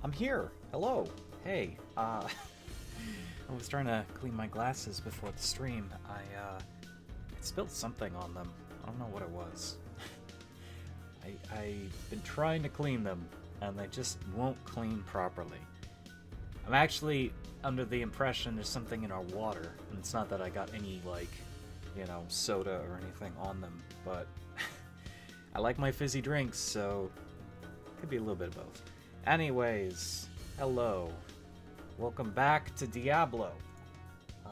I'm here. Hello. Hey. I was trying to clean my glasses before the stream. I spilled something on them. I don't know what it was. I've been trying to clean them, and they just won't clean properly. I'm actually under the impression there's something in our water, and it's not that I got any, like, you know, soda or anything on them, but I like my fizzy drinks, so it could be a little bit of both. Anyways, hello. Welcome back to Diablo.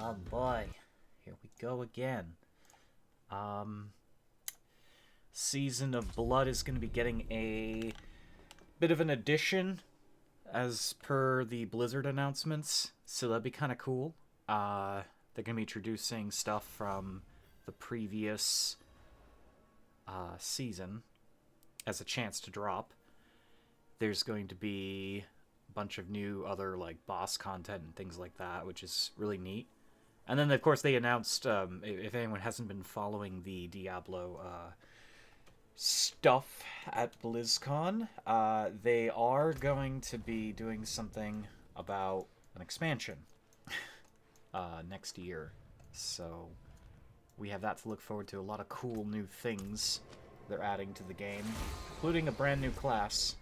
Oh boy, here we go again. Season of Blood is going to be getting a bit of an addition as per the Blizzard announcements, so that'd be kind of cool. They're going to be introducing stuff from the previous season as a chance to drop. There's going to be a bunch of new other like boss content and things like that, which is really neat. And then, of course, they announced, if anyone hasn't been following the Diablo stuff at BlizzCon, they are going to be doing something about an expansion next year. So we have that to look forward to. A lot of cool new things they're adding to the game, including a brand new class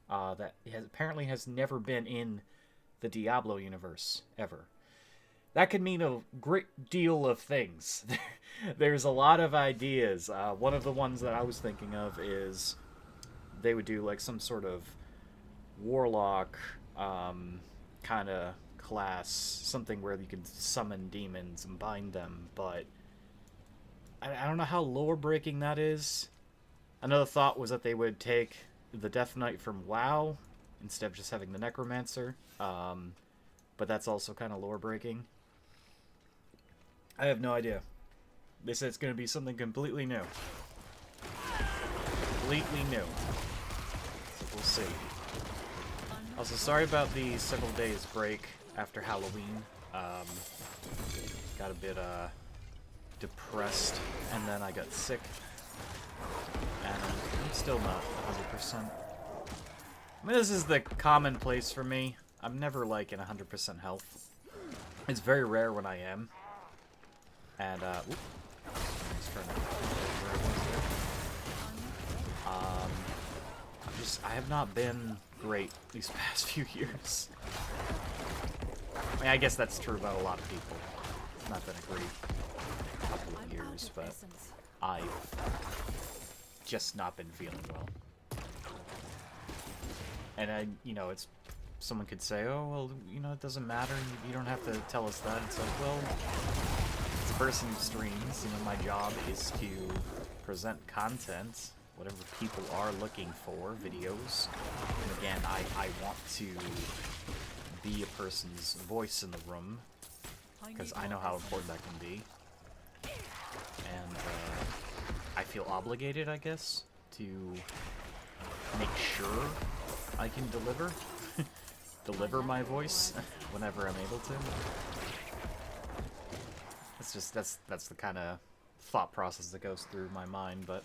that apparently has never been in the Diablo universe, ever. That could mean a great deal of things. There's a lot of ideas. One of the ones that I was thinking of is they would do like some sort of warlock kind of class, something where you can summon demons and bind them, but I don't know how lore-breaking that is. Another thought was that they would take the Death Knight from WoW instead of just having the Necromancer, but that's also kind of lore-breaking. I have no idea. They said it's going to be something completely new. Completely new. So we'll see. Also, sorry about the several days break after Halloween. Got a bit depressed, and then I got sick. And I'm still not 100%. I mean, this is the commonplace for me. I'm never like in 100% health. It's very rare when I am. And, I have not been great these past few years. I mean, I guess that's true about a lot of people. It's not been a great couple of years, but I've just not been feeling well. And you know, someone could say, oh, well, you know, it doesn't matter, you don't have to tell us that. It's like, well, as a person who streams, you know, my job is to present content, whatever people are looking for, videos. And again, I want to be a person's voice in the room, because I know how important that can be. And I feel obligated, I guess, to make sure I can deliver my voice whenever I'm able to. It's just, that's the kind of thought process that goes through my mind, but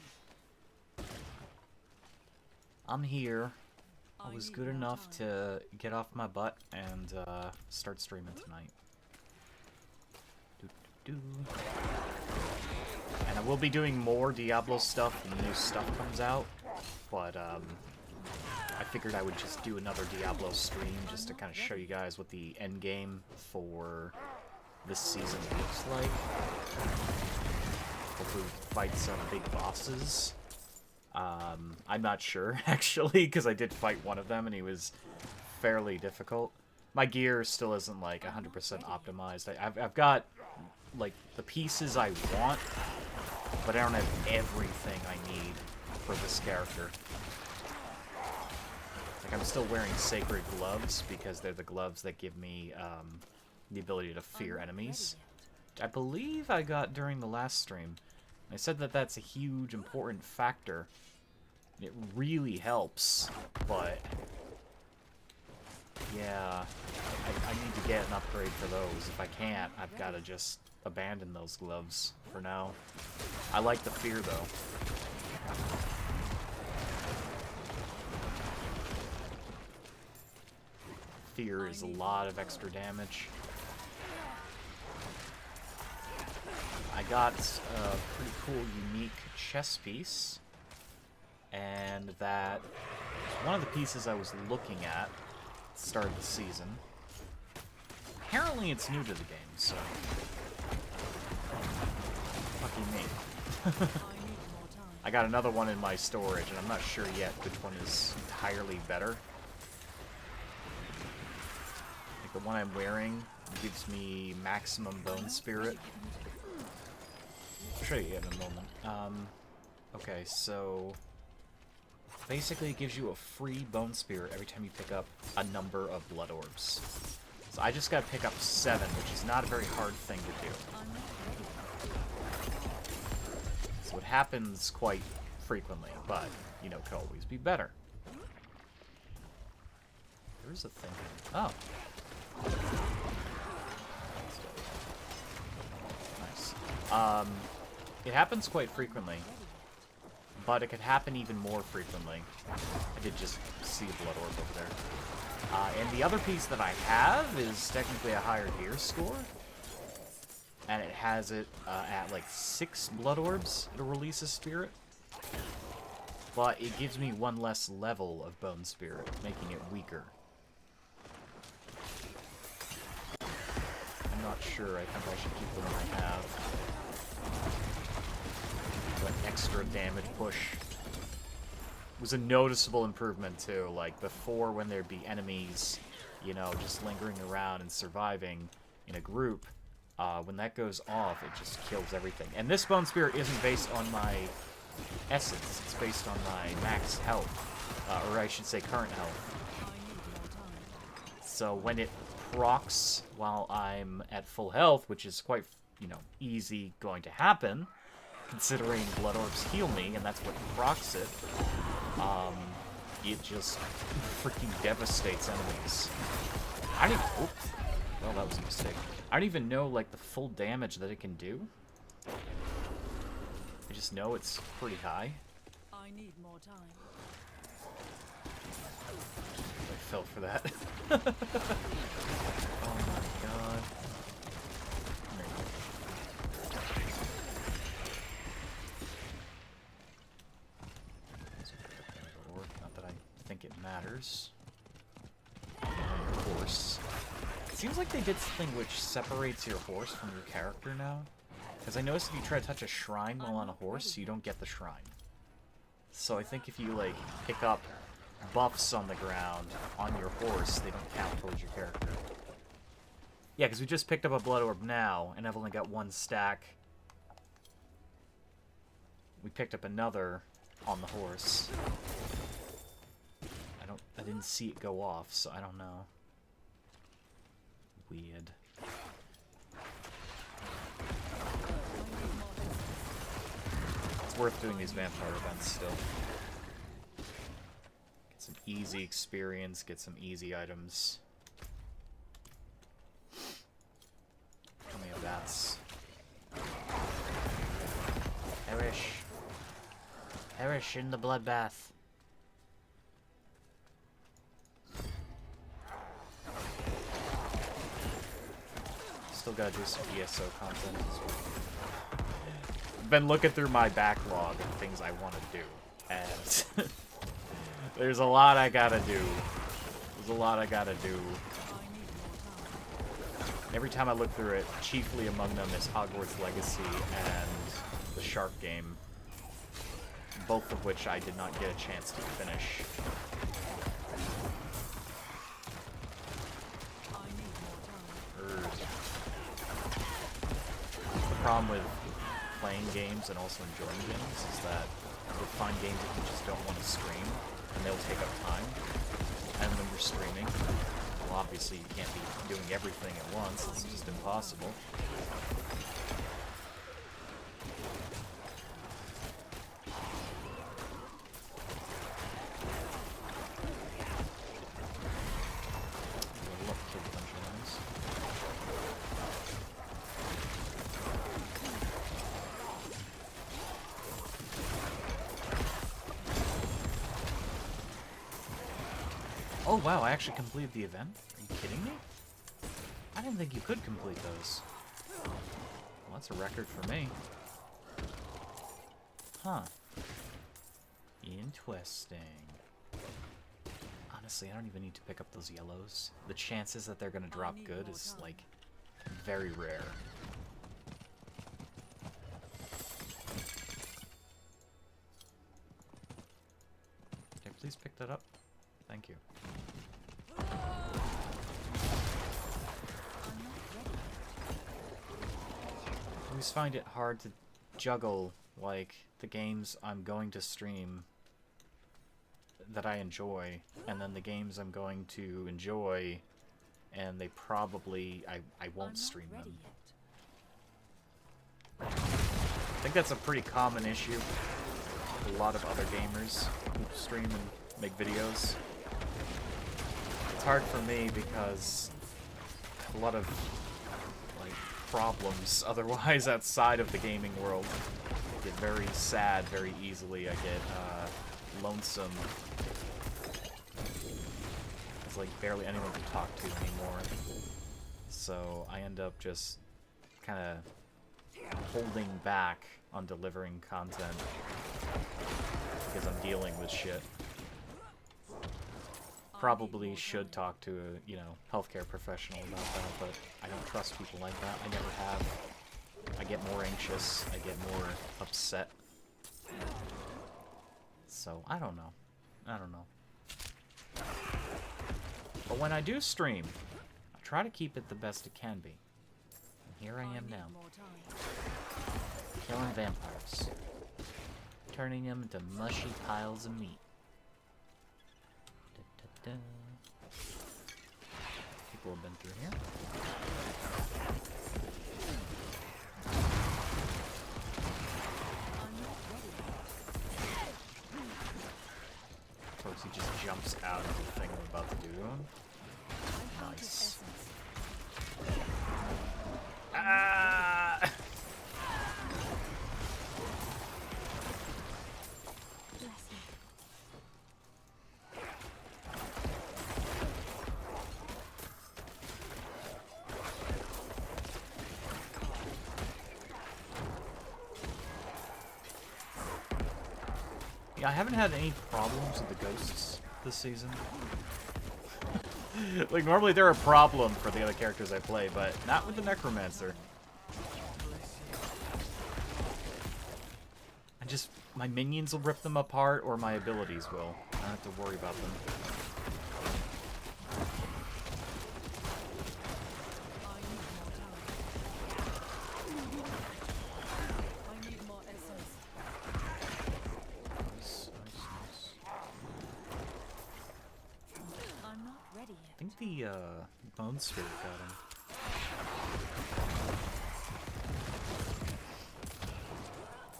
I'm here. I was good enough to get off my butt and start streaming tonight. And I will be doing more Diablo stuff when new stuff comes out, but I figured I would just do another Diablo stream just to kind of show you guys what the end game for this season looks like. Hopefully fight some big bosses. I'm not sure, actually, because I did fight one of them and he was fairly difficult. My gear still isn't, like, 100% optimized. I've got, like, the pieces I want, but I don't have everything I need for this character. Like, I'm still wearing sacred gloves because they're the gloves that give me the ability to fear enemies. I believe I got during the last stream. I said that that's a huge, important factor. It really helps, but yeah, I need to get an upgrade for those. If I can't, I've got to just abandon those gloves for now. I like the fear, though. Fear is a lot of extra damage. I got a pretty cool, unique chess piece. And that was one of the pieces I was looking at the start of the season. Apparently it's new to the game, so... Lucky me. I got another one in my storage, and I'm not sure yet which one is entirely better. Like the one I'm wearing gives me maximum bone spirit. I'll show you in a moment. Okay, so basically it gives you a free bone spirit every time you pick up a number of blood orbs. So I just gotta pick up 7, which is not a very hard thing to do. So it happens quite frequently, but, you know, could always be better. There is a thing. Oh. Nice. It happens quite frequently, but it could happen even more frequently. I did just see a blood orb over there. And the other piece that I have is technically a higher gear score. And it has it at like 6 blood orbs. It'll release a spirit. But it gives me 1 less level of bone spirit, making it weaker. I'm not sure. I think I should keep the one I have. An extra damage push. It was a noticeable improvement too. Like before, when there'd be enemies, you know, just lingering around and surviving in a group, when that goes off, it just kills everything. And this bone spirit isn't based on my essence; it's based on my max health, or I should say, current health. So when it procs while I'm at full health, which is quite, you know, easy going to happen, considering blood orbs heal me, and that's what procs it, it just freaking devastates enemies. I don't even... Oops. Well, that was a mistake. I don't even know, like, the full damage that it can do. I just know it's pretty high. I need more time. I fell for that. Oh my god. Not that I think it matters. Horse. It seems like they did something which separates your horse from your character now. Because I noticed if you try to touch a shrine while on a horse, you don't get the shrine. So I think if you, like, pick up buffs on the ground on your horse, they don't count towards your character. Yeah, because we just picked up a blood orb now, and I've only got 1 stack. We picked up another on the horse. I didn't see it go off, so I don't know. Weird. It's worth doing these vampire events still. Get some easy experience, get some easy items. How many of that's? Perish in the bloodbath. Still gotta do some ESO content as well. Been looking through my backlog of things I want to do, and there's a lot I gotta do. Every time I look through it, chiefly among them is Hogwarts Legacy and the Shark game, both of which I did not get a chance to finish. The problem with playing games and also enjoying games is that you'll find games that you just don't want to stream, and they'll take up time. And when you're streaming, well, obviously you can't be doing everything at once. It's just impossible. Oh wow, I actually completed the event? Are you didn't think you could complete those. Well, that's a record for me. Huh. Interesting. Honestly, I don't even need to pick up those yellows. The chances that they're gonna drop good is, like, very rare. Okay, please pick that up. Thank you. I always find it hard to juggle, like, the games I'm going to stream that I enjoy, and then the games I'm going to enjoy, and they probably, I won't stream them. I think that's a pretty common issue with a lot of other gamers who stream and make videos. It's hard for me because a lot of, like, problems otherwise outside of the gaming world. I get very sad very easily. I get lonesome. There's like barely anyone to talk to anymore. So I end up just kind of holding back on delivering content because I'm dealing with shit. Probably should talk to a, you know, healthcare professional about that, but I don't trust people like that. I never have. I get more anxious. I get more upset. So, I don't know. I don't know. But when I do stream, I try to keep it the best it can be. And here I am now. Killing vampires. Turning them into mushy piles of meat. Da, da, da. People have been through here. Of course, he just jumps out of the thing I'm about to do. Nice. Ah! Yeah, I haven't had any problems with the ghosts this season. Like, normally they're a problem for the other characters I play, but not with the Necromancer. I just... my minions will rip them apart, or my abilities will. I don't have to worry about them. I think the Bone Spirit got him.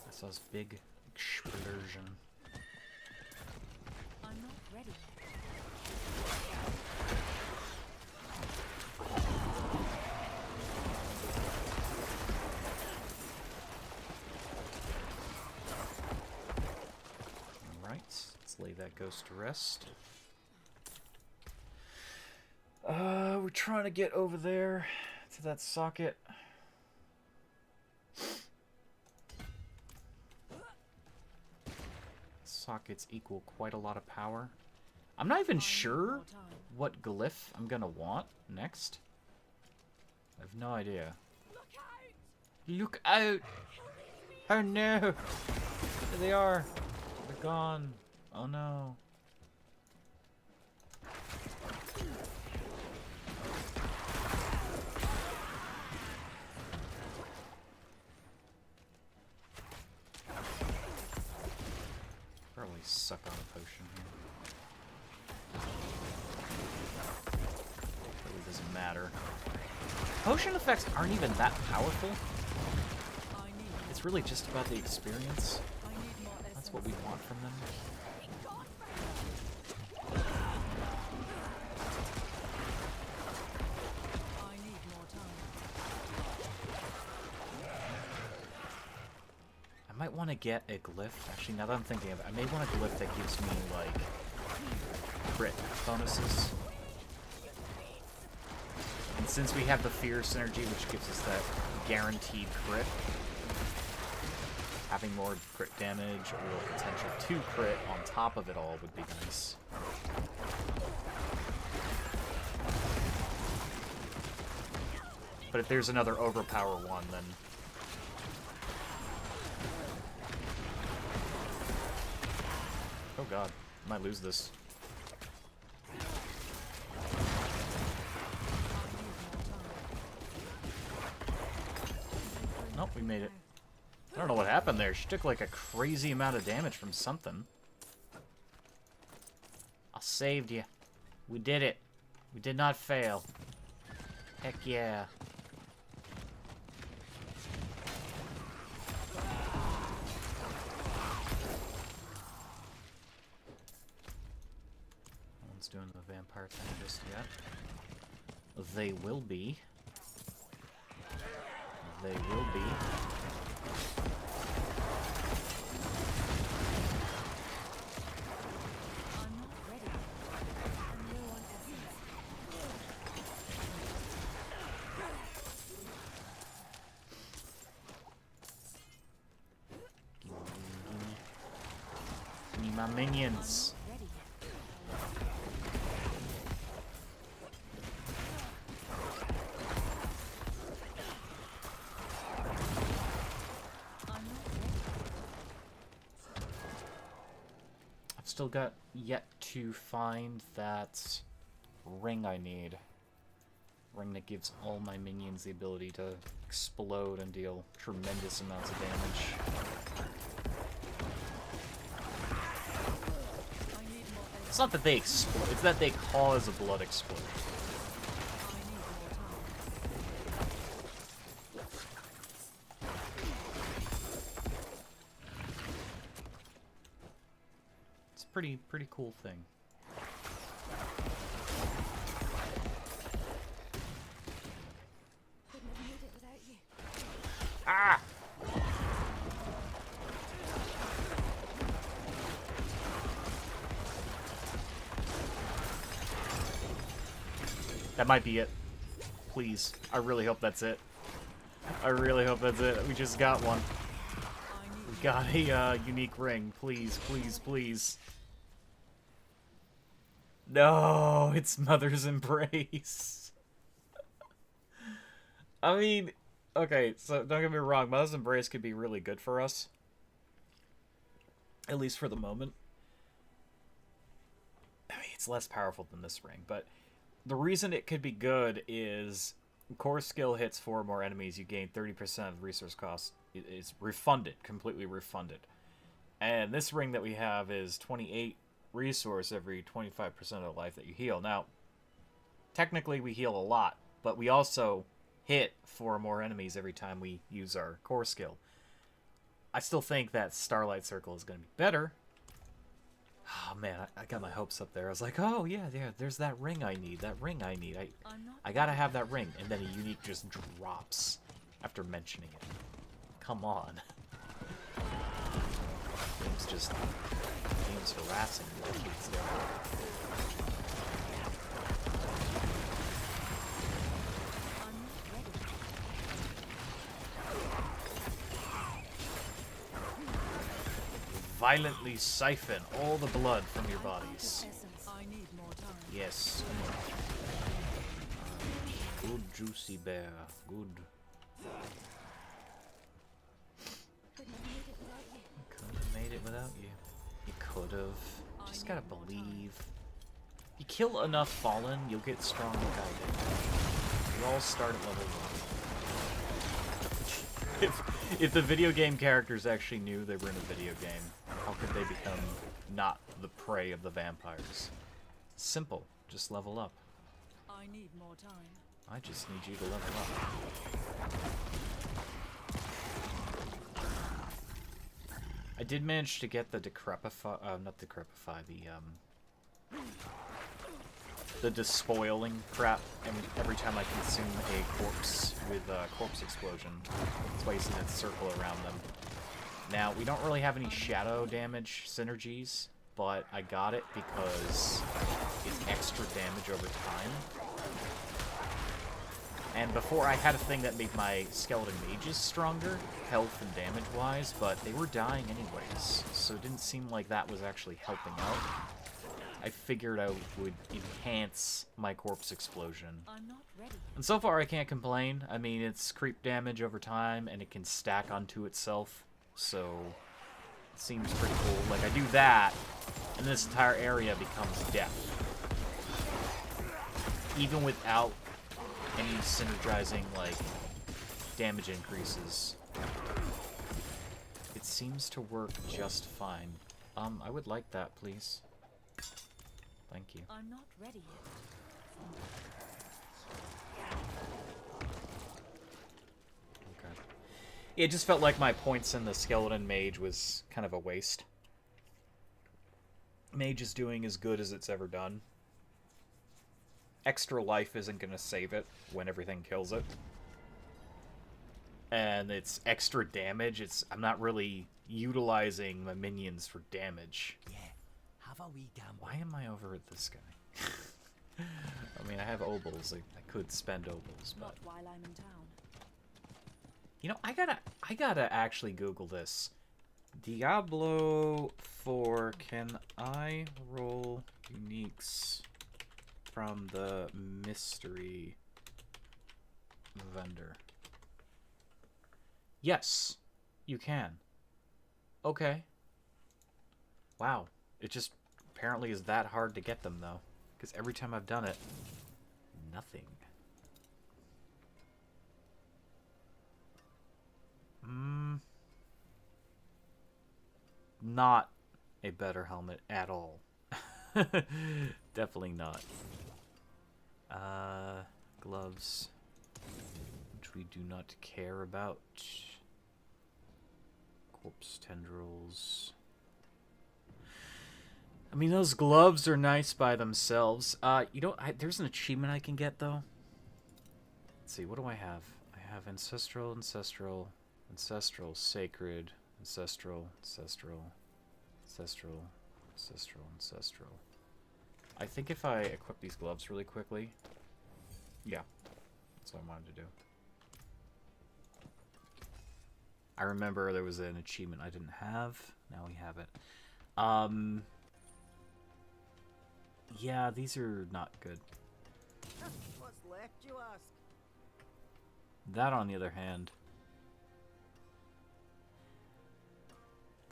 I saw this big explosion. I'm not ready. Alright, let's lay that ghost to rest. We're trying to get over there to that socket. Sockets equal quite a lot of power. I'm not even sure what glyph I'm gonna want next. I have no idea. Look out! Oh no! There they are! They're gone. Oh no. Probably suck on a potion here. Really doesn't matter. Potion effects aren't even that powerful. It's really just about the experience. That's what we want from them. I might want to get a glyph. Actually, now that I'm thinking of it, I may want a glyph that gives me, like, crit bonuses. And since we have the fear synergy, which gives us that guaranteed crit, having more crit damage or potential to crit on top of it all would be nice. But if there's another overpower one, then... Oh god, I might lose this. Nope, we made it. I don't know what happened there. She took like a crazy amount of damage from something. I saved you. We did it. We did not fail. Heck yeah. No one's doing the vampire thing just yet. They will be. They will be. I'm not ready. No one else is. Give me my minions. Ready. I'm not ready. I've still got yet to find that ring I need. Ring that gives all my minions the ability to explode and deal tremendous amounts of damage. I need more energy. It's not that they explode, it's that they cause a blood explosion. I need more time. It's a pretty cool thing. Couldn't have made it without you. Ah! That might be it. Please. I really hope that's it. I really hope that's it. We just got one. I need We got a unique ring. Please, please, please. No, it's Mother's Embrace. I mean, okay, so don't get me wrong. Mother's Embrace could be really good for us. At least for the moment. I mean, it's less powerful than this ring, but the reason it could be good is core skill hits 4 more enemies, you gain 30% of the resource cost. It's refunded, completely refunded. And this ring that we have is 28 resource every 25% of the life that you heal. Now, technically we heal a lot, but we also hit 4 more enemies every time we use our core skill. I still think that Starlight Circle is going to be better. Oh man, I got my hopes up there. I was like, oh yeah, there's that ring I need. That ring I need. I'm not I gotta have that ring. And then a unique just drops after mentioning it. Come on. Game's harassing me like it's there. I'm not ready. Violently siphon all the blood from your bodies. Essence. I need more time. Yes. Good juicy bear. Good. Couldn't have made it without you. Could have made it without you. You could have. Just gotta believe. You kill enough Fallen, you'll get strong like I did. You all start at level 1. If the video game characters actually knew they were in a video game, how could they become not the prey of the vampires? Simple. Just level up. I need more time. I just need you to level up. I did manage to get the decrepify, not decrepify, the despoiling crap every time I consume a corpse with corpse explosion. That's why you see that circle around them. Now, we don't really have any shadow damage synergies, but I got it because it's extra damage over time. And before I had a thing that made my skeleton mages stronger, health and damage-wise, but they were dying anyways, so it didn't seem like that was actually helping out. I figured I would enhance my corpse explosion. I'm not ready. And so far I can't complain. I mean, it's creep damage over time, and it can stack onto itself, so it seems pretty cool. Like, I do that, and this entire area becomes death. Even without any synergizing, like, damage increases. It seems to work just fine. I would like that, please. Thank you. I'm not ready yet. Okay. It just felt like my points in the skeleton mage was kind of a waste. Mage is doing as good as it's ever done. Extra life isn't going to save it when everything kills it. And it's extra damage. I'm not really utilizing my minions for damage. Yeah, have a wee gamble. Why am I over at this guy? I mean, I have obols. I could spend obols, but... Not while I'm in town. You know, I gotta actually Google this. Diablo 4, can I roll uniques from the mystery vendor? Yes, you can. Okay. Wow. It just apparently is that hard to get them, though. Because every time I've done it, nothing. Not a better helmet at all. Definitely not. Gloves, which we do not care about. Corpse tendrils. I mean, those gloves are nice by themselves. You know, there's an achievement I can get, though. Let's see, what do I have? I have Ancestral, Ancestral, Ancestral, Sacred, Ancestral, Ancestral, Ancestral, Ancestral, Ancestral. I think if I equip these gloves really quickly... Yeah, that's what I wanted to do. I remember there was an achievement I didn't have. Now we have it. Yeah, these are not good. What's left, you ask? That, on the other hand...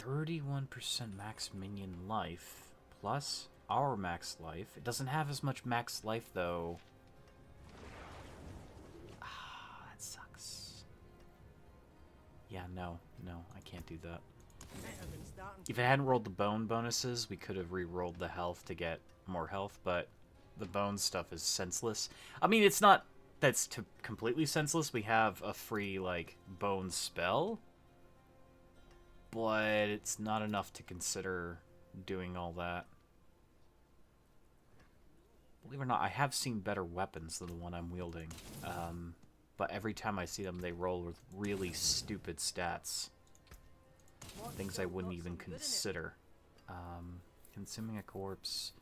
31% max minion life, plus our max life. It doesn't have as much max life, though. Ah, that sucks. Yeah, no, I can't do that. If it hadn't rolled the bone bonuses, we could have re-rolled the health to get more health, but the bone stuff is senseless. I mean, it's not that's completely senseless. We have a free, like, bone spell, but it's not enough to consider doing all that. Believe it or not, I have seen better weapons than the one I'm wielding. But every time I see them, they roll with really stupid stats. Things I wouldn't even consider. Consuming a corpse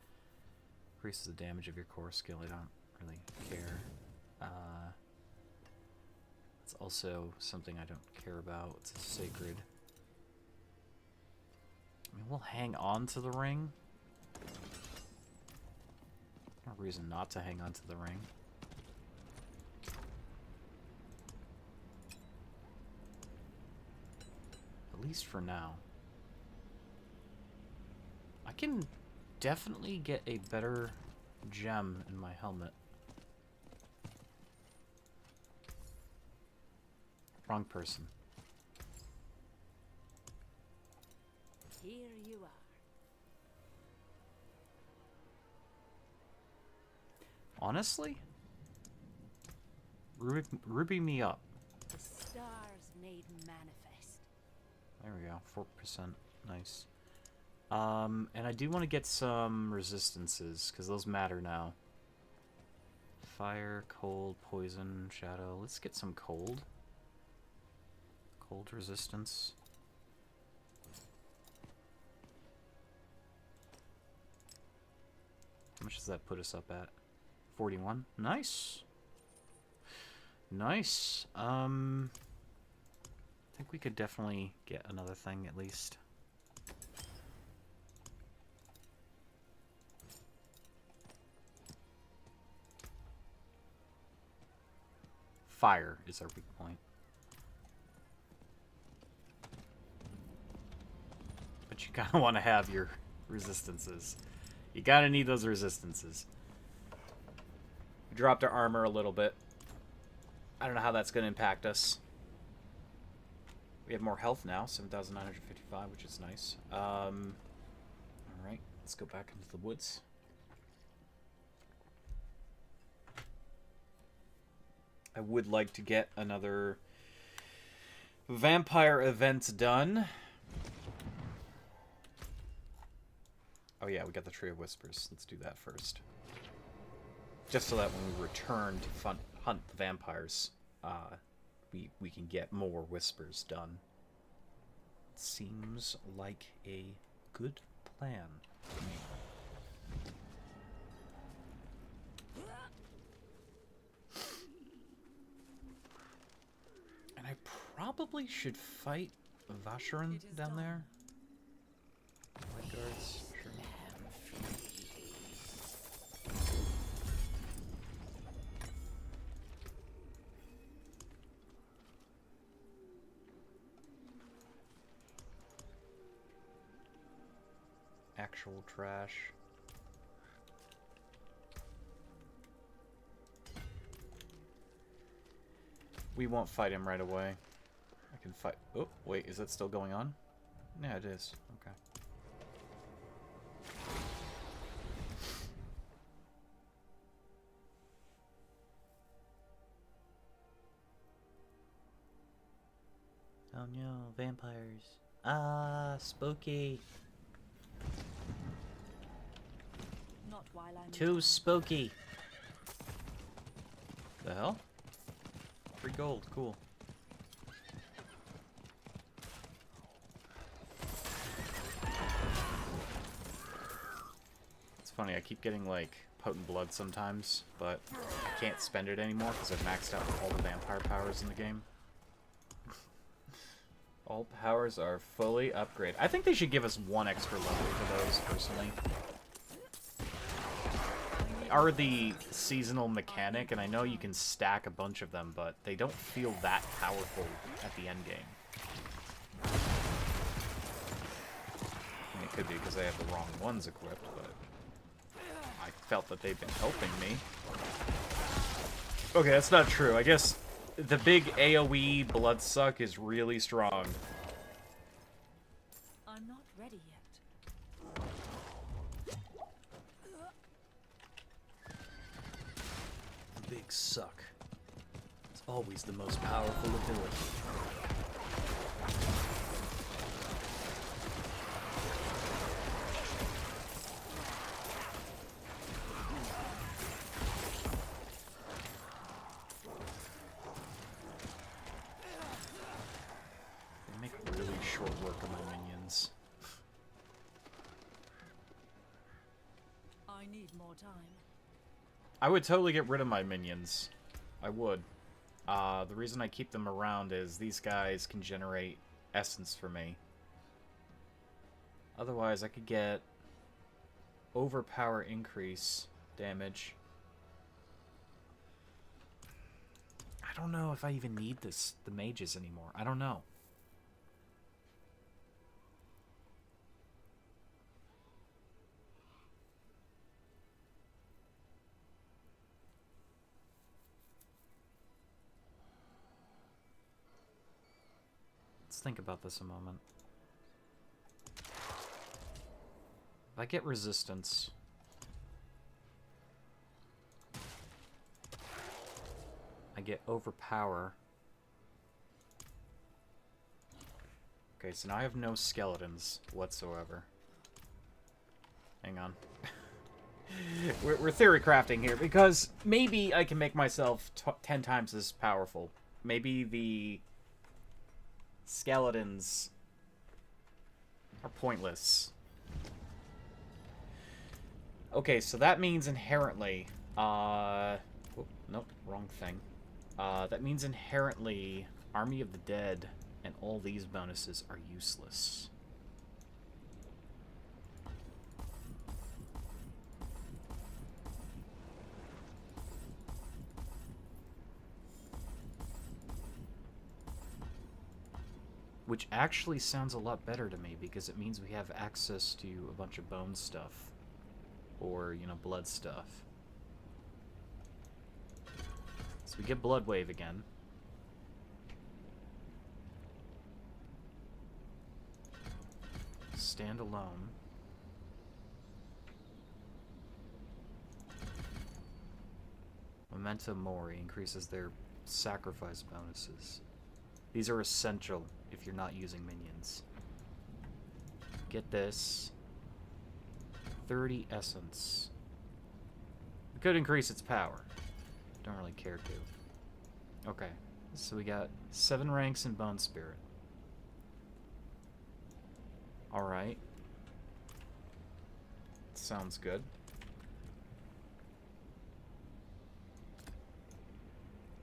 increases the damage of your core skill. I don't really care. It's also something I don't care about. It's a sacred. I mean, we'll hang on to the ring. No reason not to hang on to the ring. At least for now. I can definitely get a better gem in my helmet. Wrong person. Here you are. Honestly? Ruby me up. The stars made manifest. There we go. 4%. Nice. And I do want to get some resistances, because those matter now. Fire, cold, poison, shadow. Let's get some cold. Cold resistance. How much does that put us up at? 41. Nice. Nice. I think we could definitely get another thing at least. Fire is our weak point. But you kind of want to have your resistances. You gotta need those resistances. We dropped our armor a little bit. I don't know how that's going to impact us. We have more health now, 7,955, which is nice. Alright, let's go back into the woods. I would like to get another vampire event done. Oh yeah, we got the Tree of Whispers. Let's do that first. Just so that when we return to hunt the vampires, we can get more whispers done. Seems like a good plan to me. And I probably should fight Vasharan down there. White guards, sure. Actual trash. We won't fight him right away. I can fight. Oh, wait, is that still going on? Yeah, it is. Okay. Oh no, vampires. Ah, spooky. Not while I'm Too spooky. The hell? Free gold, cool. It's funny, I keep getting like potent blood sometimes, but I can't spend it anymore because I've maxed out all the vampire powers in the game. All powers are fully upgraded. I think they should give us one extra level for those, personally. Are the seasonal mechanic, and I know you can stack a bunch of them, but they don't feel that powerful at the end game. I mean, it could be because I have the wrong ones equipped, but I felt that they've been helping me. Okay, that's not true. I guess the big AoE Bloodsuck is really strong. I'm not ready yet. Big suck. It's always the most powerful ability. They make really short work of my minions. I need more time. I would totally get rid of my minions. I would. The reason I keep them around is these guys can generate essence for me. Otherwise, I could get overpower increase damage. I don't know if I even need the mages anymore. I don't know. Let's think about this a moment. If I get resistance, I get overpower. Okay, so now I have no skeletons whatsoever. Hang on. we're theory crafting here, because maybe I can make myself 10 times as powerful. Maybe the skeletons are pointless. Okay, so that means inherently, nope, wrong thing. That means inherently Army of the Dead and all these bonuses are useless. Which actually sounds a lot better to me, because it means we have access to a bunch of bone stuff. Or, you know, blood stuff. So we get Blood Wave again. Stand alone. Memento Mori increases their sacrifice bonuses. These are essential if you're not using minions. Get this. 30 essence. It could increase its power. Don't really care to. Okay, so we got 7 ranks in Bone Spirit. Alright. Sounds good.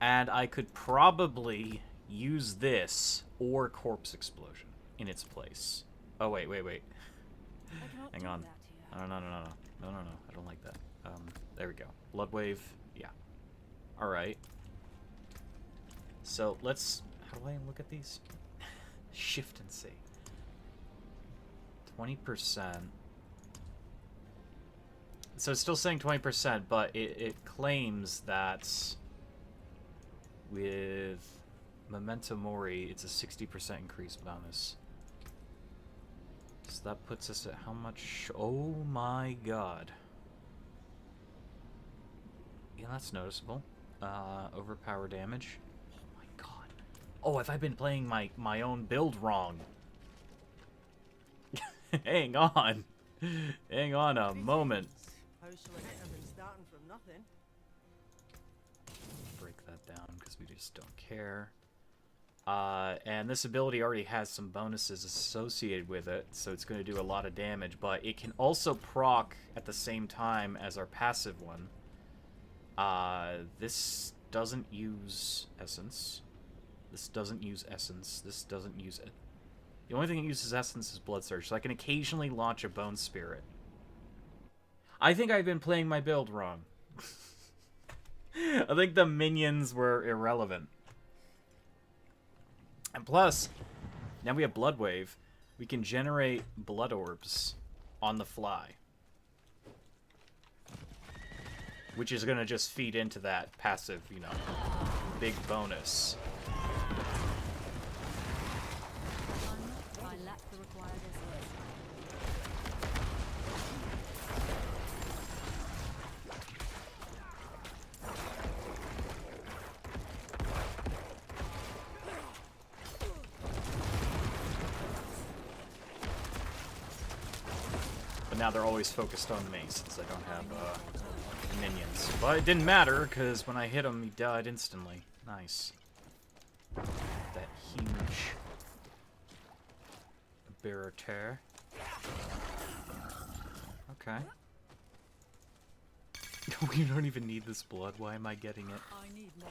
And I could probably use this or Corpse Explosion in its place. Oh, wait. I cannot Hang do on. that here. No. I don't like that. There we go. Blood Wave. Yeah. Alright. So, let's... How do I look at these? Shift and see. 20%. So it's still saying 20%, but it claims that with Memento Mori, it's a 60% increase bonus. So that puts us at how much? Oh my god. Yeah, that's noticeable. Overpower damage. Oh my god. Oh, have I been playing my own build wrong? Hang on. Hang on a moment. How shall I get them starting from nothing? Break that down because we just don't care. And this ability already has some bonuses associated with it, so it's going to do a lot of damage, but it can also proc at the same time as our passive one. This doesn't use essence. This doesn't use essence. This doesn't use it. The only thing that uses essence is Blood Surge, so I can occasionally launch a Bone Spirit. I think I've been playing my build wrong. I think the minions were irrelevant. And plus, now we have Blood Wave. We can generate blood orbs on the fly. Which is going to just feed into that passive, you know, big bonus. I lack the required essence. But now they're always focused on me since I don't have minions. But it didn't matter, because when I hit him, he died instantly. Nice. That huge barrier. Okay. We don't even need this blood. Why am I getting it? I need more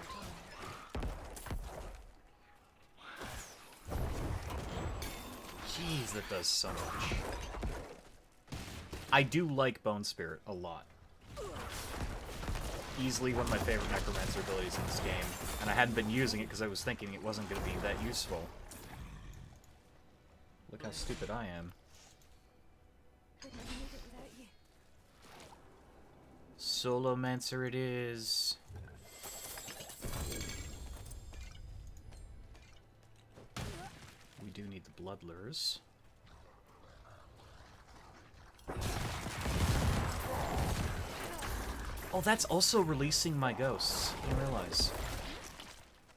time. Jeez, that does so much. I do like Bone Spirit a lot. Easily one of my favorite Necromancer abilities in this game. And I hadn't been using it because I was thinking it wasn't going to be that useful. Look how stupid I am. Couldn't have made it without you. Solomancer it is. We do need the blood lures. Oh, that's also releasing my ghosts. I didn't realize.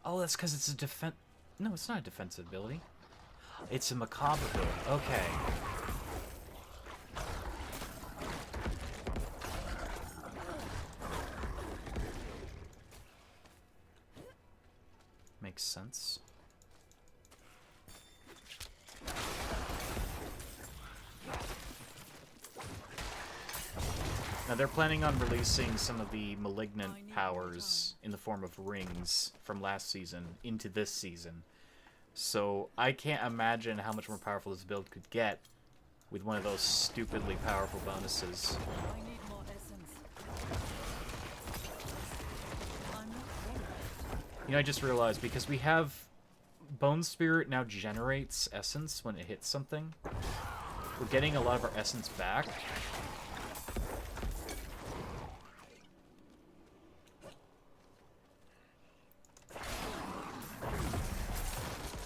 Oh, that's because it's a defense... No, it's not a defensive ability. It's a macabre ability. Okay. Makes sense. Now they're planning on releasing some of the malignant powers in the form of rings from last season into this season. So I can't imagine how much more powerful this build could get with one of those stupidly powerful bonuses. I need more essence. I'm not ready. You know, I just realized, because we have Bone Spirit now generates essence when it hits something, we're getting a lot of our essence back.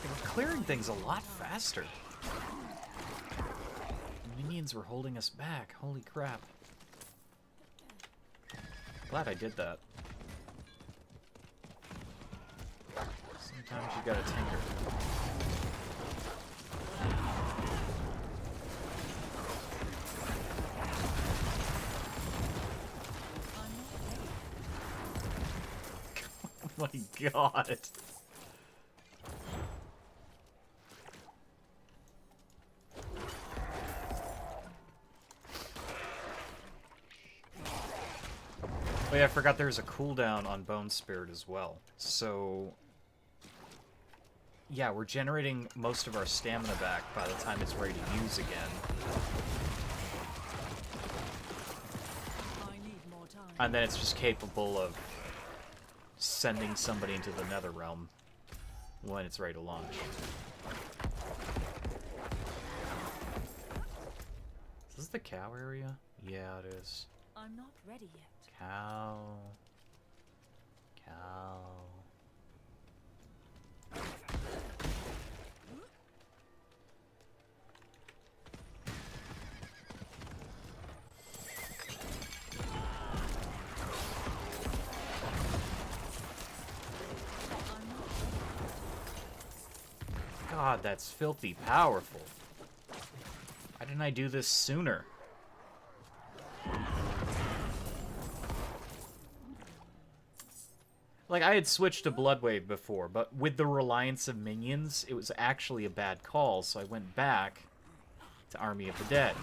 We're clearing things a lot faster. Minions were holding us back. Holy crap. Glad I did that. Sometimes you gotta tinker. Oh my god. Oh yeah, I forgot there's a cooldown on Bone Spirit as well. So yeah, we're generating most of our stamina back by the time it's ready to use again. I need more time. And then it's just capable of sending somebody into the Nether Realm when it's ready to launch. Is this the cow area? Yeah, it is. I'm not ready yet. Cow. Cow. God, that's filthy powerful. Why didn't I do this sooner? Like, I had switched to Bloodwave before, but with the reliance of minions, it was actually a bad call, so I went back to Army of the Dead.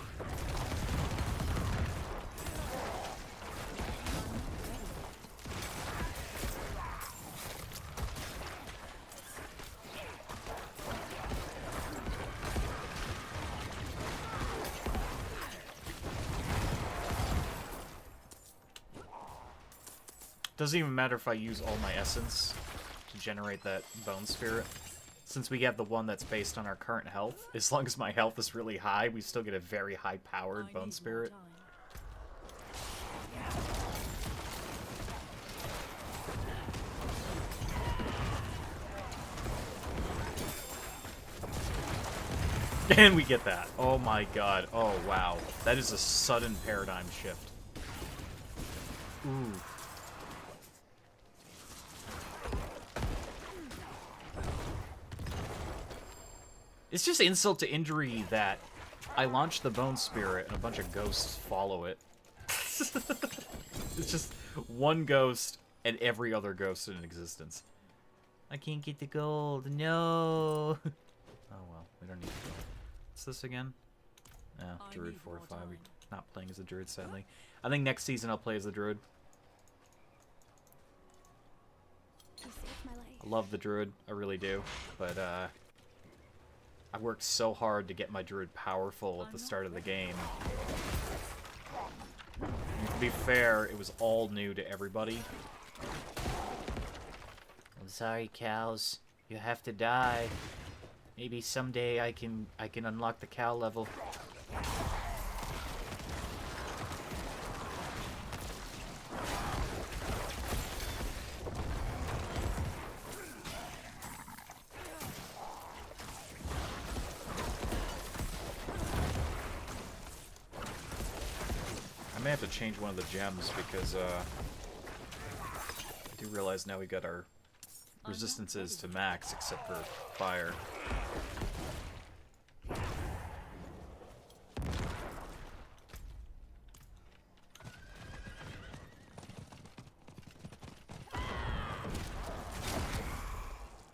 Doesn't even matter if I use all my essence to generate that Bone Spirit. Since we have the one that's based on our current health, as long as my health is really high, we still get a very high-powered I Bone need Spirit. more time. And we get that. Oh my god. Oh wow. That is a sudden paradigm shift. Ooh. It's just insult to injury that I launch the Bone Spirit and a bunch of ghosts follow it. It's just one ghost and every other ghost in existence. I can't get the gold. No. Oh well, we don't need to. What's this again? No, I Druid need 4 or more 5. We're time. not playing as a Druid, sadly. I think next season I'll play as the Druid. You saved my life. I love the Druid, I really do. But, I worked so hard to get my Druid powerful at the start of the game. And to be fair, it was all new to everybody. I'm sorry, cows. You have to die. Maybe someday I can unlock the cow level. I may have to change one of the gems because I do realize now we got our resistances to max except for fire.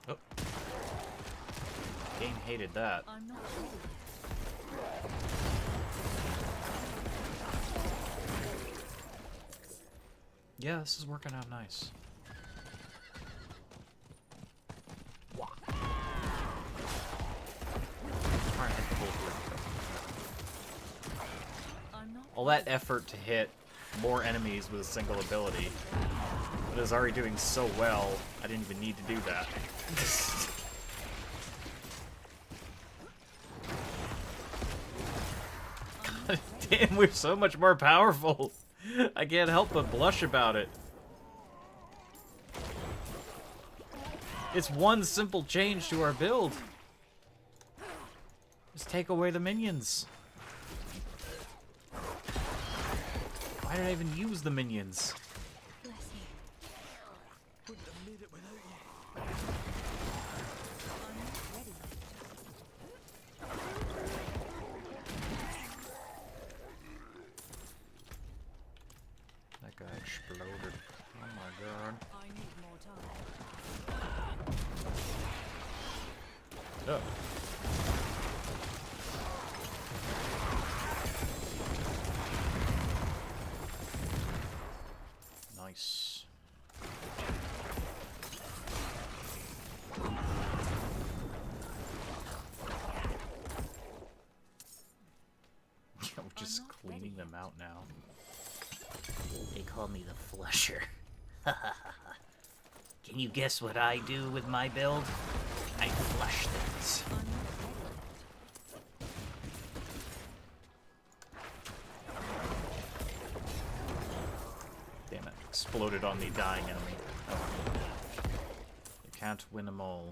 Oh. Game hated that. I'm not ready yet. Yeah, this is working out nice. Trying to hit the whole group. I'm not All that effort to hit more enemies with a single ability, but it was already doing so well, I didn't even need to do that. Damn, we're so much more powerful. I can't help but blush about it. It's one simple change to our build. Just take away the minions. Why did I even use the minions? Bless you. Wouldn't have made it without you. I'm not ready. That guy exploded. Oh my god. I need more time. Oh. Nice. We're just not cleaning ready them yet. out now. They call me the Flusher. Can you guess what I do with my build? I flush things. I'm not ready. Damn it. Exploded on the dying enemy. Oh. You can't win them all.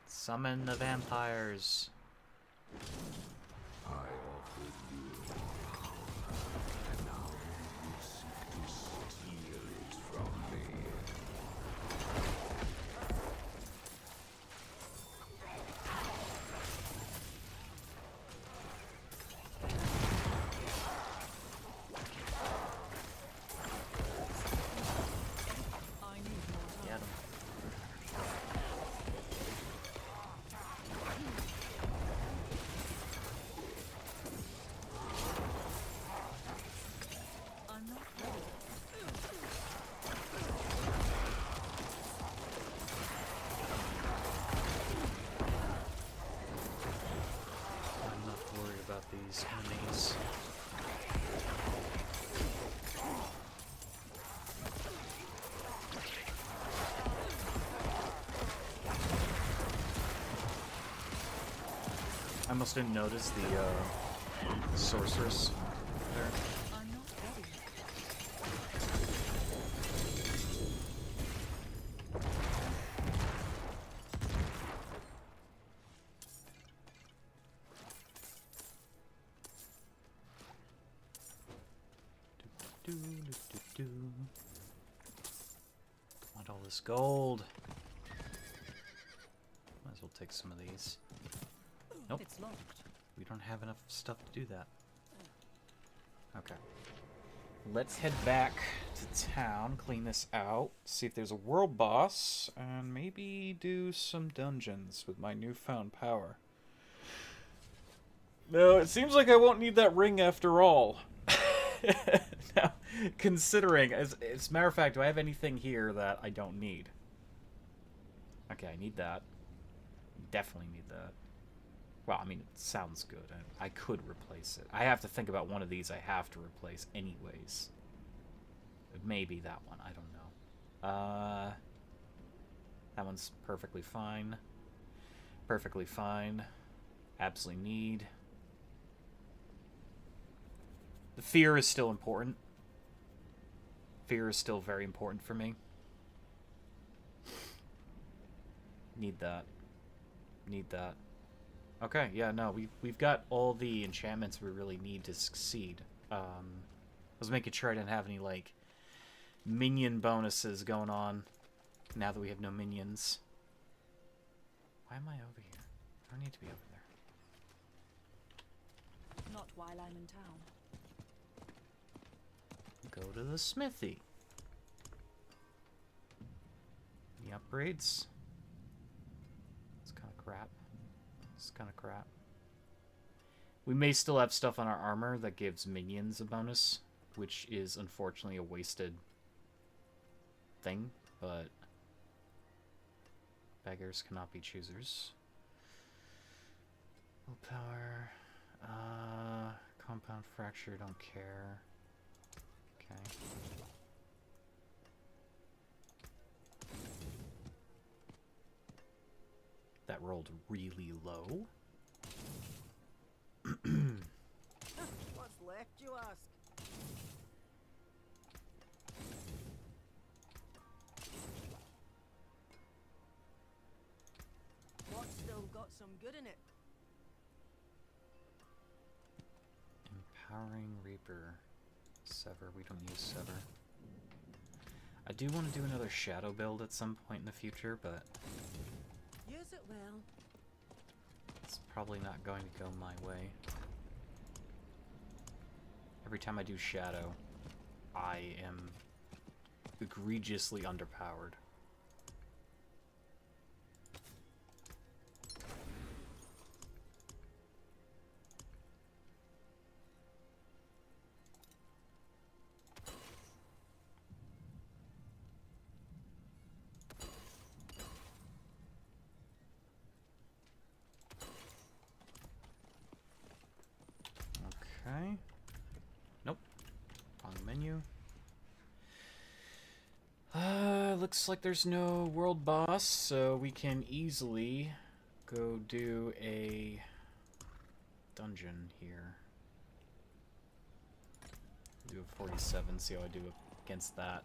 Summon the vampires. I offered you and now you seek to steal it from me. I need more time. Get 'em. I'm not ready. I'm not worried about these enemies. I almost didn't notice the sorceress there. I'm not ready. Do, do, do. Want all this gold. Might as well take some of these. Nope. It's locked. We don't have enough stuff to do that. Okay. Let's head back to town, clean this out, see if there's a world boss, and maybe do some dungeons with my newfound power. No, it seems like I won't need that ring after all. Now, considering, as a matter of fact, do I have anything here that I don't need? Okay, I need that. Definitely need that. Well, I mean, it sounds good. I could replace it. I have to think about one of these I have to replace anyways. Maybe that one. I don't know. That one's perfectly fine. Perfectly fine. Absolutely need. The fear is still important. Fear is still very important for me. Need that. Need that. Okay, yeah, no, we've got all the enchantments we really need to succeed. I was making sure I didn't have any, like, minion bonuses going on now that we have no minions. Why am I over here? I don't need to be over there. Not while I'm in town. Go to the smithy. the upgrades. It's kind of crap. It's kind of crap. We may still have stuff on our armor that gives minions a bonus, which is unfortunately a wasted thing, but beggars cannot be choosers. Willpower, compound fracture, don't care. Okay. That rolled really low. What's left, you ask? What's still got some good in it? Empowering Reaper. Sever. We don't use Sever. I do want to do another Shadow build at some point in the future, but Use it well. it's probably not going to go my way. Every time I do Shadow, I am egregiously underpowered. Okay. Nope. Wrong menu. Looks like there's no world boss, so we can easily go do a dungeon here. Do a 47, see how I do against that.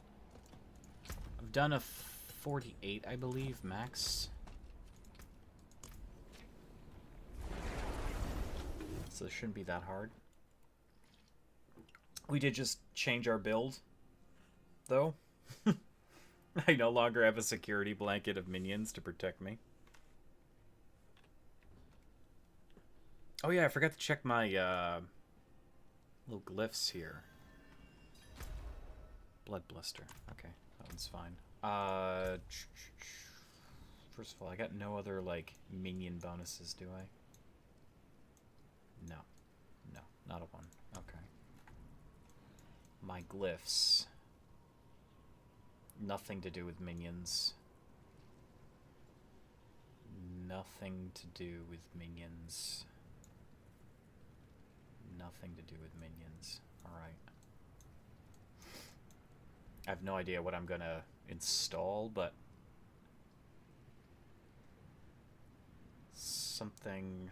I've done a 48, I believe, max. So it shouldn't be that hard. We did just change our build, though. I no longer have a security blanket of minions to protect me. Oh yeah, I forgot to check my little glyphs here. Blood blister. Okay, that one's fine. First of all, I got no other like minion bonuses, do I? No. No, not a one. Okay. My glyphs. Nothing to do with minions. Nothing to do with minions. Nothing to do with minions. Alright. I have no idea what I'm gonna install, but something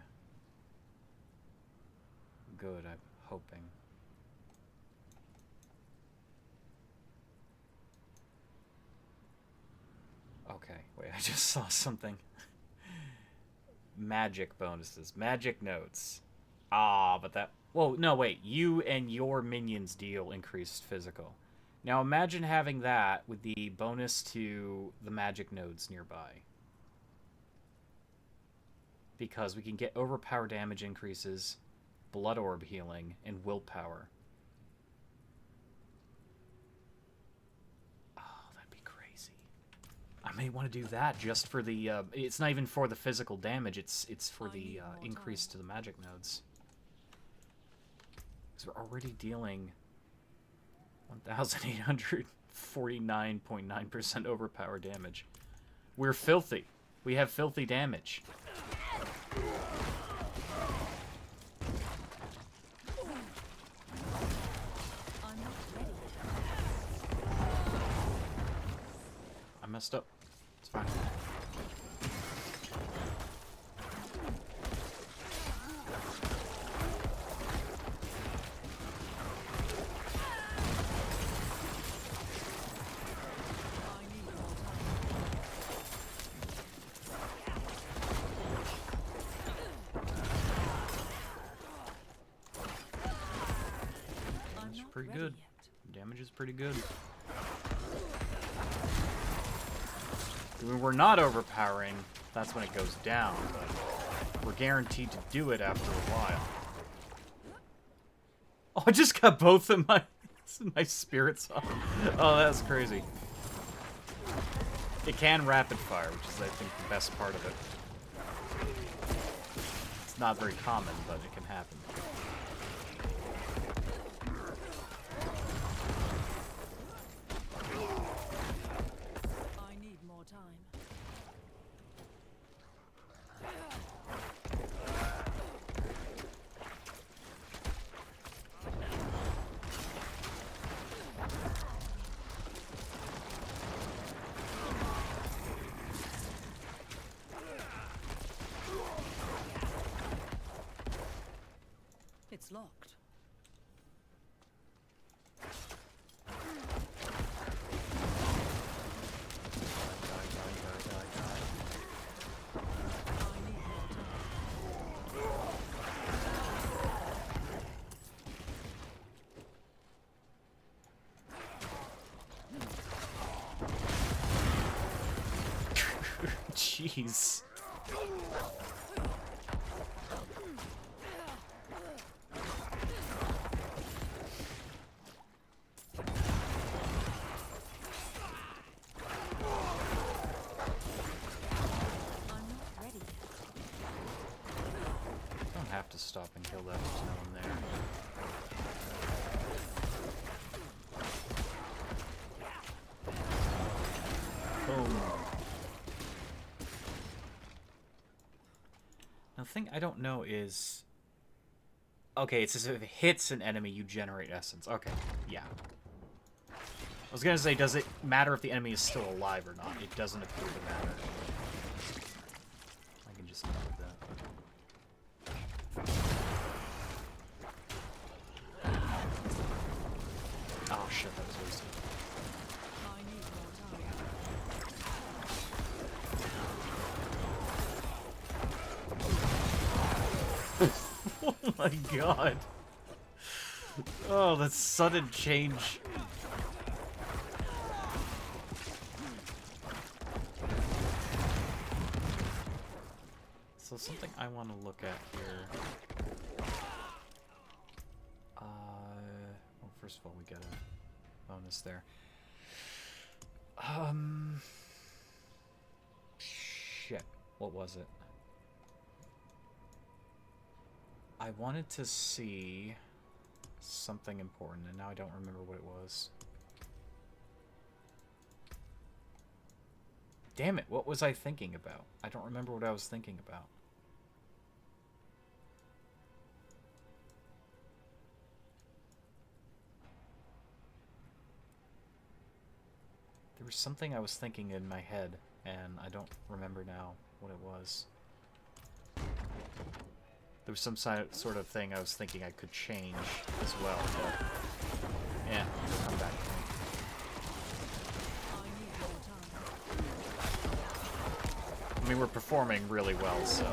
good, I'm hoping. Okay, wait, I just saw something. Magic bonuses. Magic notes. Ah, but that... Whoa, no, wait. You and your minions deal increased physical. Now imagine having that with the bonus to the magic nodes nearby. Because we can get overpower damage increases, blood orb healing, and willpower. I may want to do that just for the, it's not even for the physical damage, it's for the increase to the magic nodes. Because we're already dealing 1,849.9% overpower damage. We're filthy. We have filthy damage. I messed up. It's fine. Damage is pretty good. Damage is pretty good. When we're not overpowering, that's when it goes down, but we're guaranteed to do it after a while. Oh, I just got both of my spirits off. Oh, that's crazy. It can rapid fire, which is, I think, the best part of it. It's not very common, but it can happen. I need more time. It's locked. I need more time. Jeez. I'm not ready. Don't have to stop and kill that. There's no one there. Boom. Now, the thing I don't know is... Okay, it says if it hits an enemy, you generate essence. Okay, yeah. I was gonna say, does it matter if the enemy is still alive or not? It doesn't appear to matter. I can just deal with that. Oh shit, that was wasted. I need more time. Oh my god. Oh, that sudden change. So something I want to look at here. Well, first of all, we get a bonus there. Shit. What was it? I wanted to see something important, and now I don't remember what it was. Damn it, what was I thinking about? I don't remember what I was thinking about. There was something I was thinking in my head, and I don't remember now what it was. There was some sort of thing I was thinking I could change as well, but... yeah, it'll come back to me. I need more time. I mean, we're performing really well, so...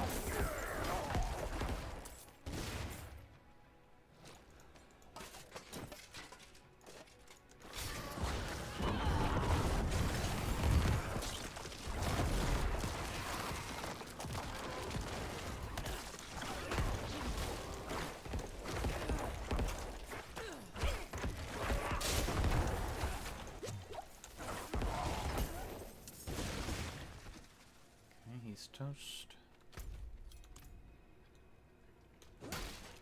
He's toast.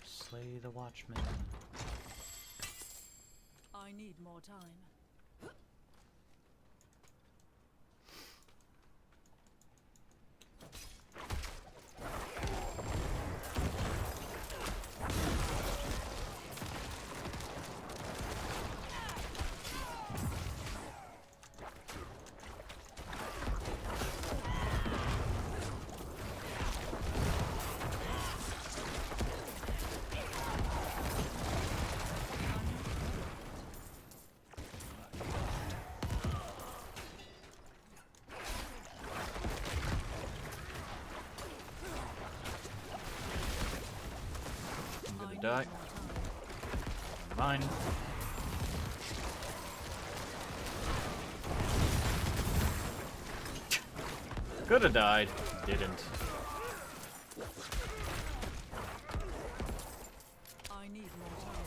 Slay the watchman. I need more time. Die. Mine. Could have died. Didn't. I need more time.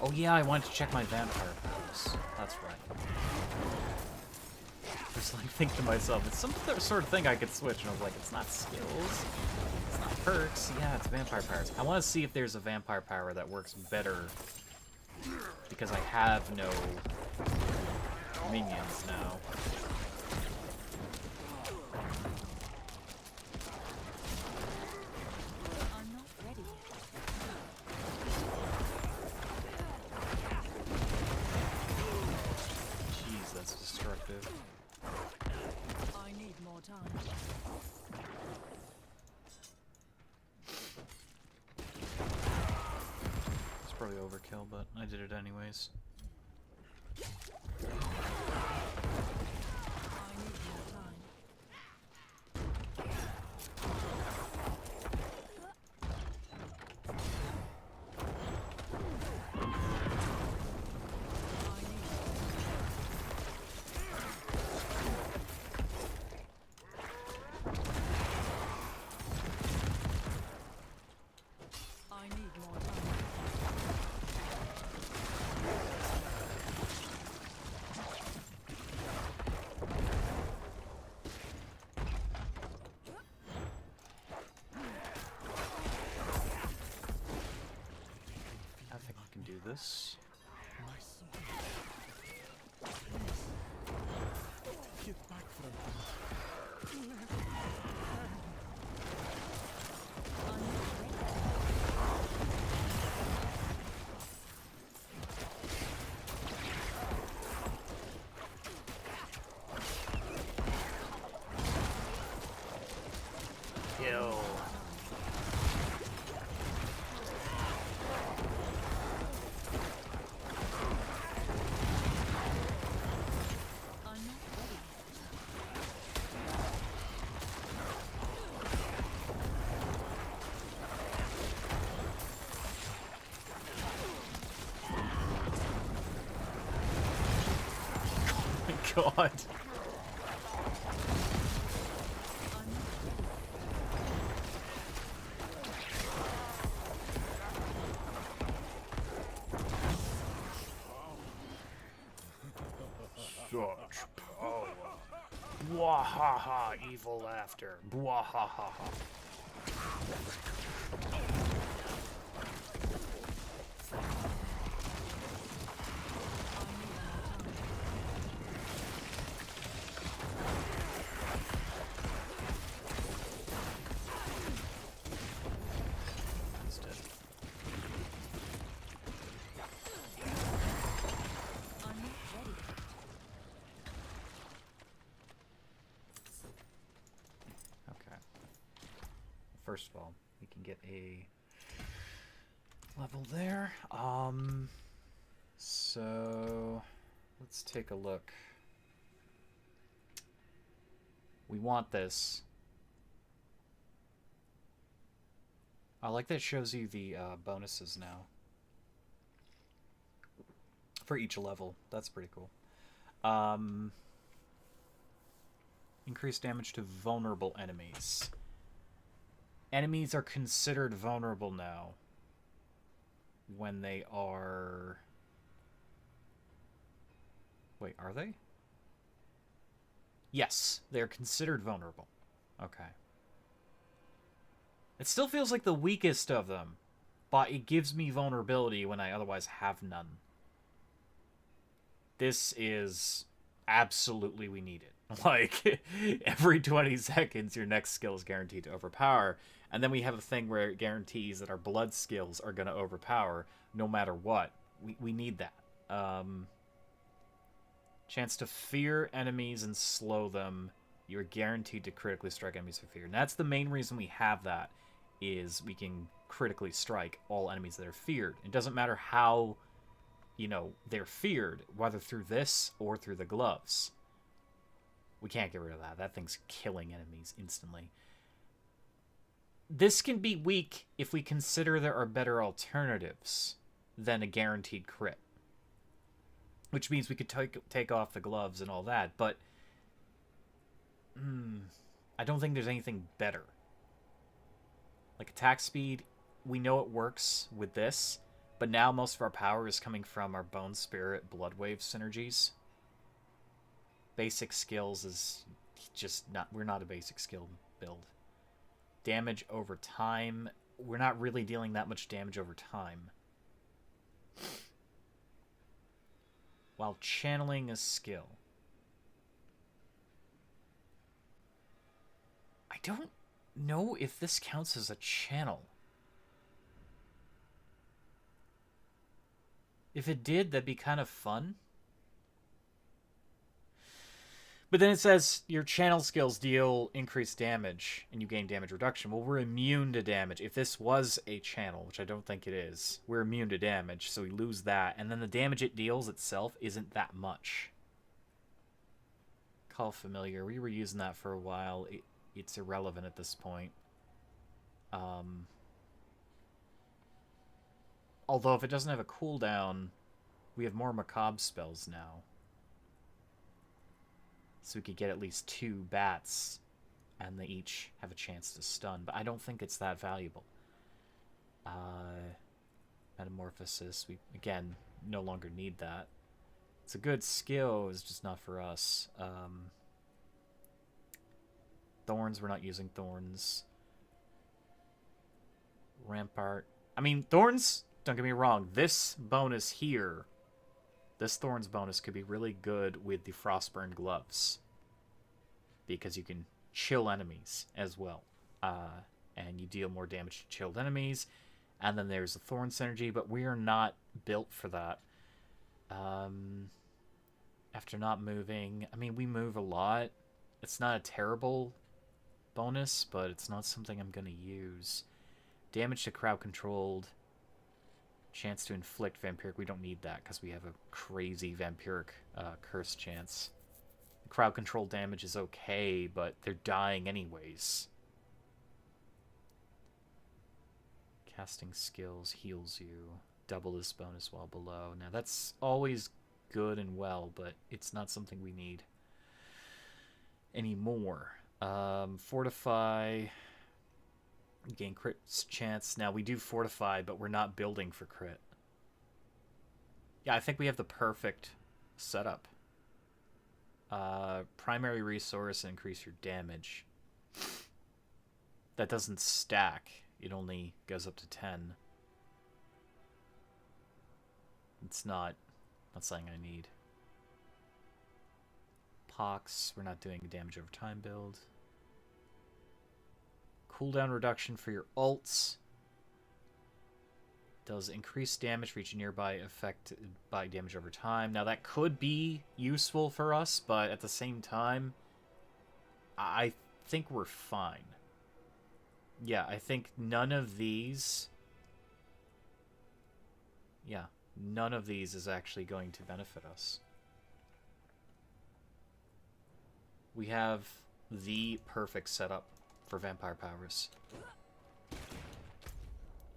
Oh yeah, I wanted to check my vampire powers. That's right. Just like thinking to myself, it's some sort of thing I could switch, and I was like, it's not skills, it's not perks, yeah, it's vampire powers. I want to see if there's a vampire power that works better, because I have no minions now. I'm not ready yet. Jeez, that's destructive. I need more time. It's probably overkill, but I did it anyways. I need more time. I need more time. I think I can do this. My son. Get back from him. I'm not ready. Kill. I'm not ready yet. God. I'm not ready. Such power. Wahaha, evil laughter. Bwahaha. He's dead. I'm not ready. Okay. First of all, we can get a level there. So let's take a look. We want this. I like that it shows you the bonuses now for each level. That's pretty cool. Increased damage to vulnerable enemies. Enemies are considered vulnerable now when they are... Wait, are they? Yes, they're considered vulnerable. Okay. It still feels like the weakest of them, but it gives me vulnerability when I otherwise have none. This is absolutely we need it. Like, every 20 seconds, your next skill is guaranteed to overpower, and then we have a thing where it guarantees that our blood skills are going to overpower no matter what. We need that. Chance to fear enemies and slow them. You are guaranteed to critically strike enemies for fear. And that's the main reason we have that, is we can critically strike all enemies that are feared. It doesn't matter how, you know, they're feared, whether through this or through the gloves. We can't get rid of that. That thing's killing enemies instantly. This can be weak if we consider there are better alternatives than a guaranteed crit. Which means we could take off the gloves and all that, but I don't think there's anything better. Like attack speed, we know it works with this, But now most of our power is coming from our Bone Spirit Blood Wave synergies. Basic skills is just not... We're not a basic skill build. Damage over time. We're not really dealing that much damage over time. While channeling a skill. I don't know if this counts as a channel. If it did, that'd be kind of fun. But then it says your channel skills deal increased damage and you gain damage reduction. Well, we're immune to damage. If this was a channel, which I don't think it is, we're immune to damage, so we lose that. And then the damage it deals itself isn't that much. Call familiar. We were using that for a while. It's irrelevant at this point. Although if it doesn't have a cooldown, we have more macabre spells now. So we could get at least 2 bats, and they each have a chance to stun. But I don't think it's that valuable. Metamorphosis, we, again, no longer need that. It's a good skill, it's just not for us. Thorns, we're not using thorns. Rampart. I mean, thorns, don't get me wrong, this bonus here... This Thorns bonus could be really good with the Frostburn gloves. Because you can chill enemies as well. And you deal more damage to chilled enemies. And then there's the Thorn synergy, but we are not built for that. After not moving, I mean, we move a lot. It's not a terrible bonus, but it's not something I'm going to use. Damage to crowd controlled. Chance to inflict vampiric. We don't need that because we have a crazy vampiric curse chance. Crowd control damage is okay, but they're dying anyways. Casting skills heals you. Double this bonus while below. Now that's always good and well, but it's not something we need anymore. Fortify. Gain crit chance. Now, we do fortify, but we're not building for crit. Yeah, I think we have the perfect setup. Primary resource, increase your damage. That doesn't stack. It only goes up to 10. It's not something I need. Pox, we're not doing a damage over time build. Cooldown reduction for your ults. Does increased damage for each nearby affected by damage over time. Now that could be useful for us, but at the same time, I think we're fine. Yeah, I think none of these... Yeah, none of these is actually going to benefit us. We have the perfect setup for vampire powers.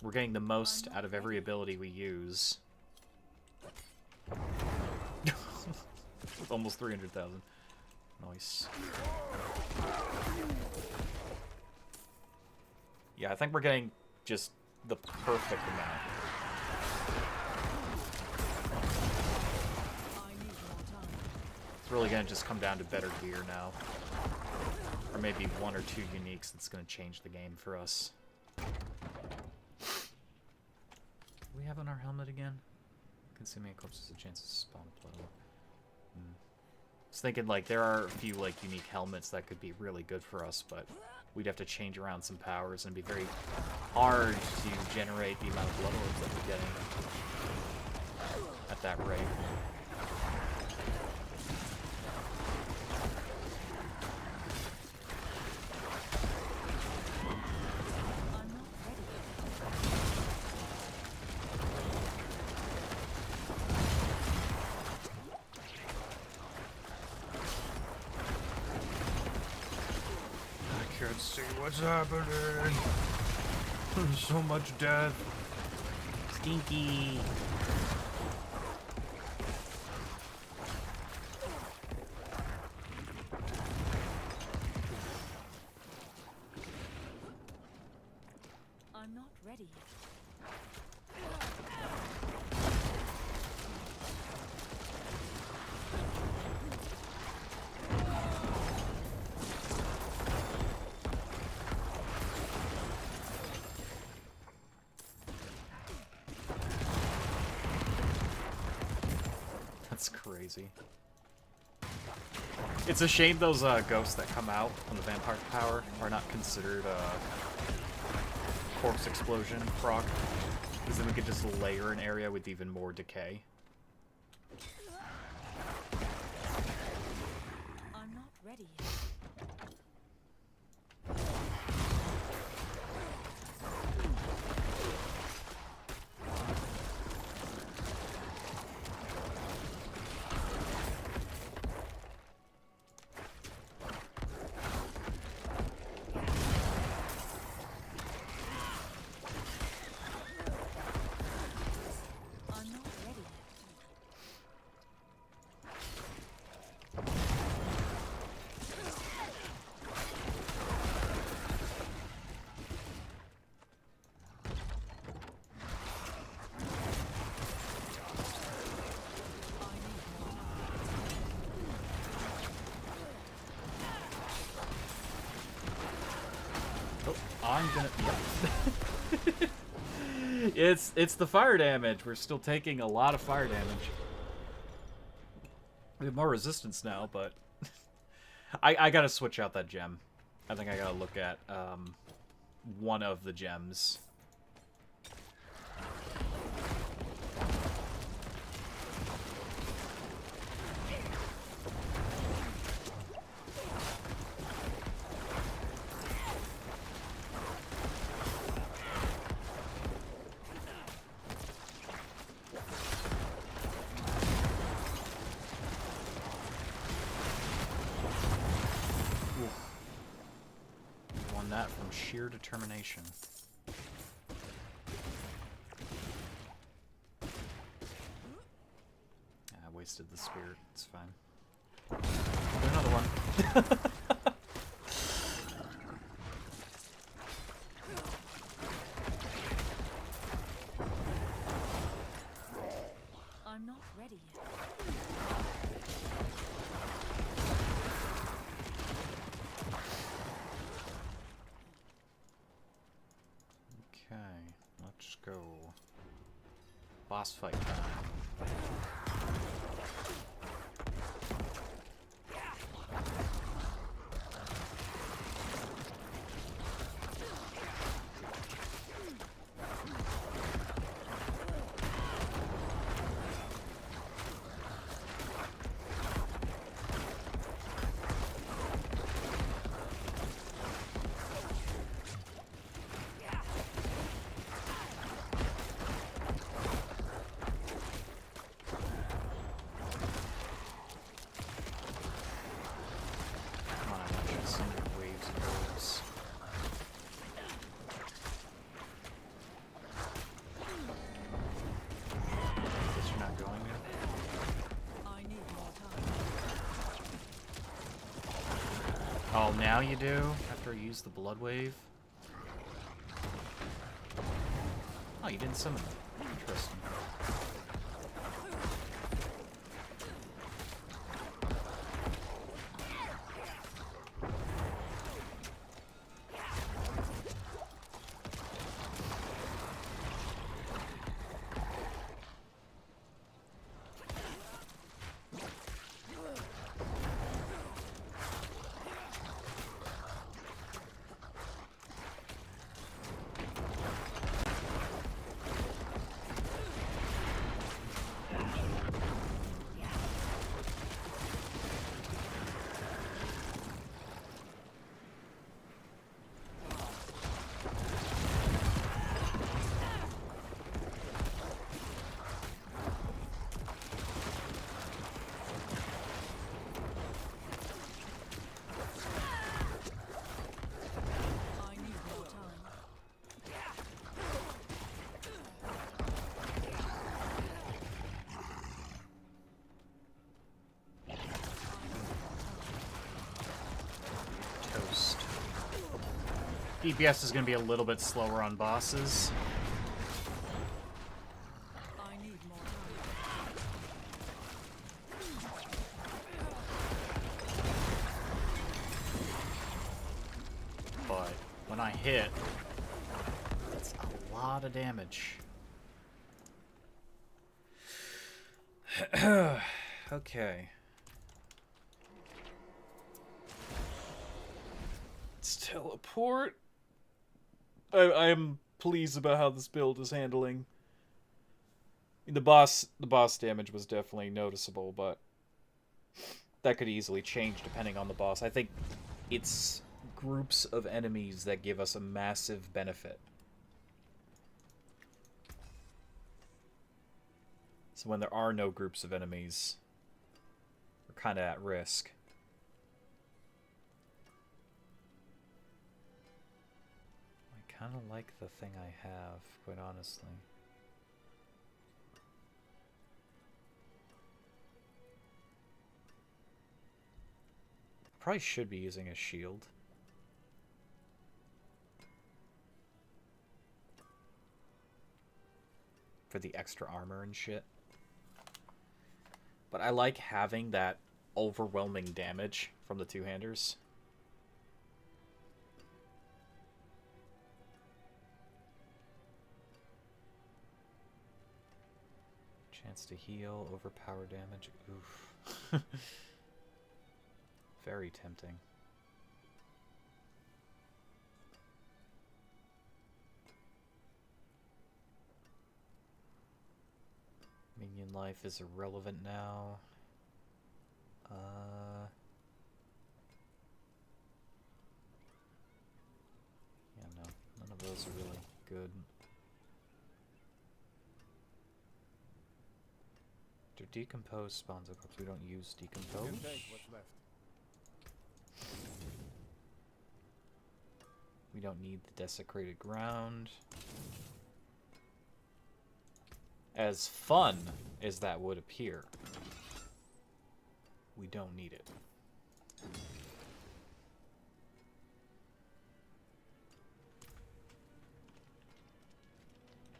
We're getting the most out of every ability we use. With almost 300,000. Nice. Yeah, I think we're getting just the perfect amount. It's really gonna just come down to better gear now. Or maybe 1 or 2 uniques that's going to change the game for us. Do we have on our helmet again? Consuming a corpse has a chance to spawn a blow. I was thinking, like, there are a few, like, unique helmets that could be really good for us, but we'd have to change around some powers and it'd be very hard to generate the amount of blood orbs that we're getting at that rate. What's happening? There's so much death. Stinky. I'm not ready. That's crazy. It's a shame those ghosts that come out on the vampire power are not considered corpse explosion proc, because then we could just layer an area with even more decay. I'm not ready yet. I'm not ready yet. Oh, I'm gonna... Yep. It's the fire damage. We're still taking a lot of fire damage. We have more resistance now, but... I gotta switch out that gem. I think I gotta look at one of the gems. Won that from sheer determination. I wasted the spirit. It's fine. Do another one. I'm not ready yet. Okay, let's go. Boss fight time. Come on, I want you to send your waves and orbs. Guess you're not going there? I need more time. Oh, now you do? After I use the blood wave? Oh, you didn't summon them. Interesting. I need more time. Toast. DPS is going to be a little bit slower on bosses. I need more time. But when I hit, it's a lot of damage. Okay. Let's teleport. I am pleased about how this build is handling. The boss damage was definitely noticeable, but that could easily change depending on the boss. I think it's groups of enemies that give us a massive benefit. So when there are no groups of enemies, we're kind of at risk. I kind of like the thing I have, quite honestly. Probably should be using a shield. For the extra armor and shit. But I like having that overwhelming damage from the two-handers. Chance to heal, overpower damage. Oof. Very tempting. Minion life is irrelevant now. Yeah, no. None of those are really good. Do decompose spawns up because we don't use decompose? We don't need the desecrated ground. As fun as that would appear, we don't need it.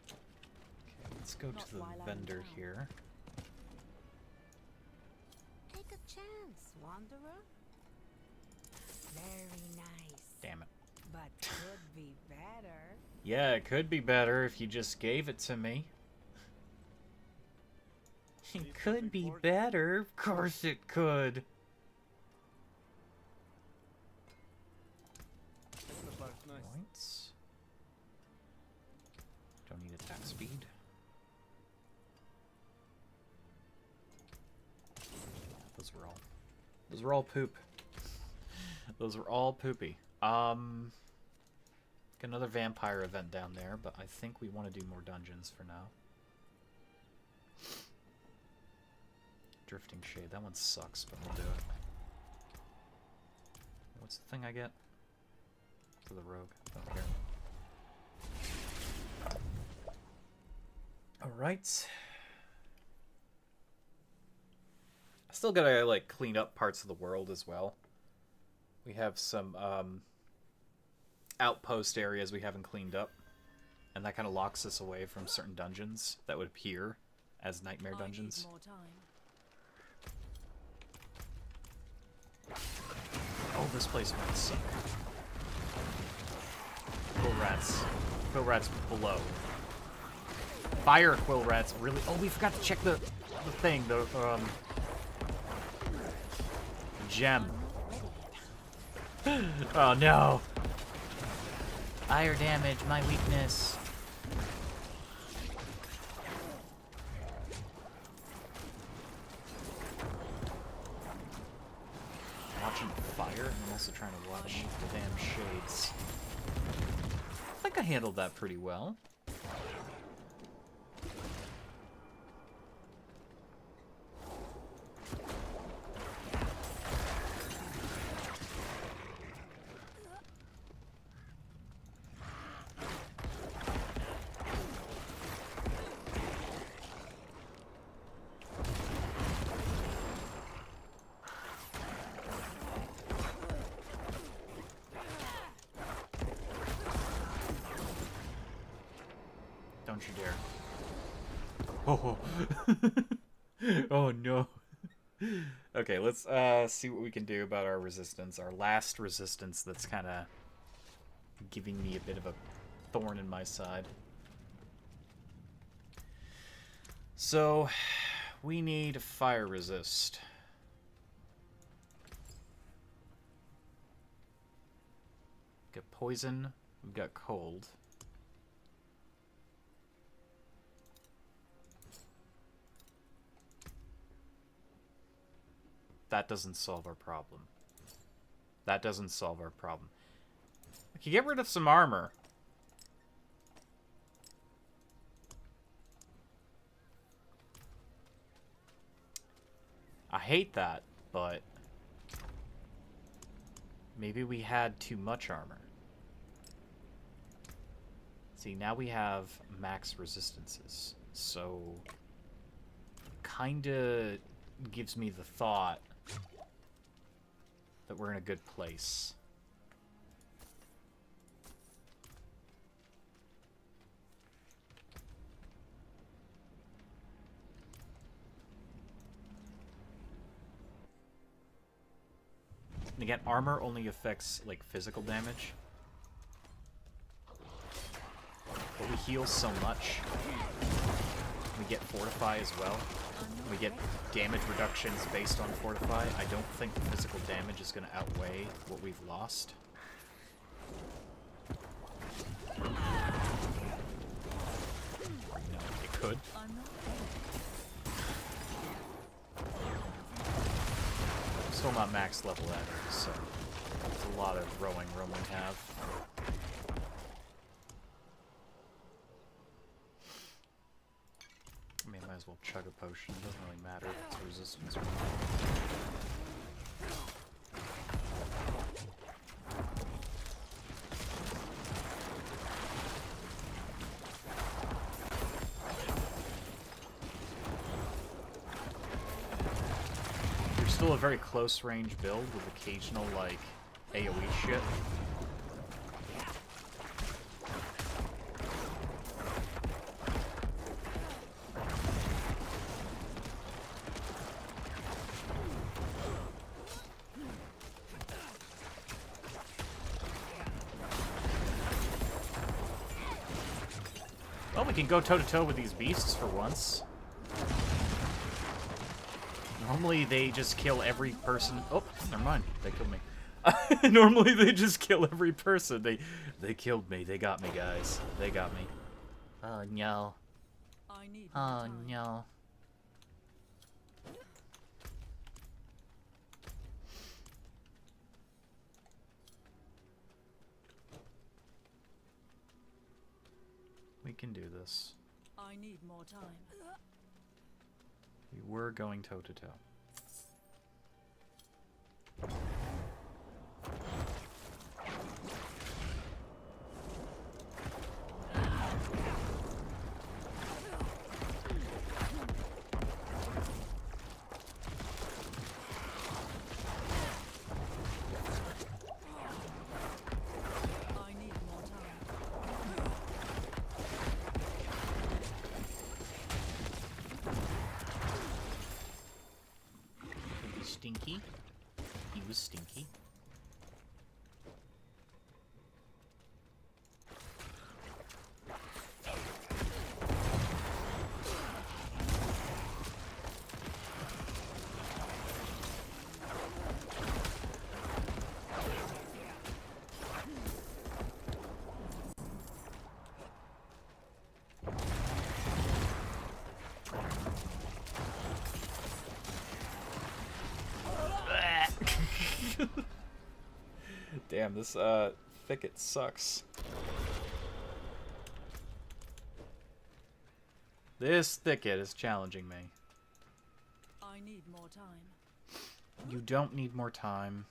Okay, let's go to the vendor here. Take a chance, wanderer. Very nice. Damn it. But could be better. Yeah, it could be better if you just gave it to me. It could be better. Of course it could. Points. Don't need attack speed. Those were all poop. Those were all poopy. Got another vampire event down there, but I think we want to do more dungeons for now. Drifting Shade. That one sucks, but we'll do it. What's the thing I get? For the rogue. Don't care. Alright. I still gotta, like, clean up parts of the world as well. We have some, outpost areas we haven't cleaned up. And that kind of locks us away from certain dungeons that would appear as nightmare dungeons. More time. Oh, this place might suck. Quill rats. Quill rats below. Fire quill rats, really? Oh, we forgot to check the thing, the gem. Oh no. Fire damage, my weakness. Watching fire. I'm also trying to watch the damn shades. I think I handled that pretty well. Don't you dare. Oh, oh no. Okay, let's see what we can do about our resistance. Our last resistance that's kind of giving me a bit of a thorn in my side. So, we need fire resist. Got poison, we've got cold. That doesn't solve our problem. That doesn't solve our problem. We can get rid of some armor. I hate that, but maybe we had too much armor. See, now we have max resistances, so kinda gives me the thought that we're in a good place. And again, armor only affects, like, physical damage. But we heal so much. We get Fortify as well. We get damage reductions based on Fortify. I don't think the physical damage is going to outweigh what we've lost. No, it could. Still not max level either, so it's a lot of rowing room we have. I mean, might as well chug a potion. It doesn't really matter if it's resistance or not. You're still a very close range build with occasional, like, AoE shit. Well, we can go toe-to-toe with these beasts for once. Normally, they just kill every person. Oh, never mind. They killed me. Normally, they just kill every person. They killed me. They got me, guys. They got me. Oh, no. Oh, no. We can do this. I need more time. We were going toe-to-toe. I need more time. He was stinky. He was stinky. Damn, this thicket sucks. This thicket is challenging me. I need more time. You don't need more time.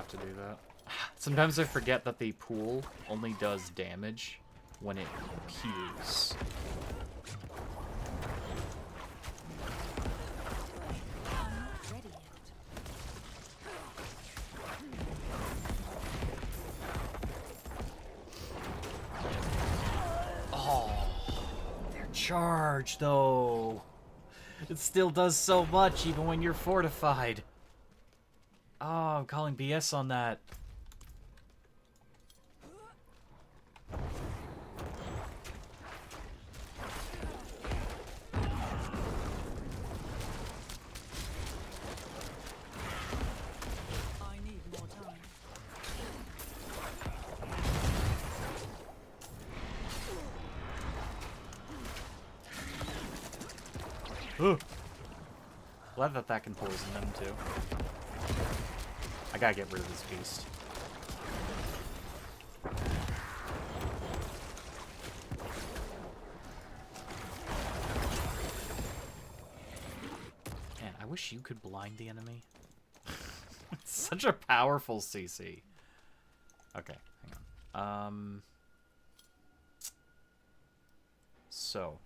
have to do that. Sometimes I forget that the pool only does damage when it appears. I'm not ready yet. Oh, they're charged though. It still does so much even when you're fortified. Oh, I'm calling BS on that. I need more time. Glad that that can poison them too. I gotta get rid of this beast. Man, I wish you could blind the enemy. It's such a powerful CC. Okay, hang on. So.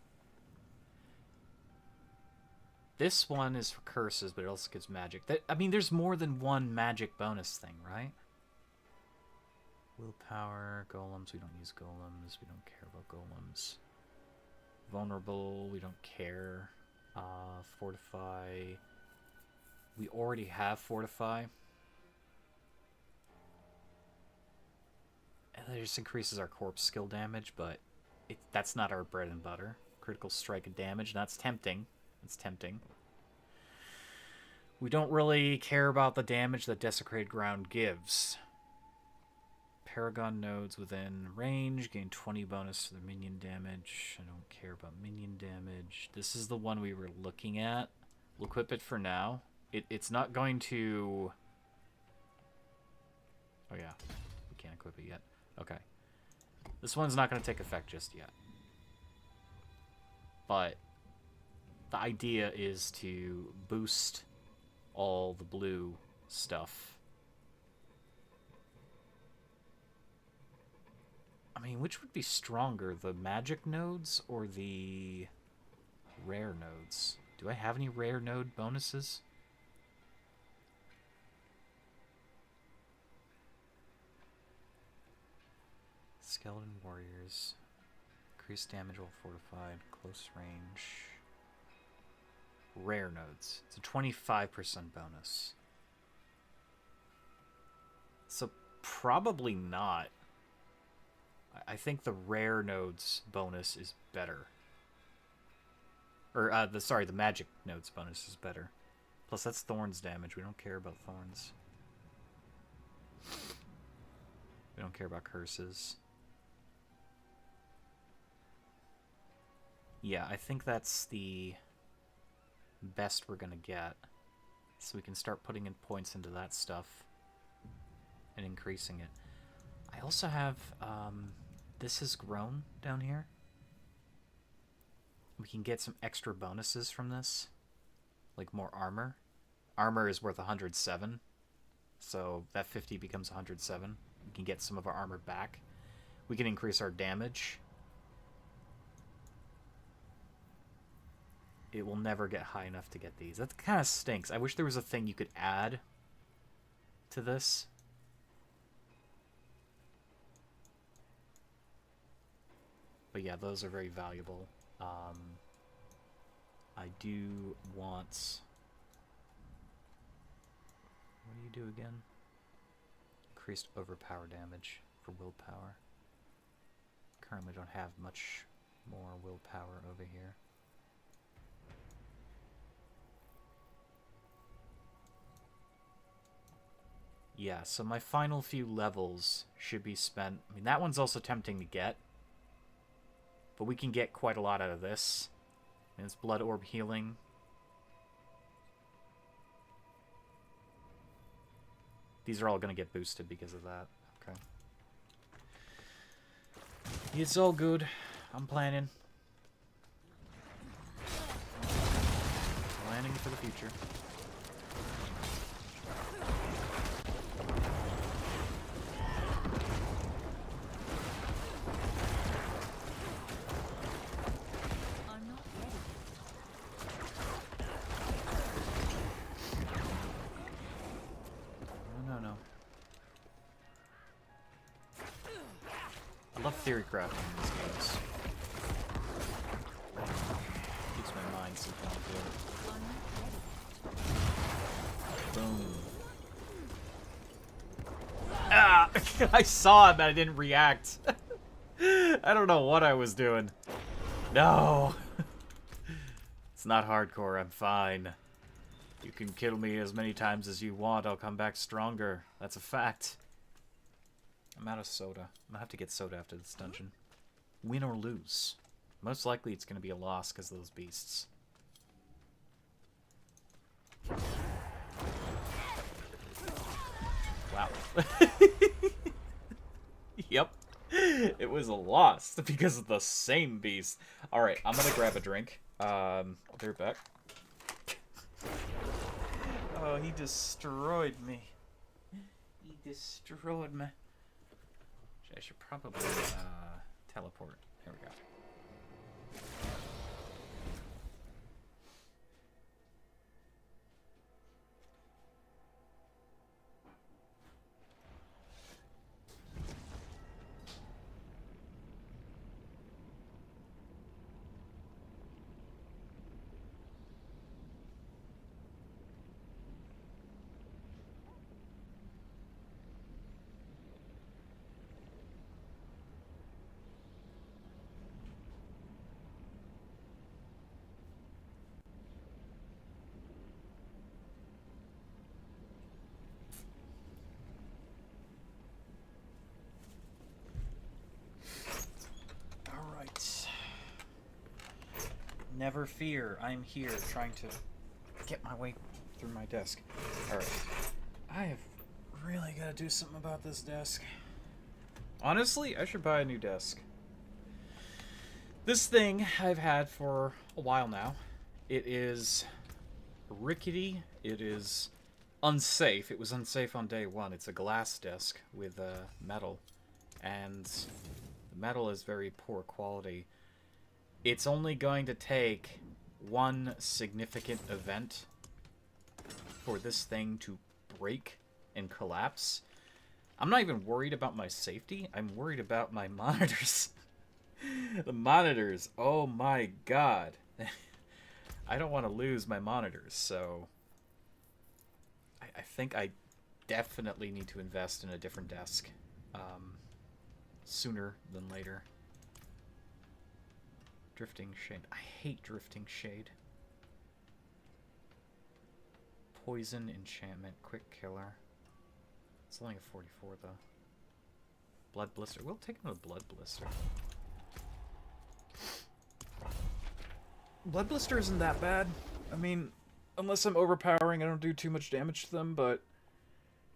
This one is for curses, but it also gives magic. I mean, there's more than one magic bonus thing, right? Willpower, golems, we don't use golems. We don't care about golems. Vulnerable, we don't care. Fortify. We already have Fortify. And that just increases our corpse skill damage, but that's not our bread and butter. Critical strike and damage, that's tempting. It's tempting. We don't really care about the damage that Desecrated Ground gives. Paragon nodes within range gain 20 bonus to their minion damage. I don't care about minion damage. This is the one we were looking at. We'll equip it for now. It's not going to... Oh yeah, we can't equip it yet. Okay. This one's not going to take effect just yet. But the idea is to boost all the blue stuff. I mean, which would be stronger, the magic nodes or the rare nodes? Do I have any rare node bonuses? Skeleton warriors. Increased damage while fortified. Close range. Rare nodes. It's a 25% bonus. So probably not. I think the rare nodes bonus is better. Or the magic nodes bonus is better. Plus that's thorns damage. We don't care about thorns. We don't care about curses. Yeah, I think that's the best we're gonna get. So we can start putting in points into that stuff and increasing it. I also have this has grown down here. We can get some extra bonuses from this, like more armor. Armor is worth 107, so that 50 becomes 107. We can get some of our armor back. We can increase our damage. It will never get high enough to get these. That kind of stinks. I wish there was a thing you could add to this. But yeah, those are very valuable. I do want... What do you do again? Increased overpower damage for willpower. Currently don't have much more willpower over here. Yeah, so my final few levels should be spent... I mean, that one's also tempting to get. But we can get quite a lot out of this. And it's Blood Orb healing. These are all going to get boosted because of that. Okay. It's all good. I'm planning. Planning for the future. no. I love theory crafting in these games. Keeps my mind super on good. Boom. Ah! I saw him and I didn't react. I don't know what I was doing. No! It's not hardcore, I'm fine. You can kill me as many times as you want, I'll come back stronger. That's a fact. I'm out of soda. I'm gonna have to get soda after this dungeon. Win or lose. Most likely it's gonna be a loss because of those beasts. Wow. Yep. It was a loss because of the same beast. Alright, I'm gonna grab a drink. I'll be right back. Oh, he destroyed me. He destroyed me. I should probably teleport. There we go. Never fear, I'm here trying to get my way through my desk. Alright. I have really got to do something about this desk. Honestly, I should buy a new desk. This thing I've had for a while now. It is rickety. It is unsafe. It was unsafe on day one. It's a glass desk with metal. And the metal is very poor quality. It's only going to take one significant event for this thing to break and collapse. I'm not even worried about my safety. I'm worried about my monitors. The monitors. Oh my god. I don't want to lose my monitors, so I think I definitely need to invest in a different desk sooner than later. Drifting Shade. I hate Drifting Shade. Poison Enchantment. Quick Killer. It's only a 44 though. Blood Blister. We'll take another Blood Blister. Blood Blister isn't that bad. I mean, unless I'm overpowering, I don't do too much damage to them, but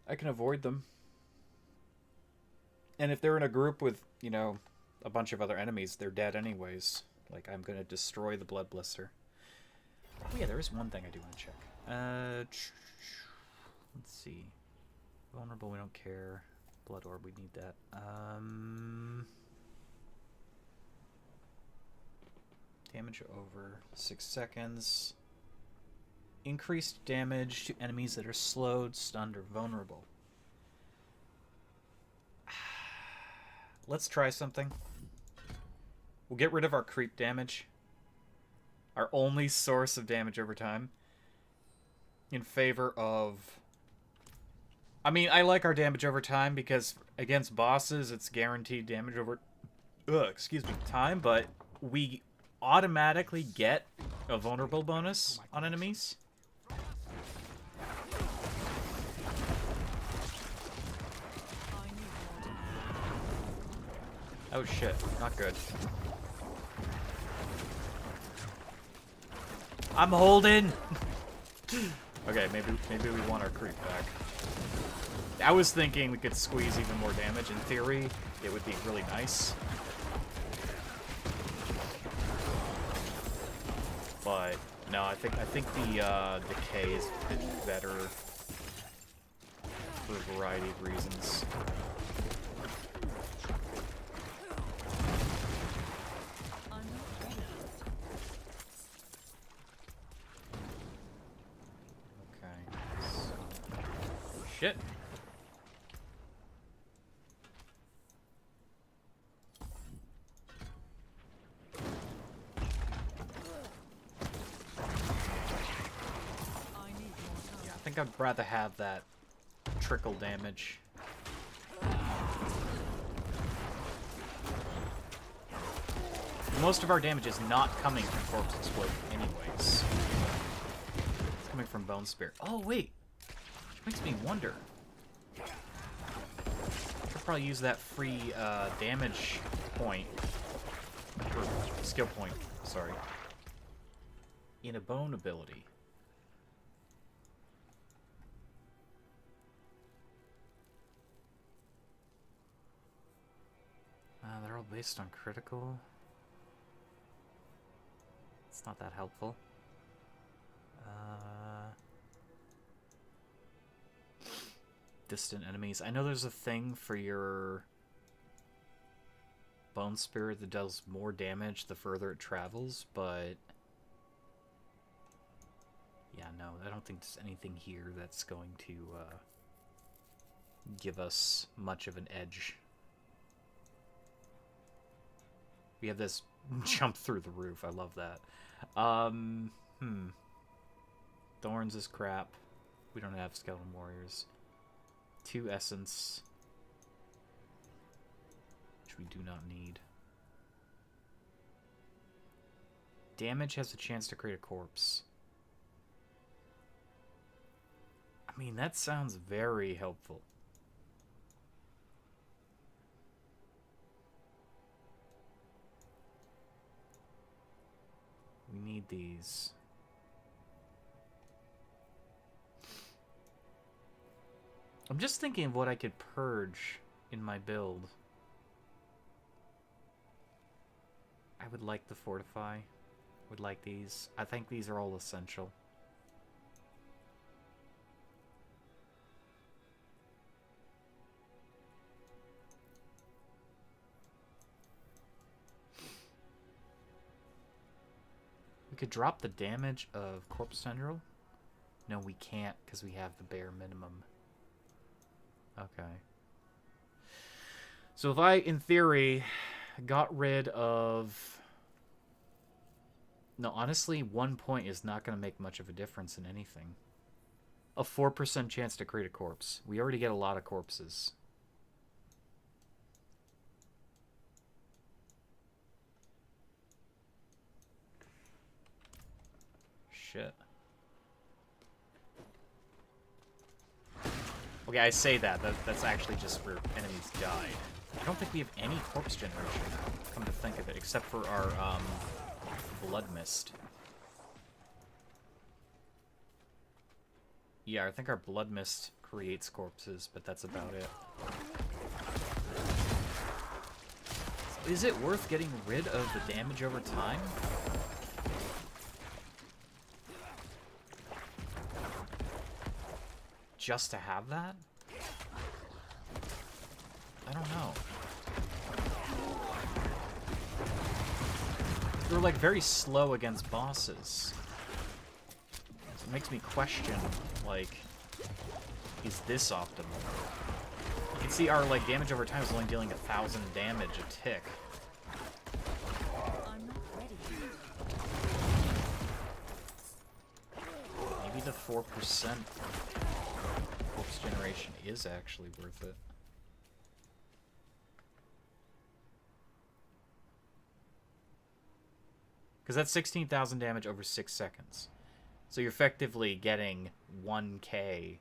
I can avoid them. And if they're in a group with, you know, a bunch of other enemies, they're dead anyways. Like, I'm going to destroy the Blood Blister. Oh yeah, there is one thing I do want to check. Let's see. Vulnerable, we don't care. Blood Orb, we need that. Damage over 6 seconds. Increased damage to enemies that are slowed, stunned, or vulnerable. Let's try something. We'll get rid of our creep damage. Our only source of damage over time. In favor of... I mean, I like our damage over time because against bosses, it's guaranteed damage over... time, but we automatically get a vulnerable bonus on enemies. Oh shit, not good. I'm holding! Okay, maybe we want our creep back. I was thinking we could squeeze even more damage. In theory, it would be really nice. But no, I think the decay is better for a variety of reasons. Okay. Shit. think I'd rather have that trickle damage. Most of our damage is not coming from Corpse Exploding anyways. It's coming from Bone Spirit. Oh, wait! Which makes me wonder. I could probably use that free damage point. Or skill point, sorry. In a bone ability. They're all based on critical. It's not that helpful. Distant enemies. I know there's a thing for your Bone Spirit that does more damage the further it travels, but yeah, no, I don't think there's anything here that's going to give us much of an edge. We have this jump through the roof. I love that. Thorns is crap. We don't have Skeleton Warriors. 2 Essence, which we do not need. Damage has a chance to create a corpse. I mean, that sounds very helpful. We need these. I'm just thinking of what I could purge in my build. I would like the Fortify. Would like these. I think these are all essential. We could drop the damage of Corpse Tendril. No, we can't because we have the bare minimum. Okay. So if I, in theory, got rid of... No, honestly, 1 point is not going to make much of a difference in anything. A 4% chance to create a corpse. We already get a lot of corpses. Shit. Okay, I say that's actually just where enemies died. I don't think we have any corpse generation now, come to think of it, except for our blood mist. Yeah, I think our blood mist creates corpses, but that's about it. So is it worth getting rid of the damage over time? Just to have that? I don't know. They're like very slow against bosses. So it makes me question, like, is this optimal? You can see our like damage over time is only dealing 1,000 damage a tick. I'm not ready. Maybe the 4% corpse generation is actually worth it. Because that's 16,000 damage over 6 seconds. So you're effectively getting 1k,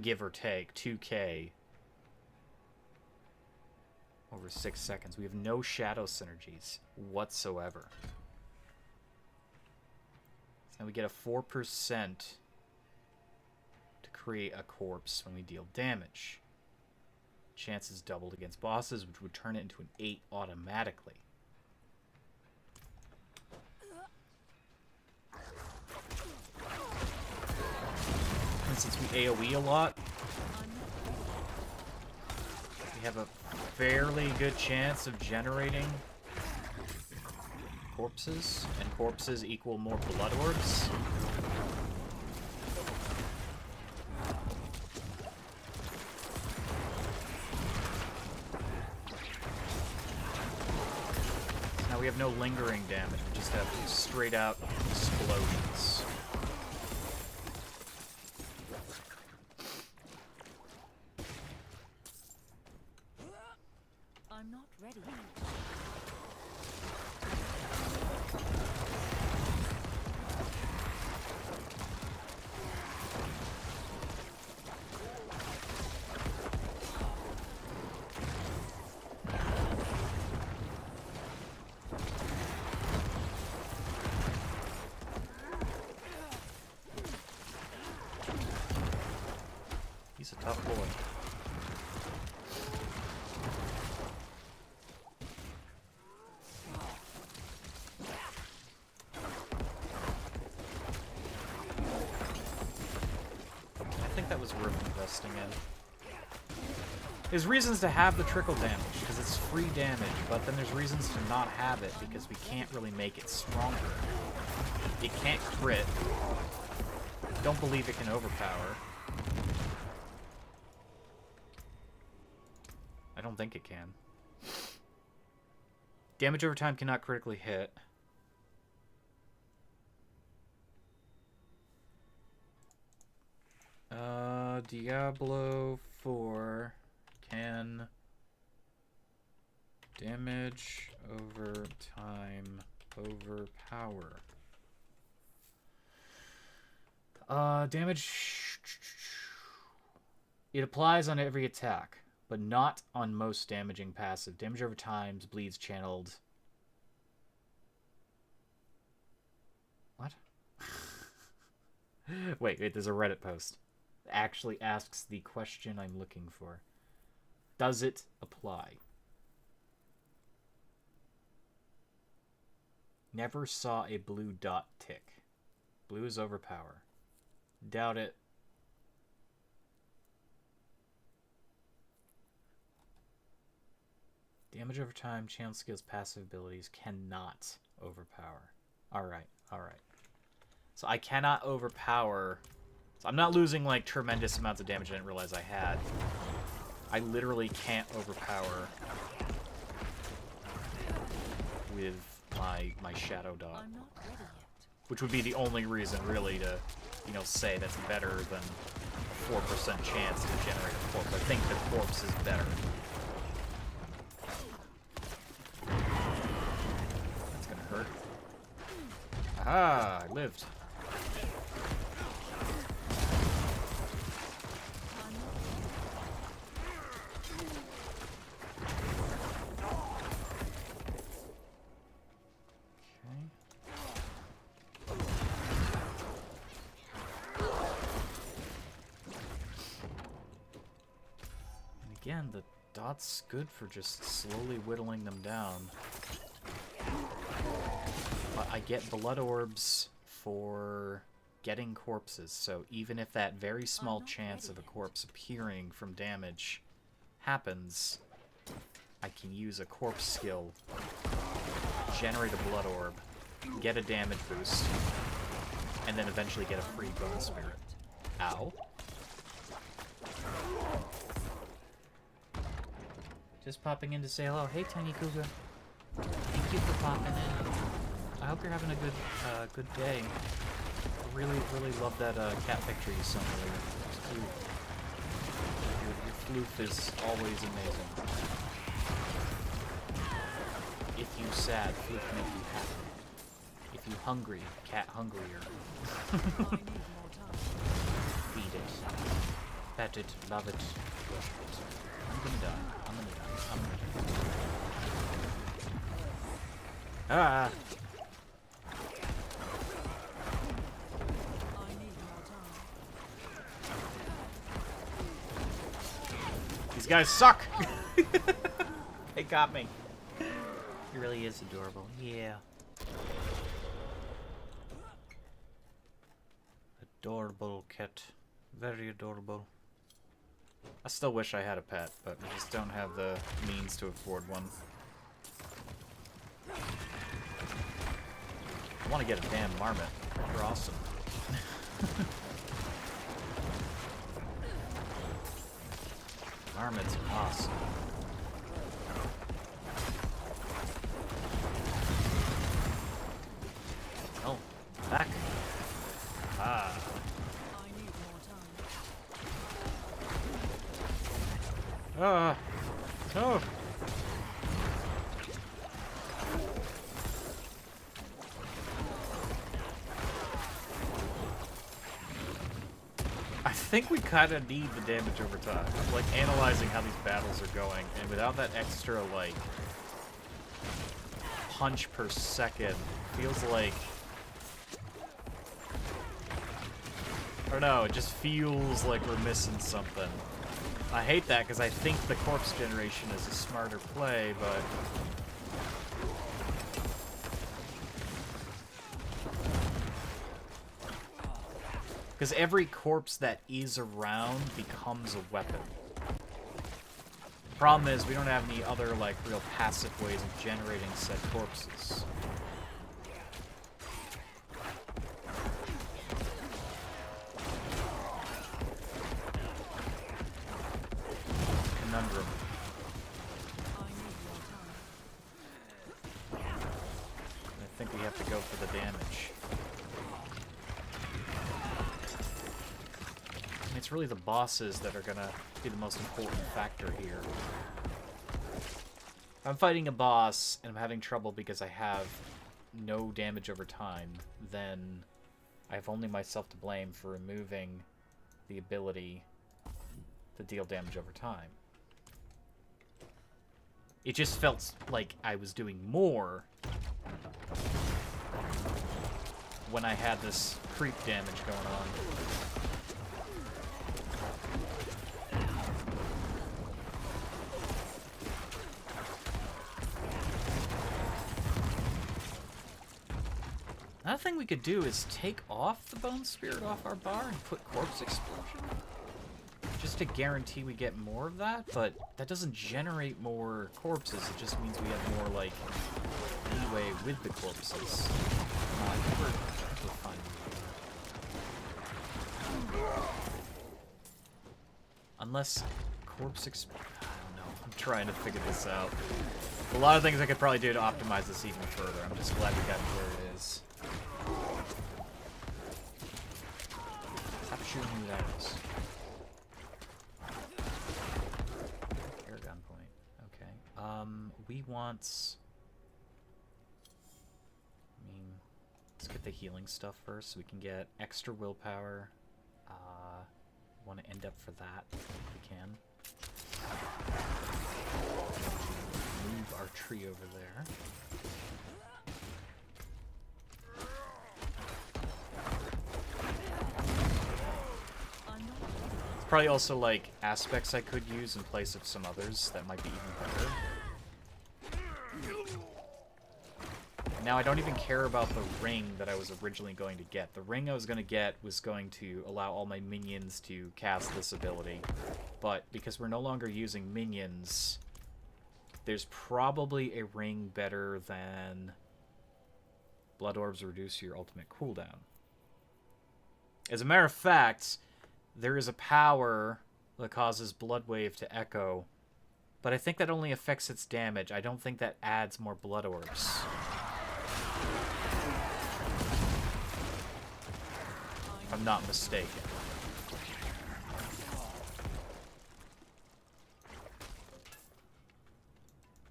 give or take, 2k over 6 seconds. We have no shadow synergies whatsoever. So we get a 4% to create a corpse when we deal damage. Chances doubled against bosses, which would turn it into an 8 automatically. And since we AoE a lot, we have a fairly good chance of generating corpses, and corpses equal more blood orbs. Now we have no lingering damage, we just have straight out explosions. I'm not ready yet. He's a tough boy. I think that was worth investing in. There's reasons to have the trickle damage, because it's free damage, but then there's reasons to not have it, because we can't really make it stronger. It can't crit. Don't believe it can overpower. I don't think it can. Damage over time cannot critically hit. Diablo 4 can damage over time overpower. Damage. It applies on every attack, but not on most damaging passive. Damage over time bleeds channeled. What? wait, there's a Reddit post. It actually asks the question I'm looking for. Does it apply? Never saw a blue dot tick. Blue is overpower. Doubt it. Damage over time, channel skills, passive abilities cannot overpower. Alright, alright. So I cannot overpower. So I'm not losing like tremendous amounts of damage I didn't realize I had. I literally can't overpower with my shadow dot. I'm not ready yet. Which would be the only reason really to, you know, say that's better than a 4% chance to generate a corpse. I think the corpse is better. That's gonna hurt. Aha! I lived. Again, the dot's good for just slowly whittling them down. But I get blood orbs for getting corpses, so even if that very small chance of a corpse appearing from damage happens, I can use a corpse skill, generate a blood orb, get a damage boost, and then eventually get a free bone spirit. Ow. Just popping in to say hello. Hey, Tiny Cougar. Thank you for popping in. I hope you're having a good day. I really love that cat picture you sent earlier. It's cute. Your floof is always amazing. If you sad, floof make you happy. If you hungry, cat hungrier. I need more time. Feed it. Pet it, love it, worship it. I'm gonna die. I'm gonna die. I'm gonna die. Ah! I need more time. These guys suck! They got me. He really is adorable. Yeah. Adorable cat. Very adorable. I still wish I had a pet, but I just don't have the means to afford one. I want to get a damn marmot. They're awesome. Marmots are awesome. Oh, back. Ah. I need more time. Ah. No. think we kind of need the damage over time. I'm like analyzing how these battles are going, and without that extra like punch per second, feels like I don't know. It just feels like we're missing something. I hate that because I think the corpse generation is a smarter play, but. Because every corpse that is around becomes a weapon. Problem is, we don't have any other, like, real passive ways of generating said corpses. Conundrum. I think we have to go for the damage. It's really the bosses that are gonna be the most important factor here. If I'm fighting a boss and I'm having trouble because I have no damage over time, then I have only myself to blame for removing the ability to deal damage over time. It just felt like I was doing more when I had this creep damage going on. Another thing we could do is take off the Bone Spirit off our bar and put Corpse Explosion. Just to guarantee we get more of that, but that doesn't generate more corpses. It just means we have more, like, leeway with the corpses. I think we're fine. Unless Corpse Explosion... I don't know. I'm trying to figure this out. A lot of things I could probably do to optimize this even further. I'm just glad we got to where it is. Stop shooting me with arrows. Air gun point. Okay. We want... I mean, let's get the healing stuff first so we can get extra willpower. Want to end up for that if we can. Move our tree over there. There's probably also like aspects I could use in place of some others that might be even better. Now, I don't even care about the ring that I was originally going to get. The ring I was going to get was going to allow all my minions to cast this ability. But because we're no longer using minions, there's probably a ring better than Blood Orbs reduce your ultimate cooldown. As a matter of fact, there is a power that causes Blood Wave to echo, but I think that only affects its damage. I don't think that adds more Blood Orbs. If I'm not mistaken.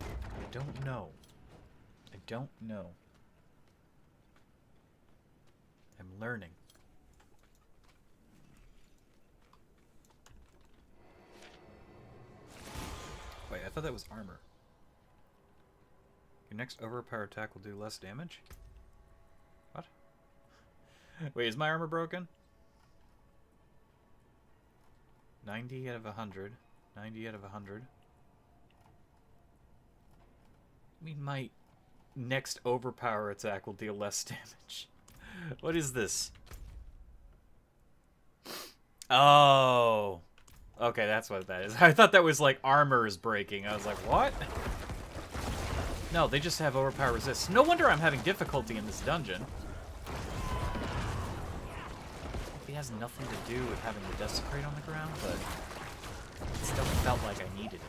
I don't know. I don't know. I'm learning. Wait, I thought that was armor. Your next overpower attack will do less damage? What? Wait, is my armor broken? 90 out of 100. 90 out of 100. I mean, my next overpower attack will deal less damage. What is this? Oh. Okay, that's what that is. I thought that was like armor is breaking. I was like, what? No, they just have overpower resist. No wonder I'm having difficulty in this dungeon. It has nothing to do with having the desecrate on the ground, but it still felt like I needed it.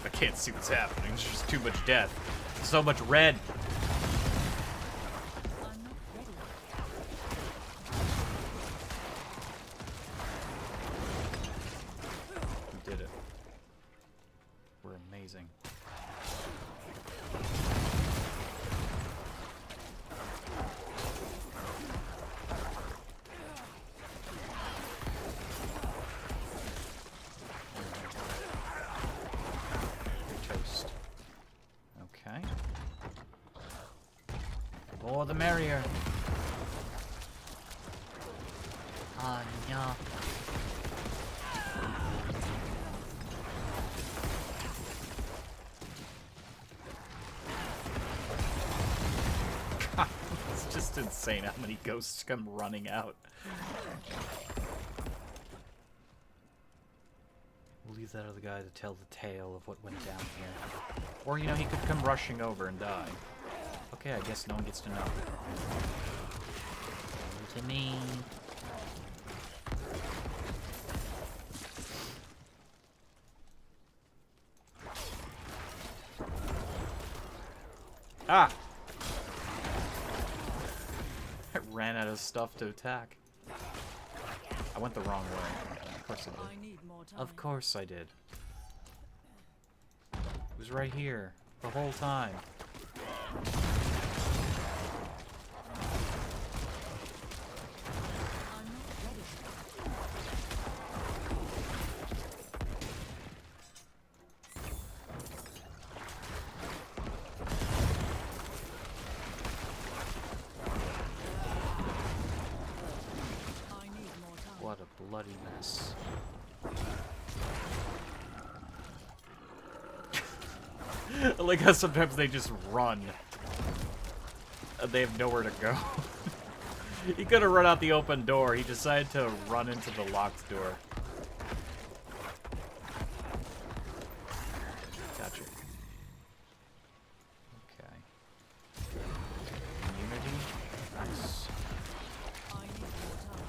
I can't see what's happening. There's just too much death. So much red. More the merrier. Oh no. It's just insane how many ghosts come running out. We'll leave that other guy to tell the tale of what went down here. Or, you know, he could come rushing over and die. Okay, I guess no one gets to know. Come to me. Ah! I ran out of stuff to attack. I went the wrong way. Of course I did. I need more time. Of course I did. It was right here. The whole time. I'm not ready. I need more time. What a bloody mess. I like how sometimes they just run. They have nowhere to go. He could have run out the open door. He decided to run into the locked door. Gotcha. Okay. Immunity? Nice. I need more time.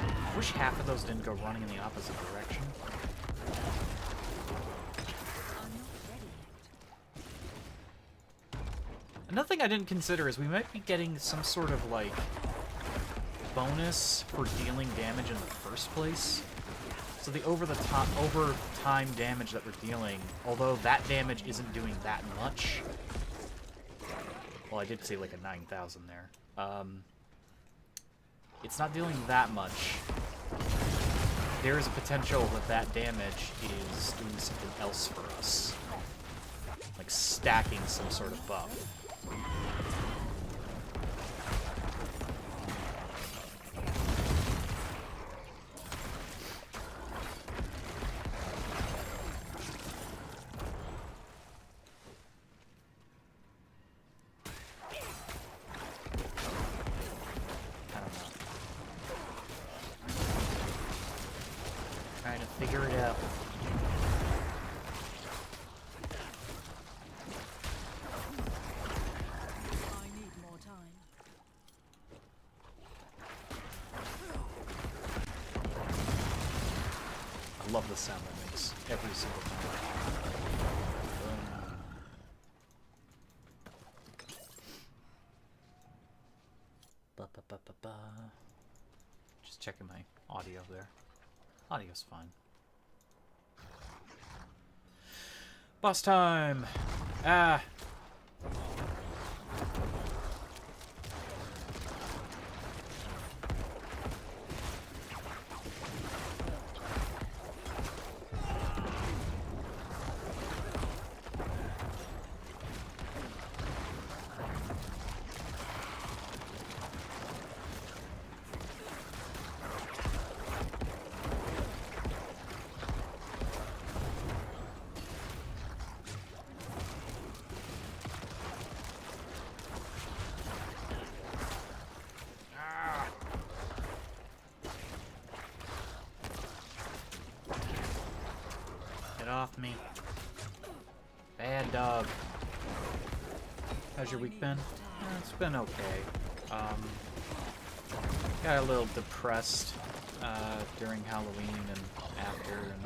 I wish half of those didn't go running in the opposite direction. I'm not ready yet. Another thing I didn't consider is we might be getting some sort of, like, bonus for dealing damage in the first place. So the over time damage that we're dealing, although that damage isn't doing that much. Well, I did say like a 9,000 there. It's not dealing that much. There is a potential that that damage is doing something else for us. Like stacking some sort of buff. I don't know. Trying to figure it out. I need more time. I love the sound that makes every single time. Ba, ba, ba, ba, ba. Just checking my audio there. Audio's fine. Boss time! Ah! Get off me. Bad dog. How's your week been? It's been okay. Got a little depressed during Halloween and after, and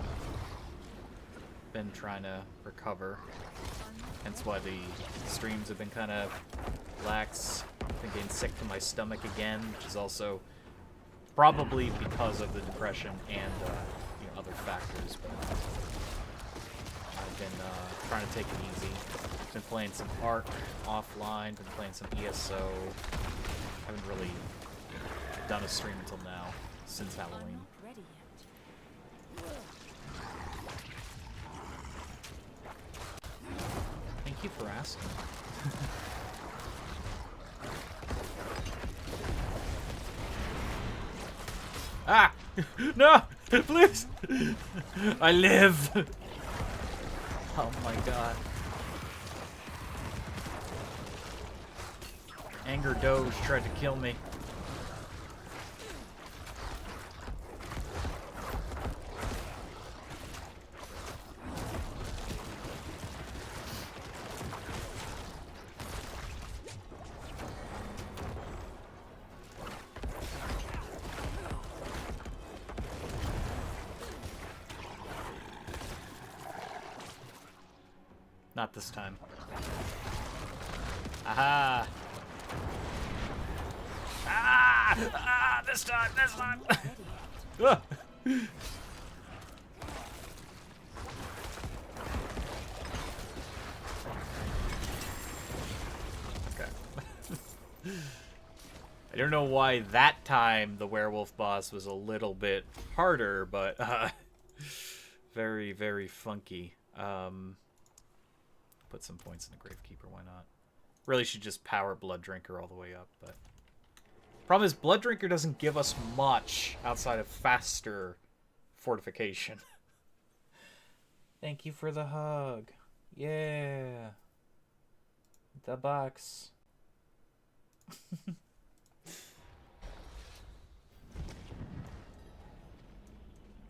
been trying to recover. Hence why the streams have been kind of lax. I've been getting sick to my stomach again, which is also probably because of the depression and you know, other factors. But I've been trying to take it easy. Been playing some Ark offline. Been playing some ESO. Haven't really done a stream until now since I'm Halloween. not ready yet. Thank you for asking. Ah! No! Please! I live! Oh my god. Anger Doge tried to kill me. Not this time. Aha! Ah! Ah! This time! This time! Ah! Okay. I don't know why that time the werewolf boss was a little bit harder, but very, very funky. Put some points in the Gravekeeper, why not? Really should just power Blood Drinker all the way up, but... Problem is, Blood Drinker doesn't give us much outside of faster fortification. Thank you for the hug. Yeah. The box.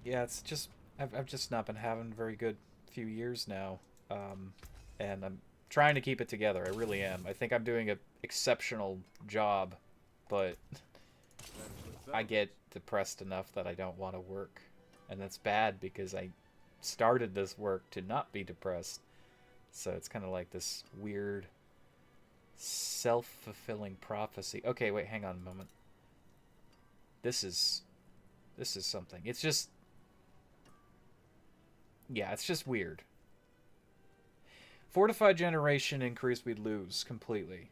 Yeah, it's just... I've just not been having a very good few years now. And I'm trying to keep it together. I really am. I think I'm doing an exceptional job, but I get depressed enough that I don't want to work. And that's bad because I started this work to not be depressed. So it's kind of like this weird self-fulfilling prophecy. Okay, wait, hang on a moment. This is something. It's just... Yeah, it's just weird. Fortified generation increase, we'd lose completely.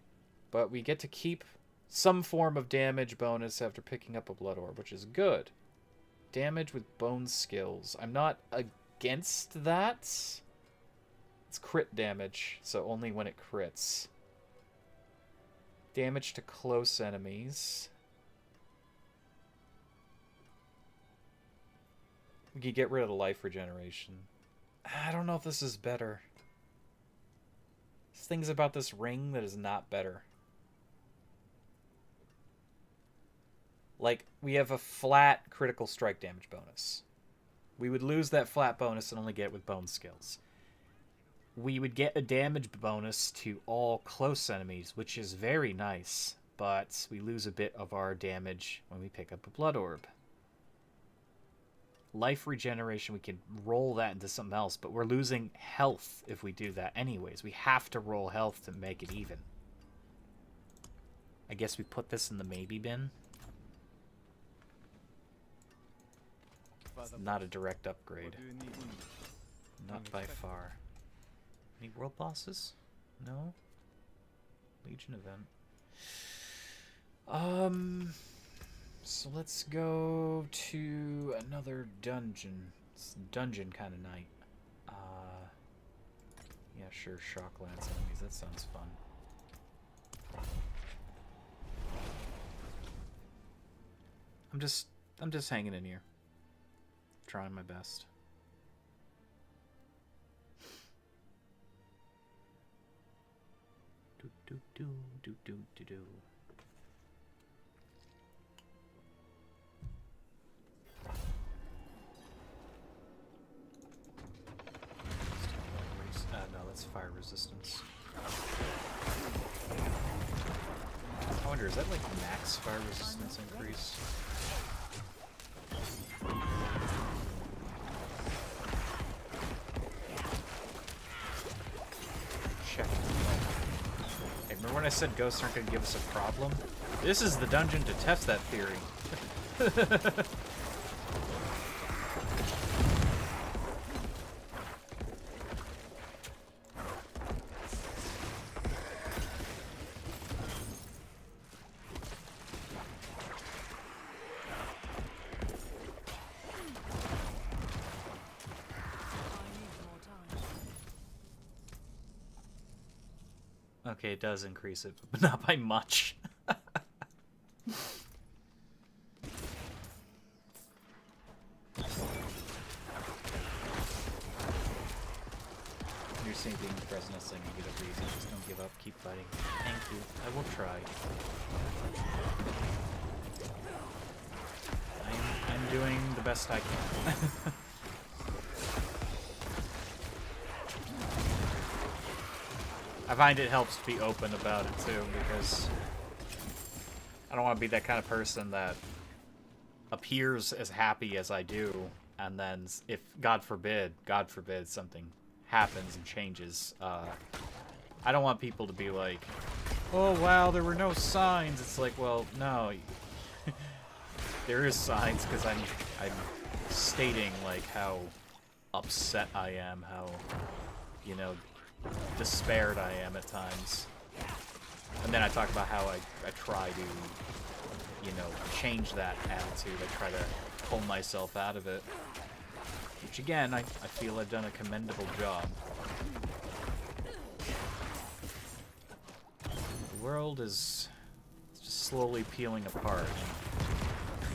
But we get to keep some form of damage bonus after picking up a blood orb, which is good. Damage with bone skills. I'm not against that. It's crit damage, so only when it crits. Damage to close enemies. We could get rid of the life regeneration. I don't know if this is better. There's things about this ring that is not better. Like, we have a flat critical strike damage bonus. We would lose that flat bonus and only get it with bone skills. We would get a damage bonus to all close enemies, which is very nice, but we lose a bit of our damage when we pick up a blood orb. Life regeneration, we can roll that into something else, but we're losing health if we do that anyways. We have to roll health to make it even. I guess we put this in the maybe bin. It's not a direct upgrade. Not by far. Any world bosses? No? Legion event. So let's go to another dungeon. It's dungeon kind of night. Yeah, sure, Shocklands enemies. That sounds fun. I'm just hanging in here. Trying my best. Do do do do do do do. No, that's fire resistance. I wonder, is that like max fire resistance increase? Check. Hey, remember when I said ghosts aren't going to give us a problem? This is the dungeon to test that theory. Okay, it does increase it, but not by much. You're seeing being depressed, not saying you get a reason. Just don't give up. Keep fighting. Thank you. I will try. I'm doing the best I can. I find it helps to be open about it too, because I don't want to be that kind of person that appears as happy as I do, and then if God forbid something happens and changes, I don't want people to be like, oh wow, there were no signs. It's like, well, no, there is signs, because I'm stating like how upset I am, how, you know, despaired I am at times. And then I talk about how I try to, you know, change that attitude. I try to pull myself out of it. Which again, I feel I've done a commendable job. The world is just slowly peeling apart.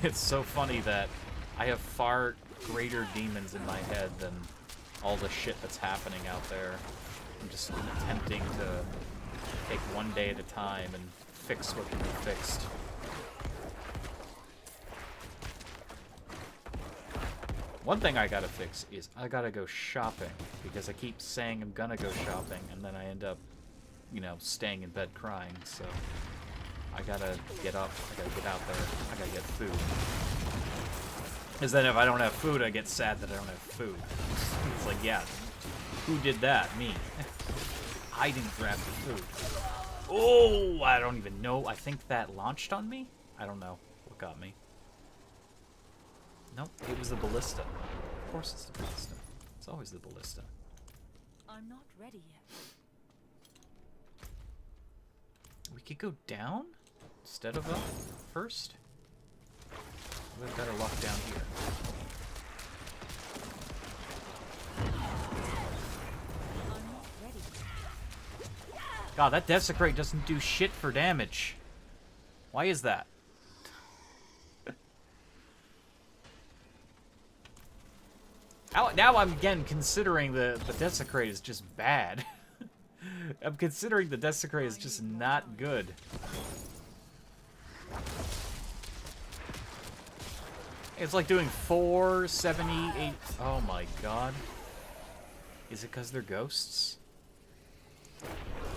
It's so funny that I have far greater demons in my head than all the shit that's happening out there. I'm just attempting to take one day at a time and fix what can be fixed. One thing I gotta fix is I gotta go shopping, because I keep saying I'm gonna go shopping, and then I end up, you know, staying in bed crying, so I gotta get up, I gotta get out there, I gotta get food. Because then if I don't have food, I get sad that I don't have food. It's like, yeah, who did that? Me. I didn't grab the food. Oh, I don't even know. I think that launched on me? I don't know what got me. Nope, it was the ballista. Of course it's the ballista. It's always the ballista. I'm not ready yet. We could go down instead of up first. We have better luck down here. I'm not ready. God, that Desecrate doesn't do shit for damage. Why is that? Now I'm again considering the Desecrate is just bad. I'm considering the Desecrate is just not good. It's like doing 4, 70, 8... Oh my god. Is it because they're ghosts?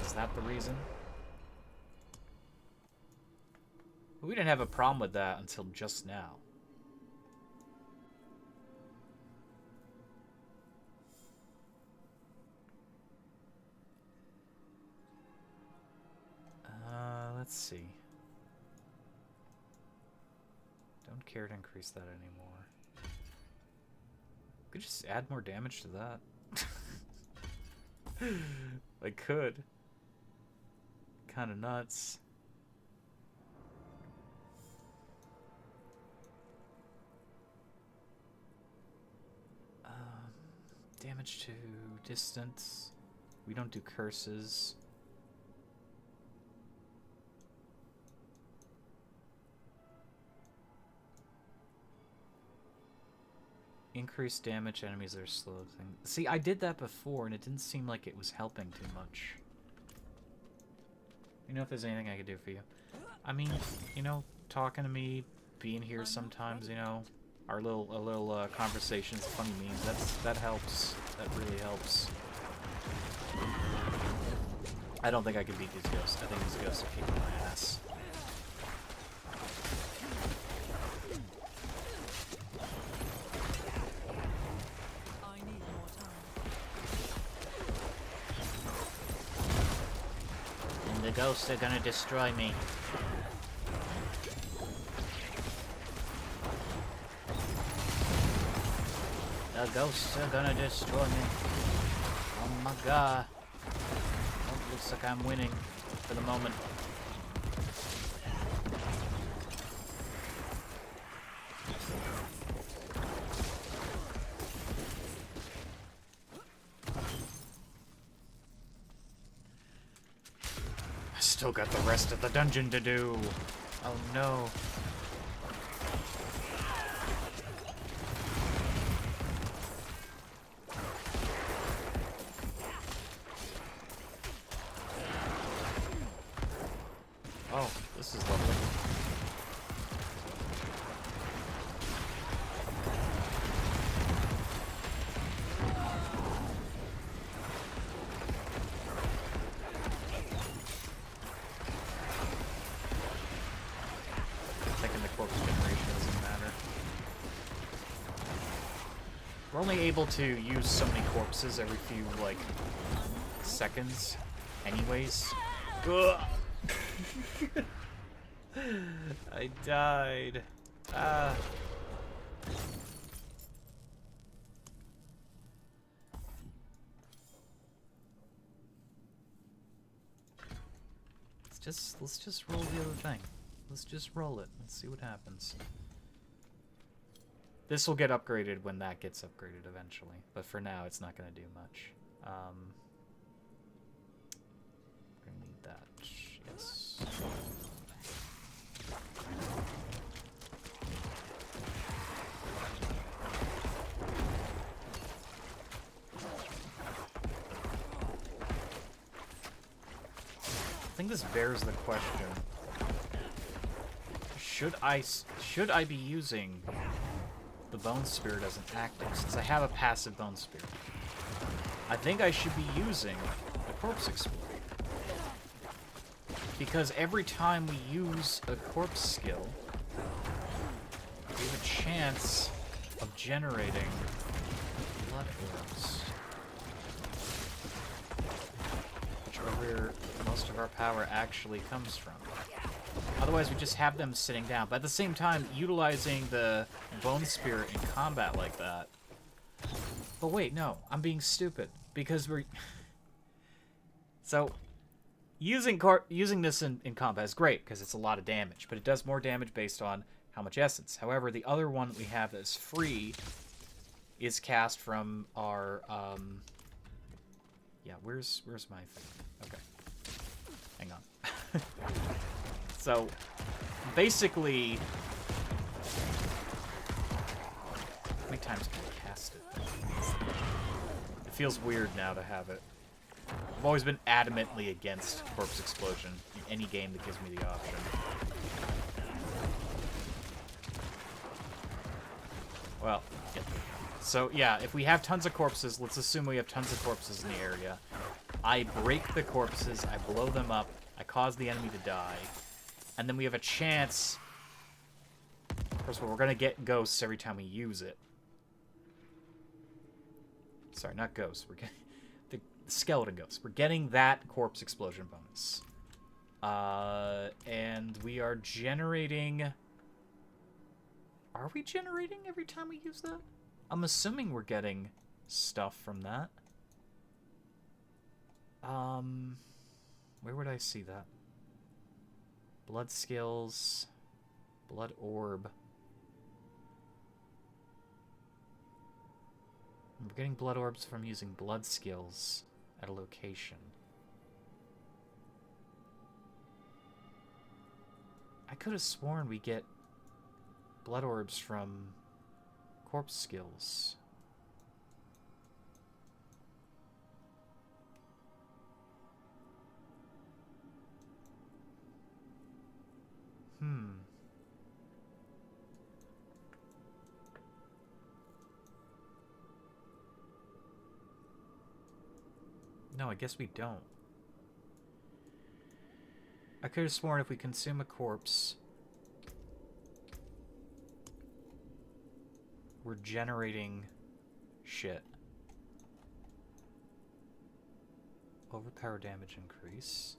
Is that the reason? We didn't have a problem with that until just now. Let's see. Don't care to increase that anymore. Could just add more damage to that. I could. Kind of nuts. Damage to distance. We don't do curses. Increased damage, enemies are slow thing. See, I did that before, and it didn't seem like it was helping too much. You know if there's anything I could do for you? I mean, you know, talking to me, being here sometimes, you know, our little conversations, funny memes, that helps. That really helps. I don't think I can beat these ghosts. I think these ghosts are kicking my ass. The ghosts are gonna destroy me. The ghosts are gonna destroy me. Oh my god. Oh, looks like I'm winning for the moment. still got the rest of the dungeon to do. Oh no. Oh, this is lovely. Taking the corpse generation doesn't matter. We're only able to use so many corpses every few, like, seconds anyways. Ugh. I died. Ah. Let's just roll the other thing. Let's just roll it. Let's see what happens. This will get upgraded when that gets upgraded eventually, but for now it's not going to do much. We're going to need that. Yes. I think this bears the question. Should I be using the Bone Spirit as an active, since I have a passive Bone Spirit? I think I should be using the Corpse Explorer. Because every time we use a corpse skill, we have a chance of generating blood orbs. Which are where most of our power actually comes from. Otherwise, we just have them sitting down. But at the same time, utilizing the Bone Spirit in combat like that... But wait, no. I'm being stupid. Because we're... So, using this in combat is great, because it's a lot of damage. But it does more damage based on how much essence. However, the other one that we have that is free is cast from our... Yeah, where's my thing? Okay. Hang on. So, basically... How many times can I cast it? It feels weird now to have it. I've always been adamantly against Corpse Explosion in any game that gives me the option. Well, yeah. So yeah, if we have tons of corpses, let's assume we have tons of corpses in the area. I break the corpses, I blow them up, I cause the enemy to die, and then we have a chance... First of all, we're going to get ghosts every time we use it. Sorry, not ghosts. We're getting the skeleton ghosts. We're getting that corpse explosion bonus. And we are generating... Are we generating every time we use that? I'm assuming we're getting stuff from that. Where would I see that? Blood skills... Blood orb. We're getting blood orbs from using blood skills at a location. I could have sworn we get blood orbs from corpse skills. No, I guess we don't. I could have sworn if we consume a corpse, we're generating shit. Overpower damage increase.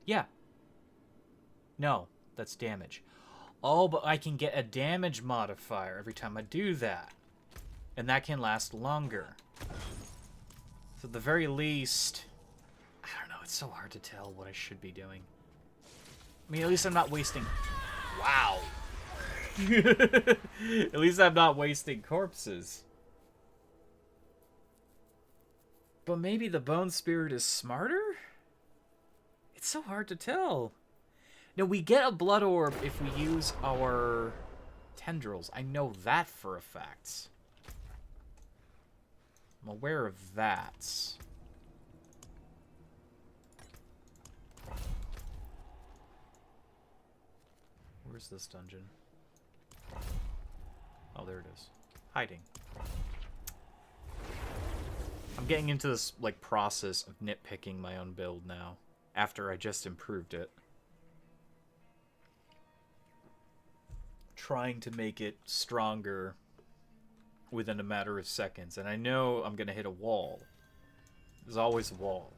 Yeah. No, that's damage. Oh, but I can get a damage modifier every time I do that. And that can last longer. So at the very least... I don't know, it's so hard to tell what I should be doing. I mean, at least I'm not wasting... Wow! At least I'm not wasting corpses. But maybe the Bone Spirit is smarter? It's so hard to tell. No, we get a blood orb if we use our tendrils. I know that for a fact. I'm aware of that. Where's this dungeon? Oh, there it is. Hiding. I'm getting into this, like, process of nitpicking my own build now, after I just improved it. Trying to make it stronger within a matter of seconds, and I know I'm gonna hit a wall. There's always a wall.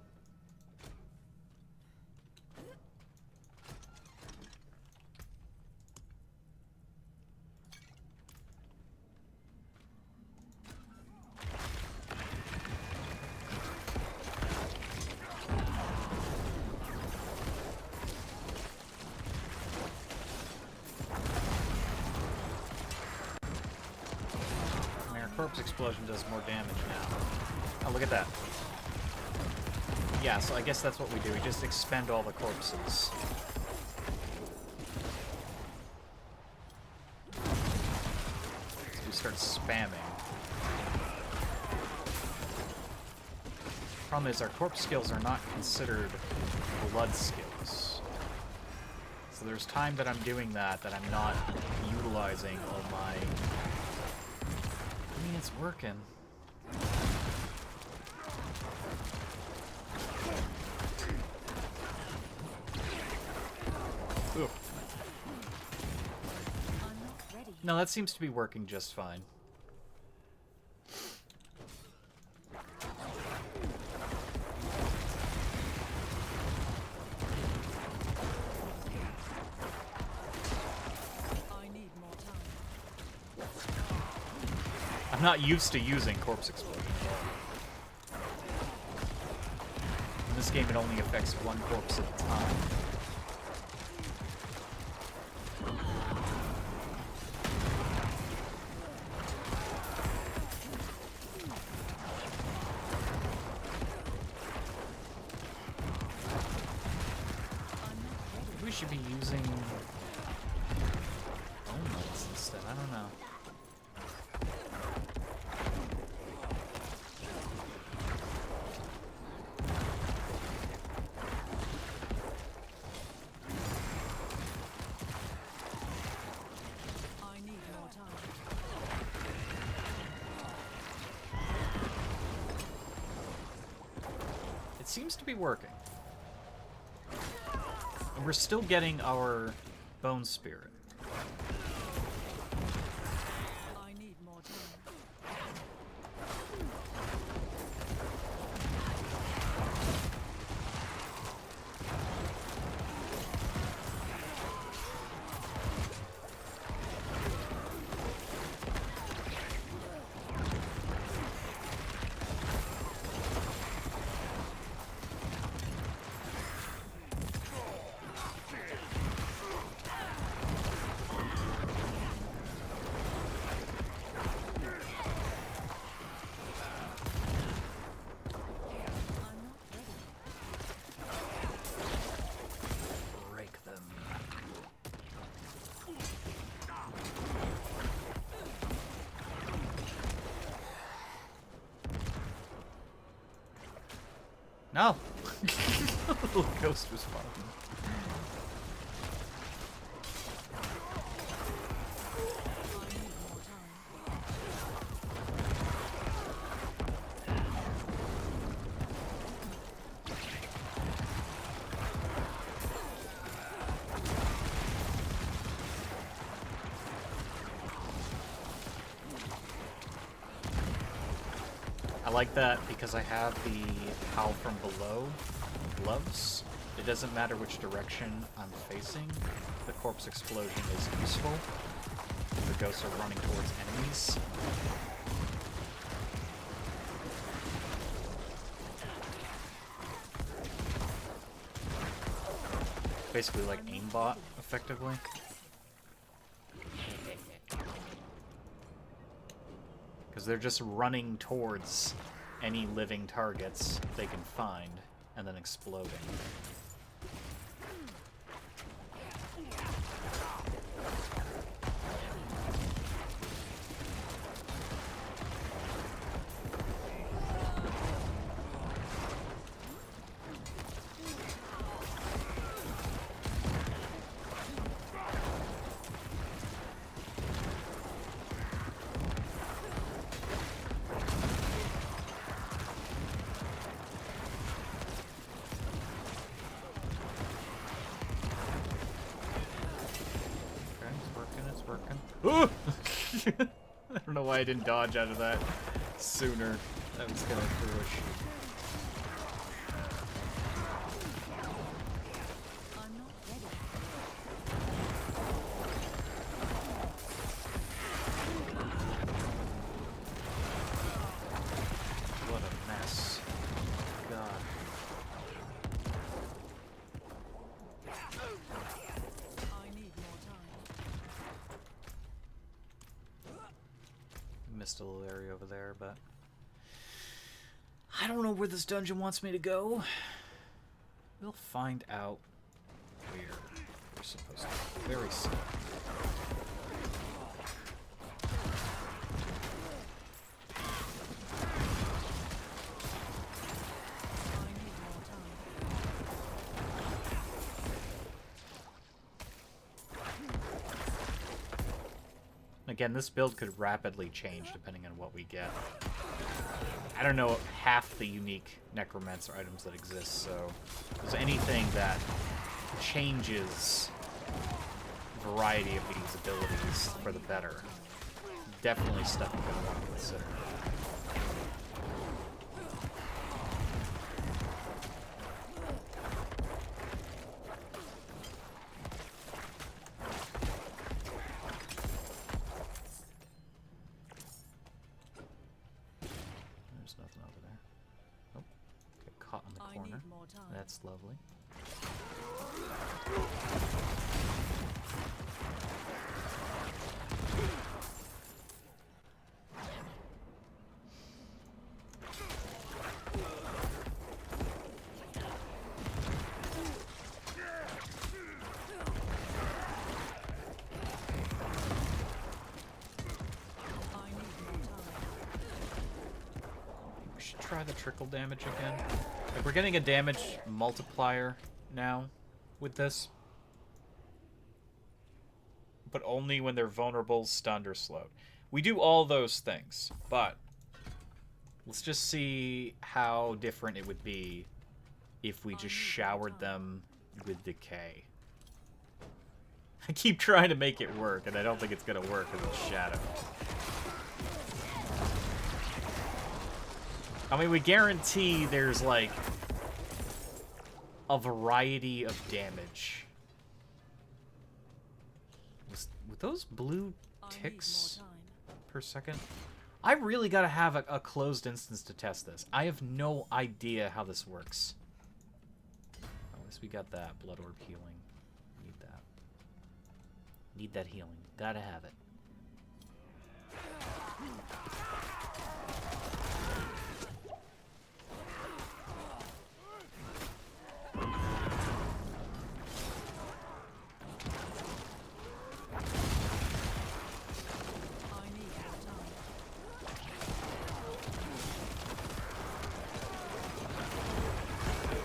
Corpse explosion does more damage now. Oh, look at that. Yeah, so I guess that's what we do. We just expend all the corpses. We start spamming. Problem is, our corpse skills are not considered blood skills. So there's time that I'm doing that I'm not utilizing all my... I mean, it's working. Ooh. No, that seems to be working just fine. I'm not used to using corpse explosion at all. In this game, it only affects one corpse at a time. Maybe we should be using bone knights instead. I don't know. Seems to be working. And we're still getting our bone spirit. I need more time. No! The little ghost was fun. I like that because I have the Howl from Below gloves. It doesn't matter which direction I'm facing, the corpse explosion is useful. The ghosts are running towards enemies. Basically like aimbot, effectively. Because they're just running towards any living targets they can find, and then exploding. I don't know why I didn't dodge out of that sooner. That was kind of foolish. I'm not ready. What a mess. God. I need more time. Missed a little area over there, but I don't know where this dungeon wants me to go. We'll find out where we're supposed to go very soon. I need more time. Again, this build could rapidly change depending on what we get. I don't know half the unique necromancer items that exist, so if there's anything that changes variety of these abilities for the better, definitely stuff I'm going to want to consider. There's nothing over there. Oh, get caught in the I corner. need more time. That's lovely. I need more time. We should try the trickle damage again. Like, we're getting a damage multiplier now with this. But only when they're vulnerable, stunned, or slowed. We do all those things, but let's just see how different it would be if we just showered them with decay. I keep trying to make it work, and I don't think it's going to work because it's shadow. I mean, we guarantee there's, like, a variety of damage. With those blue I need ticks more time. per second? I really gotta have a closed instance to test this. I have no idea how this works. At least we got that. Blood orb healing. Need that. Need that healing. Gotta have it. I need more time.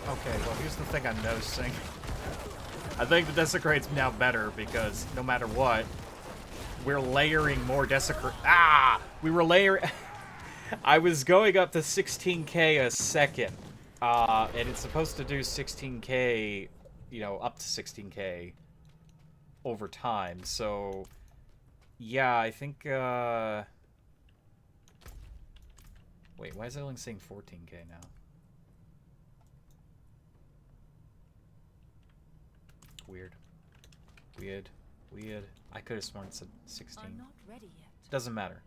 Okay, well, here's the thing I'm noticing. I think the Desecrate's now better because no matter what, we're layering more Desecrate. Ah! We were layering. I was going up to 16k a second, and it's supposed to do 16k, you know, up to 16k over time. So, yeah, I think. Wait, why is it only saying 14k now? Weird. Weird. Weird. I could have sworn it said 16. I'm not ready yet. Doesn't matter.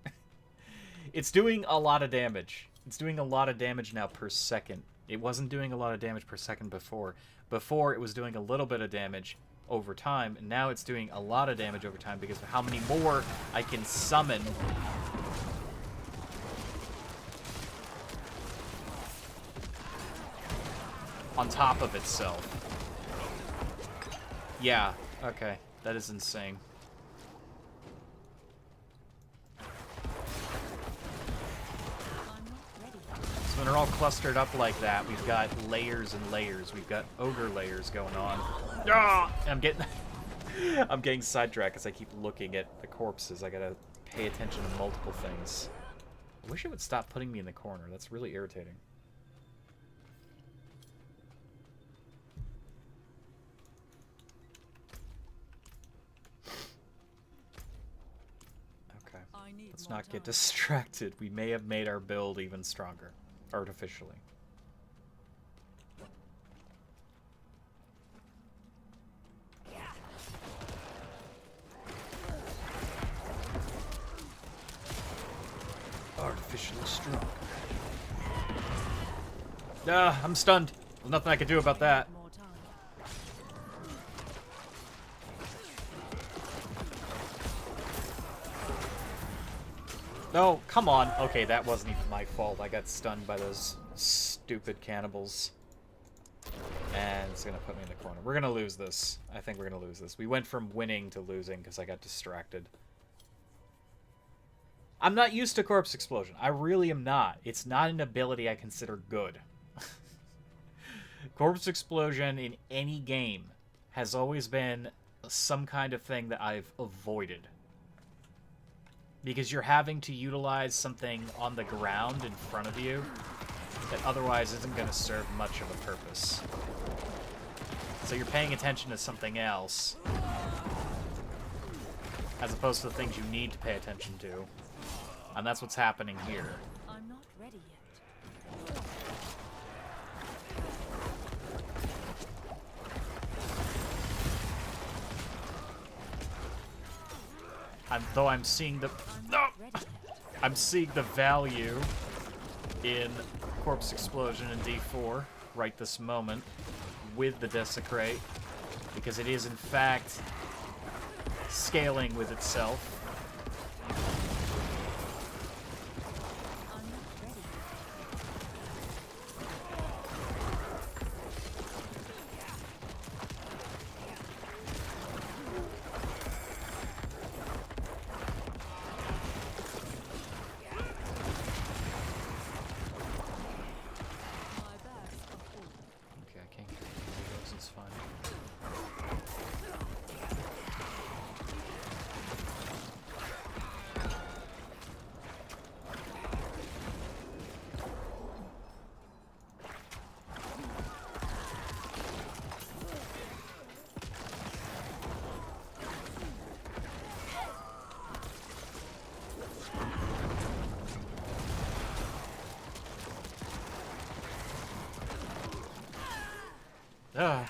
It's doing a lot of damage. It's doing a lot of damage now per second. It wasn't doing a lot of damage per second before. Before, it was doing a little bit of damage over time, and now it's doing a lot of damage over time because of how many more I can summon. On top of itself. Yeah, okay. That is insane. I'm not ready yet. So when they're all clustered up like that, we've got layers and layers. We've got ogre layers going on. Ah! I'm getting sidetracked because I keep looking at the corpses. I gotta pay attention to multiple things. I wish it would stop putting me in the corner. That's really irritating. I I need Let's more not get time. distracted. We may have made our build even stronger. Artificially. Artificially strong. Ah, I'm stunned. There's nothing I can do about that. More time. No, come on. Okay, that wasn't even my fault. I got stunned by those stupid cannibals. And it's going to put me in the corner. We're going to lose this. I think we're going to lose this. We went from winning to losing because I got distracted. I'm not used to Corpse Explosion. I really am not. It's not an ability I consider good. Corpse Explosion in any game has always been some kind of thing that I've avoided. Because you're having to utilize something on the ground in front of you that otherwise isn't going to serve much of a purpose. So you're paying attention to something else, as opposed to the things you need to pay attention to. And that's what's happening here. I'm not ready yet. Though I'm seeing the... I'm No! not ready yet. I'm seeing the value in Corpse Explosion in D4 right this moment with the Desecrate, because it is in fact scaling with itself. I'm not ready yet. My bags are full. Okay, I can't get those, it's fine. Ah.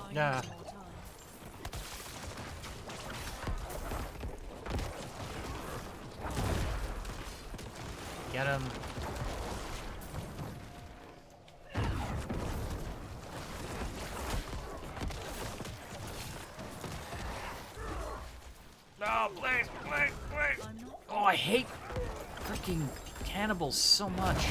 I Yeah. need more time. Get him. No, please, please, please. I'm not Oh, I hate freaking cannibals so much.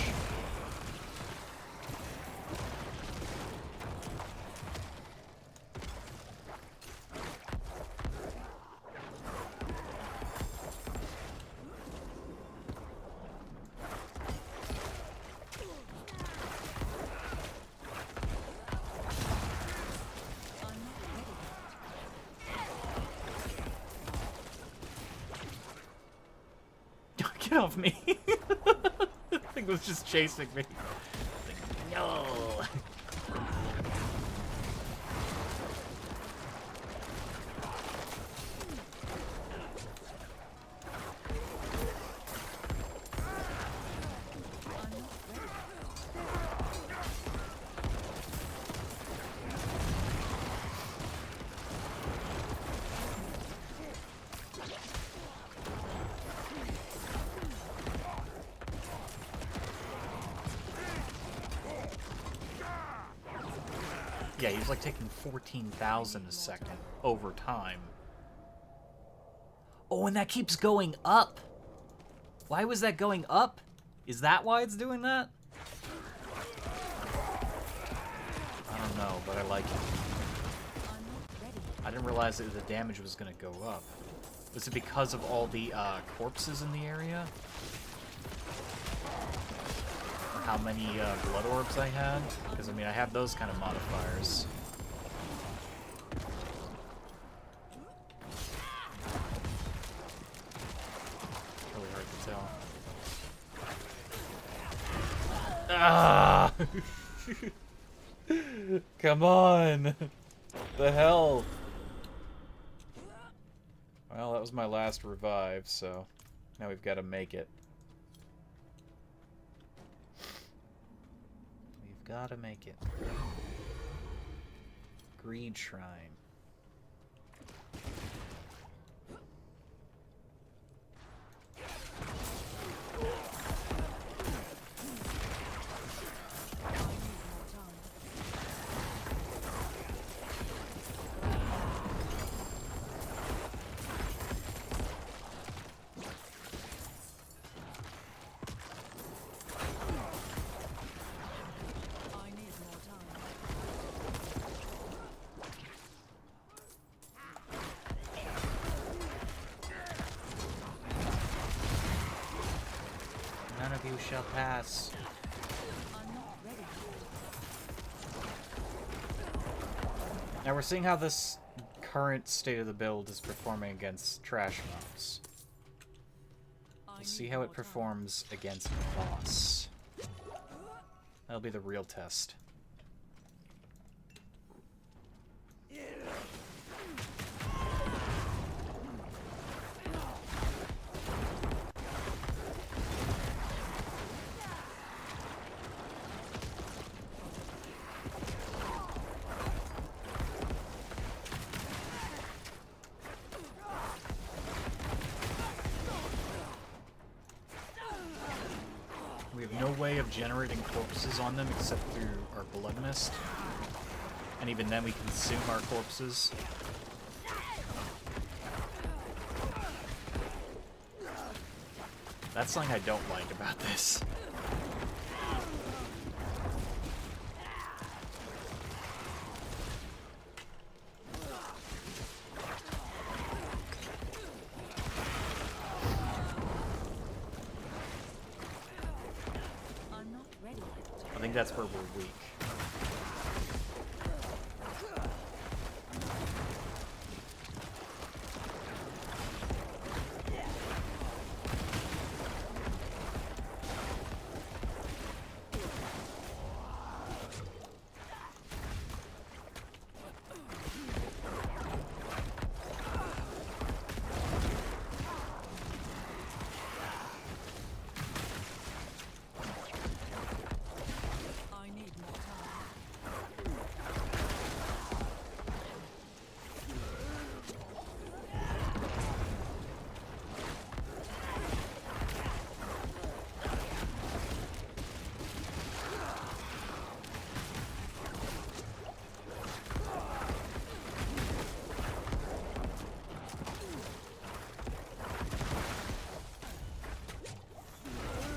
I'm not ready yet. Get off me. The thing was just chasing me. No. I'm not ready. Yeah, he's like taking 14,000 a second over time. Oh, and that keeps going up. Why was that going up? Is that why it's doing that? I don't know, but I like it. I'm not ready. I didn't realize that the damage was going to go up. Was it because of all the corpses in the area? how many blood orbs I had, because I mean I have those kind of modifiers. Really hard to tell. Ah! Come on! The hell? Well, that was my last revive, so now we've got to make it. We've got to make it. Greed Shrine. None of you shall pass. Now we're seeing how this current state of the build is performing against trash mobs. We'll see how it performs against boss. That'll be the real test. We have no way of generating corpses on them except through our blood mist. And even then we consume our corpses. That's something I don't like about this. I think that's where we're weak.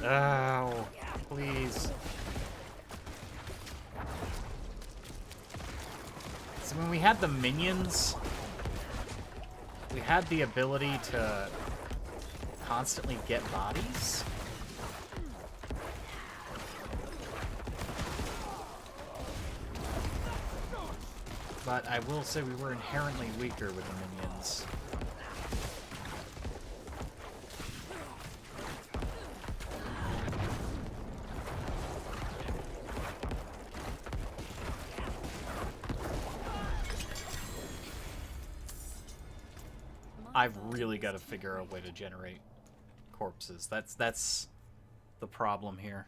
Ow, please. So when we had the minions, we had the ability to constantly get bodies. But I will say we were inherently weaker with the minions. I've really got to figure out a way to generate corpses. That's the problem here.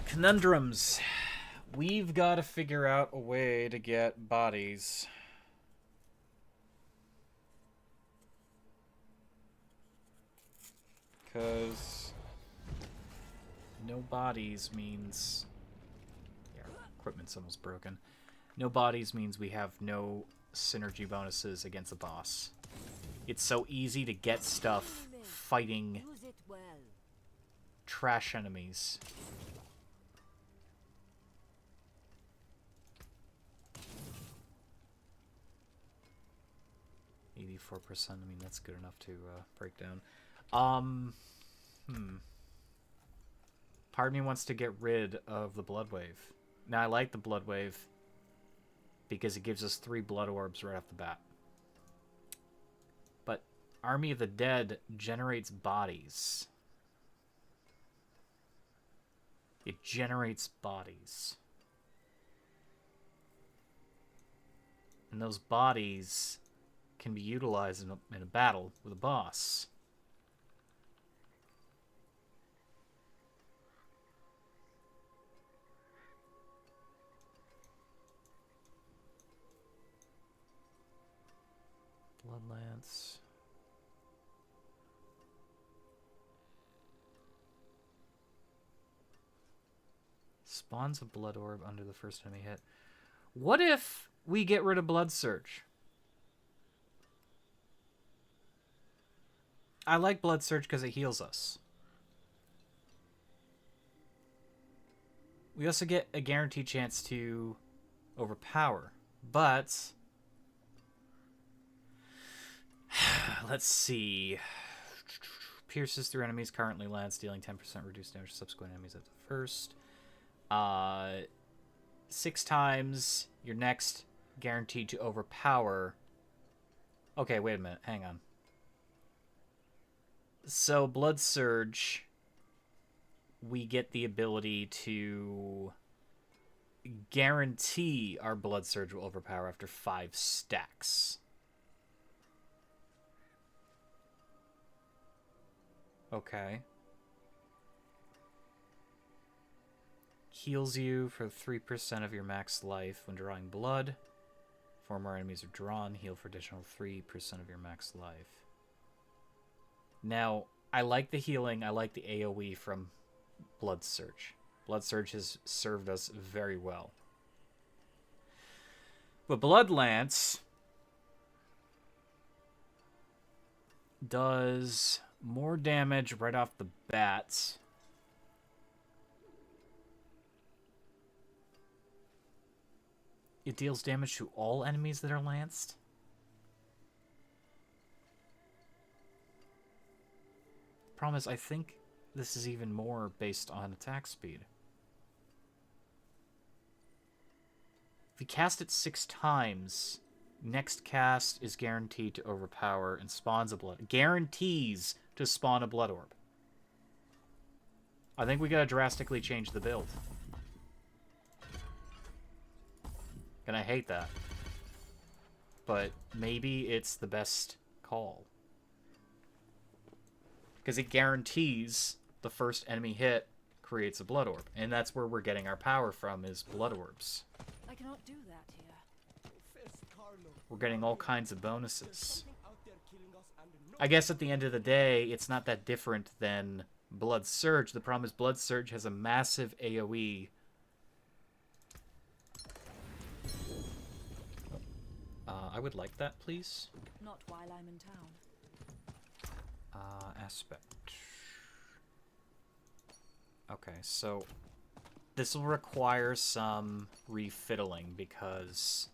Conundrums. We've got to figure out a way to get bodies. Because no bodies means... Yeah, our equipment's almost broken. No bodies means we have no synergy bonuses against the boss. It's so easy to get stuff fighting trash enemies. 4%. I mean, that's good enough to break down. Part of me wants to get rid of the Blood Wave. Now, I like the Blood Wave because it gives us 3 blood orbs right off the bat. But Army of the Dead generates bodies. It generates bodies. And those bodies can be utilized in a battle with a boss. Blood Lance. Spawns a blood orb under the first enemy hit. What if we get rid of Blood Surge? I like Blood Surge because it heals us. We also get a guaranteed chance to overpower, but let's see. Pierces through enemies currently lands, dealing 10% reduced damage to subsequent enemies at the first. 6 times your next guaranteed to overpower. Okay, wait a minute. Hang on. So, Blood Surge, we get the ability to guarantee our Blood Surge will overpower after 5 stacks. Okay. Heals you for 3% of your max life when drawing blood. 4 more enemies are drawn. Heal for additional 3% of your max life. Now, I like the healing. I like the AoE from Blood Surge. Blood Surge has served us very well. But Blood Lance does more damage right off the bat. It deals damage to all enemies that are lanced. Problem is, I think this is even more based on attack speed. If you cast it 6 times, next cast is guaranteed to overpower and spawns a blood. Guarantees to spawn a blood orb. I think we gotta drastically change the build. And I hate that. But maybe it's the best call. Because it guarantees the first enemy hit creates a blood orb. And that's where we're getting our power from, is blood orbs. I cannot do that here. We're getting all kinds of bonuses. I guess at the end of the day, it's not that different than Blood Surge. The problem is Blood Surge has a massive AoE. I would like that, please. Not while I'm in town. Aspect. Okay, so this will require some refiddling because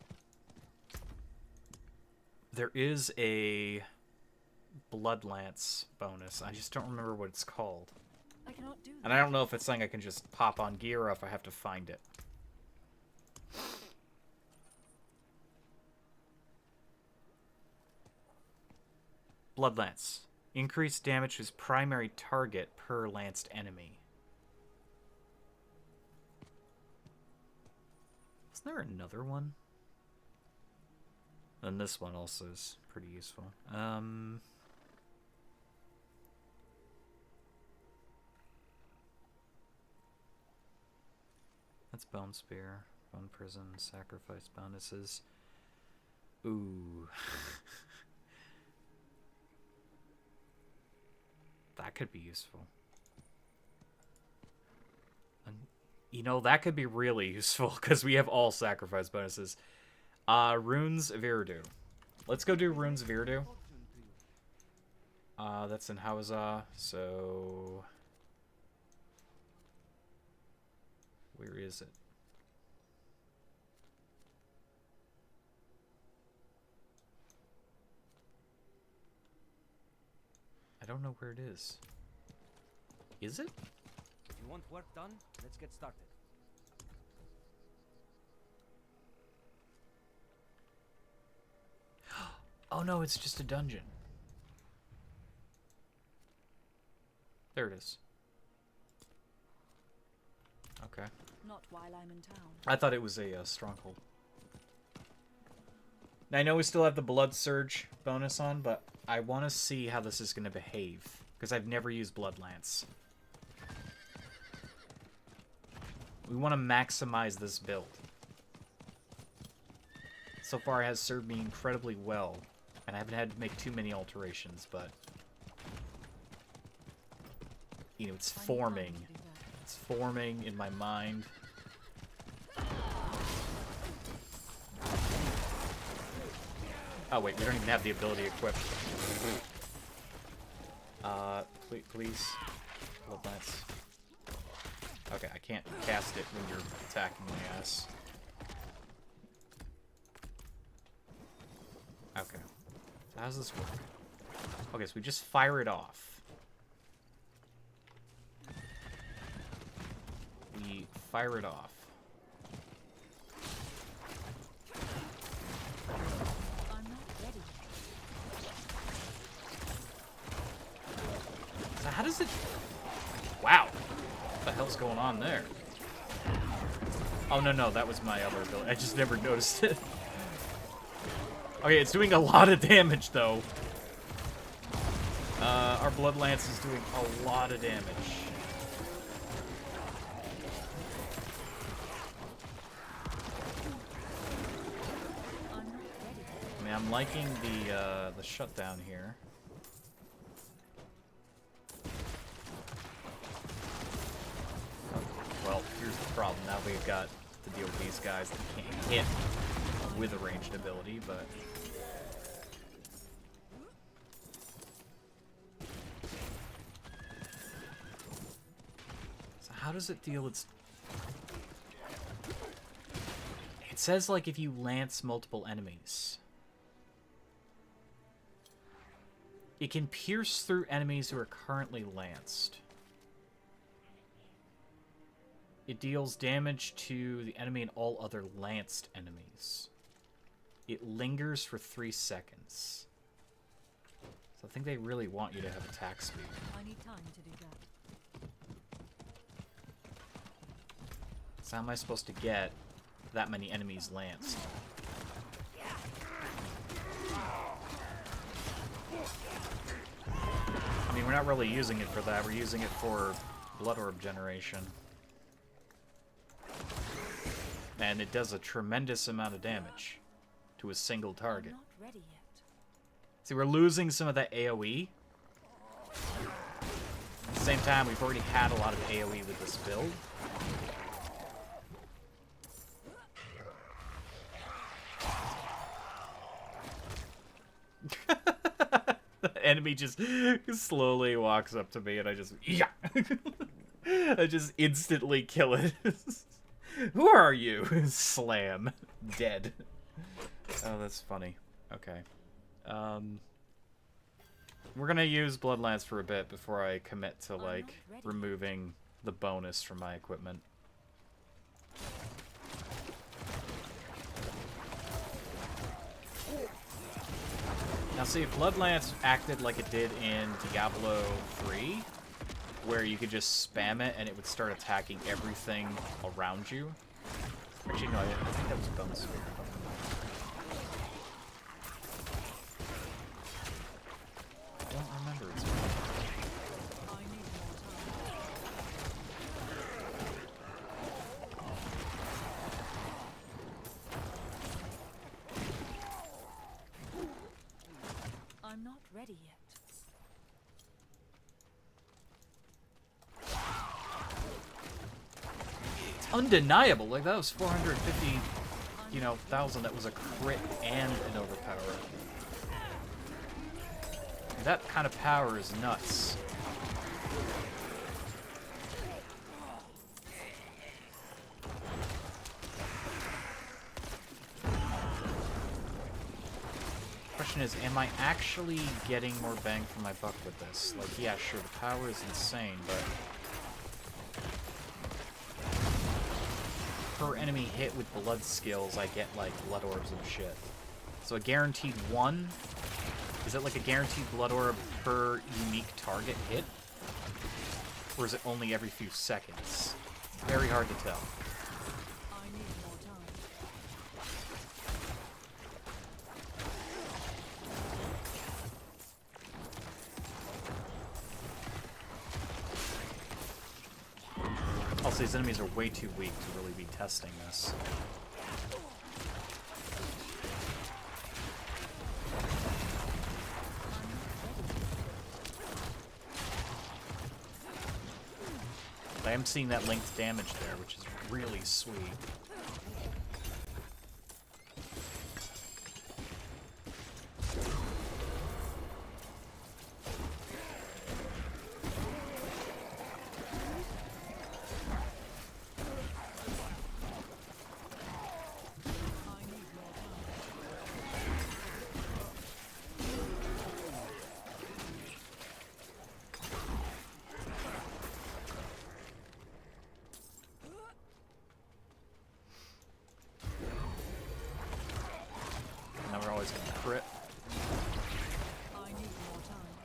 there is a Blood Lance bonus. I just don't remember what it's called. I cannot do that. And I don't know if it's something I can just pop on gear or if I have to find it. Blood Lance. Increased damage to his primary target per lanced enemy. Isn't there another one? And this one also is pretty useful. That's Bone Spear, Bone Prison, Sacrifice bonuses. Ooh. That could be useful. And, you know, that could be really useful because we have all sacrifice bonuses. Runes of Iridu. Let's go do Runes of Iridu. That's in Hauza, so... Where is it? don't know where it is. Is it? You want work done? Let's get started. Oh no, it's just a dungeon. There it is. Okay. Not while I'm in town. I thought it was a stronghold. Now, I know we still have the Blood Surge bonus on, but I want to see how this is going to behave. Because I've never used Blood Lance. We want to maximize this build. So far, it has served me incredibly well. And I haven't had to make too many alterations, but... You know, it's forming. It's forming in my mind. Oh wait, we don't even have the ability equipped. Please. Blood Lance. Okay, I can't cast it when you're attacking my ass. Okay. So how does this work? Okay, so we just fire it off. We fire it off. I'm not ready. So how does it... Wow. What the hell's going on there? Oh, no, that was my other ability. I just never noticed it. Okay, it's doing a lot of damage, though. Our Blood Lance is doing a lot of damage. I mean, I'm liking the shutdown here. Well, here's the problem. Now we've got to deal with these guys that can't hit with a ranged ability, but... So how does it deal its... It says, like, if you lance multiple enemies. It can pierce through enemies who are currently lanced. It deals damage to the enemy and all other lanced enemies. It lingers for 3 seconds. So I think they really want you to have attack speed. I need time to do that. So how am I supposed to get that many enemies lanced? I mean, we're not really using it for that. We're using it for Blood Orb generation. And it does a tremendous amount of damage to a single target. I'm not ready yet. See, we're losing some of that AoE. At the same time, we've already had a lot of AoE with this build. The enemy just slowly walks up to me and I just... Yeah! I just instantly kill it. Who are you? Slam. Dead. Oh, that's funny. Okay. We're gonna use Blood Lance for a bit before I commit to, like, removing the bonus from my equipment. Now see, if Blood Lance acted like it did in Diablo 3, where you could just spam it and it would start attacking everything around you. Actually, no, I think that was a bonus. I don't remember its bonus. I need more time. I'm not ready yet. Undeniable. Like, that was 450, you know, thousand. That was a crit and an overpower. That kind of power is nuts. question is, am I actually getting more bang for my buck with this? Like, yeah, sure, the power is insane, but per enemy hit with blood skills, I get, like, blood orbs and shit. So a guaranteed 1? Is it like a guaranteed blood orb per unique target hit? Or is it only every few seconds? Very hard to tell. I need more time. Also, these enemies are way too weak to really be testing this. I am seeing that linked damage there, which is really sweet. I need more time. Now we're always gonna crit. I need more time.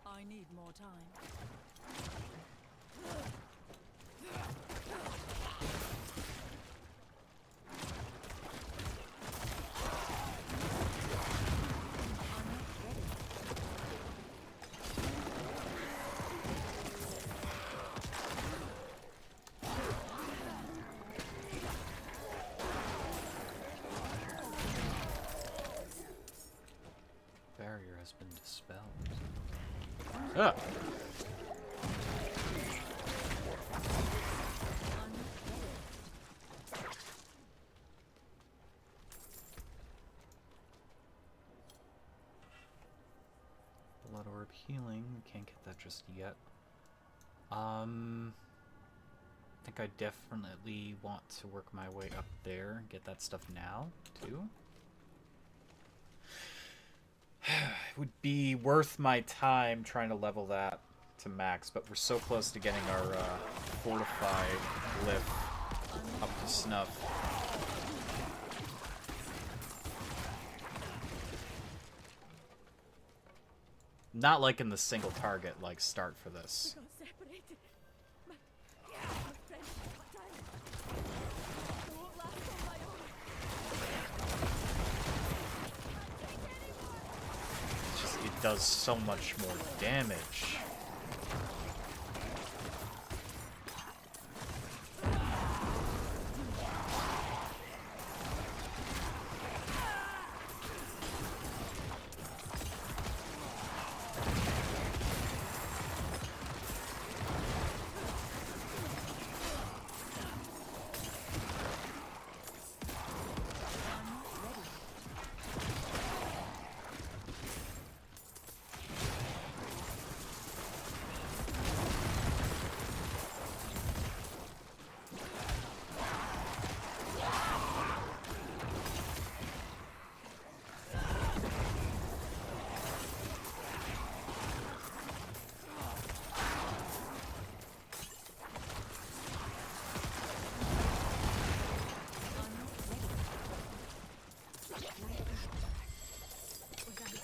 I need more time. Barrier has been dispelled. Ah! Blood orb healing. We can't get that just yet. I think I definitely want to work my way up there and get that stuff now, too. It would be worth my time trying to level that to max, but we're so close to getting our fortified glyph up to snuff. Not like in the single target like start for this. We got separated. My friend, my time. I won't last on my own. It's just, it does so much more damage.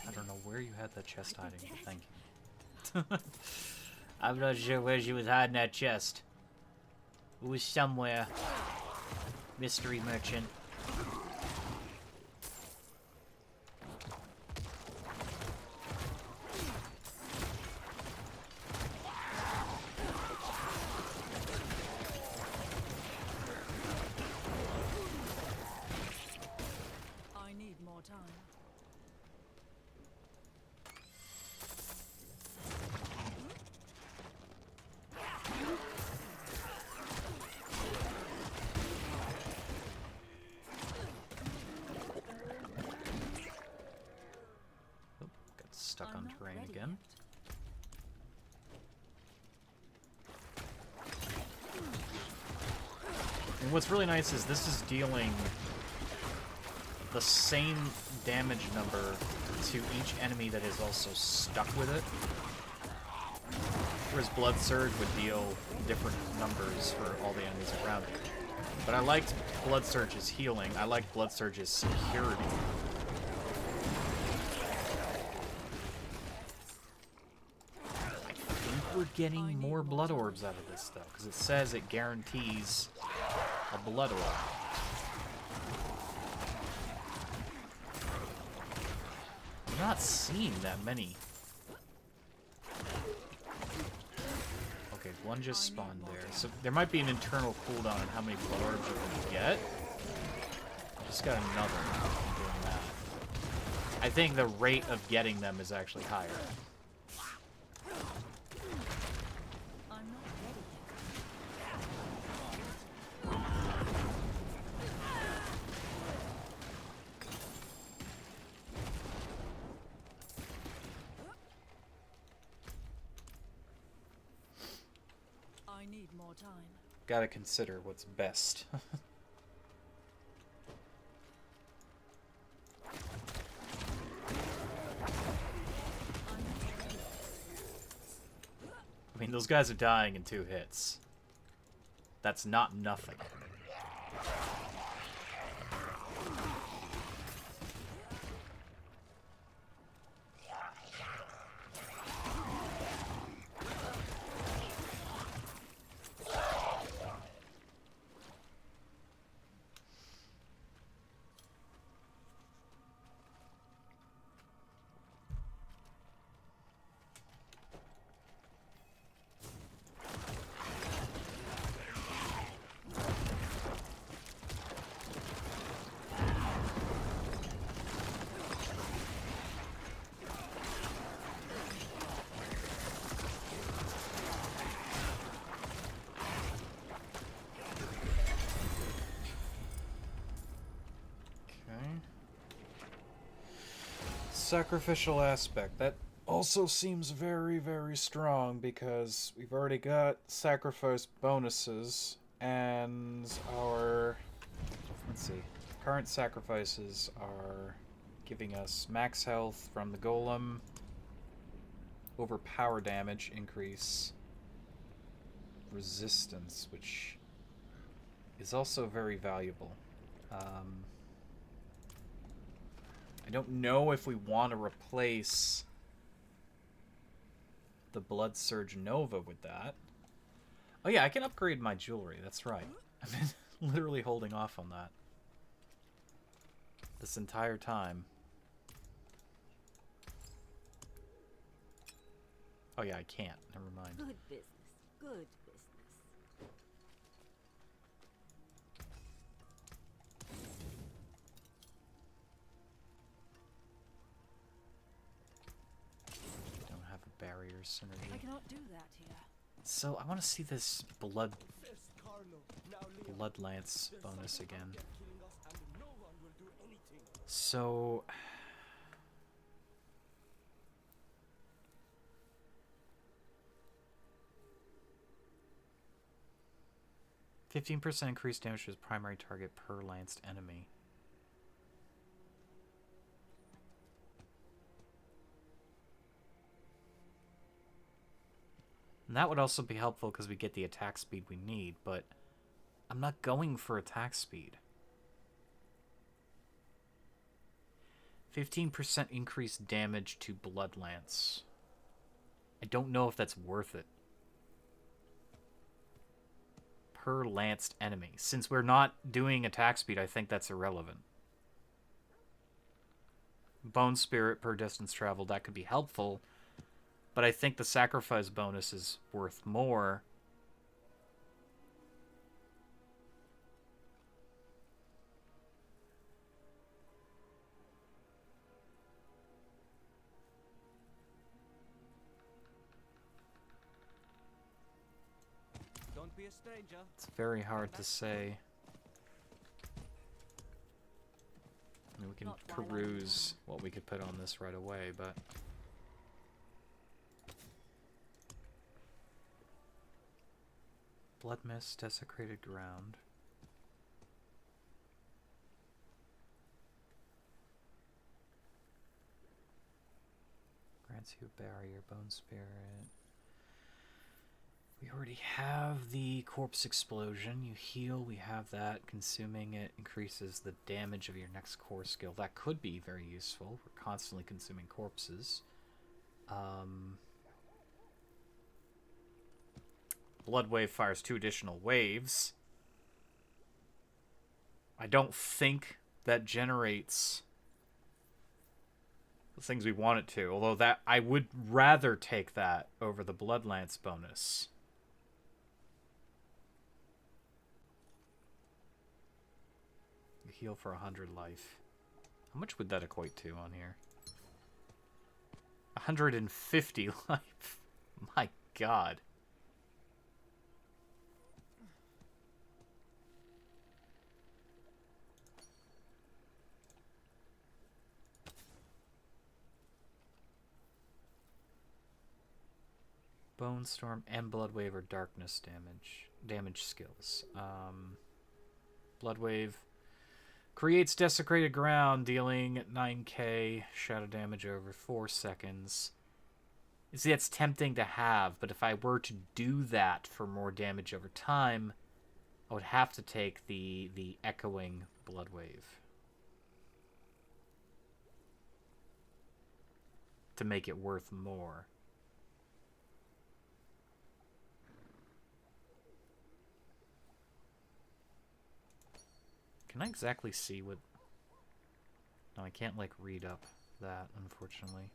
I don't know where you had that chest hiding, but thank you. I'm not sure where she was hiding that chest. It was somewhere. Mystery merchant. I need more time. stuck I'm on not terrain ready again. And what's really nice is this is dealing the same damage number to each enemy that is also stuck with it. Whereas Blood Surge would deal different numbers for all the enemies around it. But I liked Blood Surge's healing. I liked Blood Surge's security. I think we're getting more blood orbs out of this, though, because it says it guarantees a blood orb. I'm not seeing that many. Okay, one just spawned there. So there might be an internal cooldown on how many blood orbs you can get. I just got another from doing that. I think the rate of getting them is actually higher. I'm not ready yet. I need more time. Gotta consider what's best. I mean, those guys are dying in 2 hits. That's not nothing. Sacrificial aspect. That also seems very, very strong because we've already got sacrifice bonuses and our, let's see, current sacrifices are giving us max health from the golem, overpower damage increase, resistance, which is also very valuable. I don't know if we want to replace the Blood Surge Nova with that. Oh yeah, I can upgrade my jewelry, that's right. I've been literally holding off on that this entire time. Oh yeah, I can't. Never mind. Good business. Good business. 'Don't have a barrier I synergy. cannot do that here. So I want to see this blood lance bonus again. So 15% increased damage to his primary target per lanced enemy. And that would also be helpful because we get the attack speed we need, but I'm not going for attack speed. 15% increased damage to Blood Lance. I don't know if that's worth it. Per lanced enemy. Since we're not doing attack speed, I think that's irrelevant. Bone Spirit per distance traveled, that could be helpful. But I think the sacrifice bonus is worth more. Don't be a stranger. It's very hard to say. I mean, we can Not while I'm peruse what we could put on this right away, but Blood mist, desecrated ground. Grants you a barrier, bone spirit. We already have the corpse explosion. You heal, we have that. Consuming it increases the damage of your next core skill. That could be very useful. We're constantly consuming corpses. Blood wave fires 2 additional waves. I don't think that generates the things we want it to. Although that I would rather take that over the Blood Lance bonus. You heal for 100 life. How much would that equate to on here? 150 life. My god. Bone Storm and Blood Wave are darkness damage skills. Blood Wave creates desecrated ground, dealing 9k shadow damage over 4 seconds. You see, that's tempting to have, but if I were to do that for more damage over time, I would have to take the echoing Blood Wave to make it worth more. Can I exactly see what... No, I can't, like, read up that, unfortunately.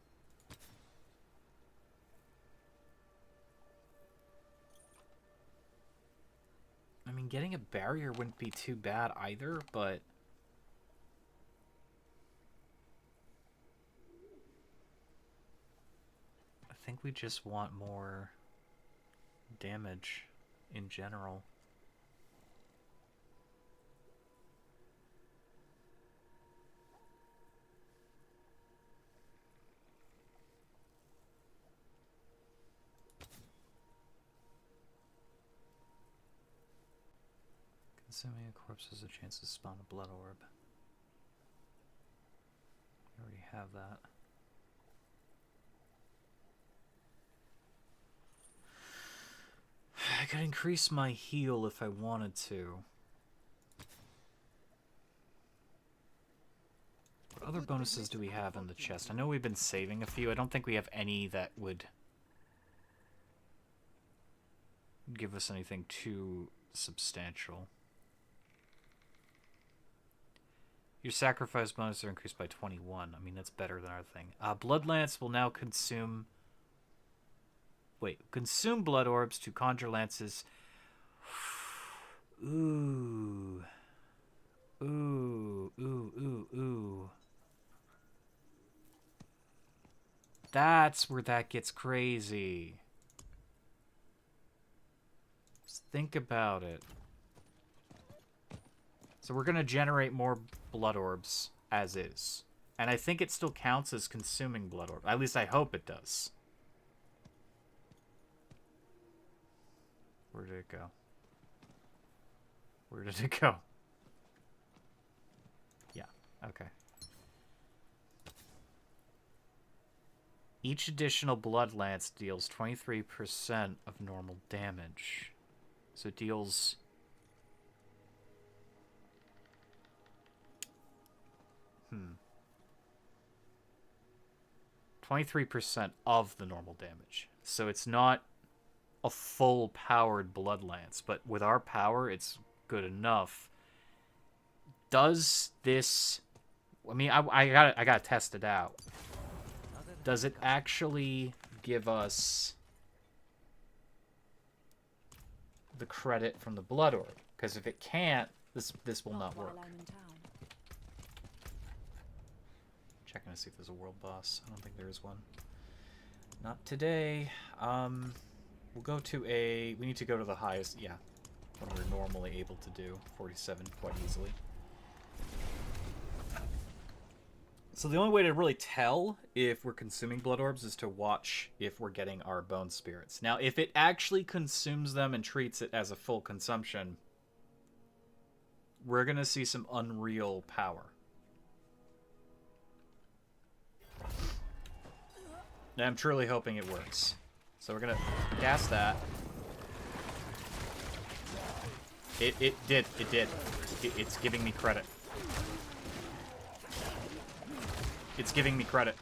I mean, getting a barrier wouldn't be too bad either, but... I think we just want more damage in general. Consuming a corpse has a chance to spawn a blood orb. We already have that. I could increase my heal if I wanted to. What other bonuses do we have in the chest? I know we've been saving a few. I don't think we have any that would give us anything too substantial. Your sacrifice bonus are increased by 21. I mean, that's better than our thing. Blood Lance will now consume... Wait, consume blood orbs to conjure lances. Ooh. Ooh, ooh, ooh, ooh. That's where that gets crazy. Just think about it. So we're going to generate more blood orbs as is. And I think it still counts as consuming blood orbs. At least I hope it does. Where did it go? Where did it go? Yeah, okay. Each additional Blood Lance deals 23% of normal damage. So it deals... 23% of the normal damage. So it's not a full powered Blood Lance, but with our power, it's good enough. Does this... I mean, I gotta test it out. Does it actually give us the credit from the Blood Orb? Because if it can't, this will not work. While I'm in town. Checking to see if there's a world boss. I don't think there is one. Not today. We'll go to a... We need to go to the highest... Yeah. What we're normally able to do. 47 quite easily. So the only way to really tell if we're consuming blood orbs is to watch if we're getting our bone spirits. Now, if it actually consumes them and treats it as a full consumption, we're going to see some unreal power. And I'm truly hoping it works. So we're going to cast that. It did. It's giving me credit. It's giving me credit.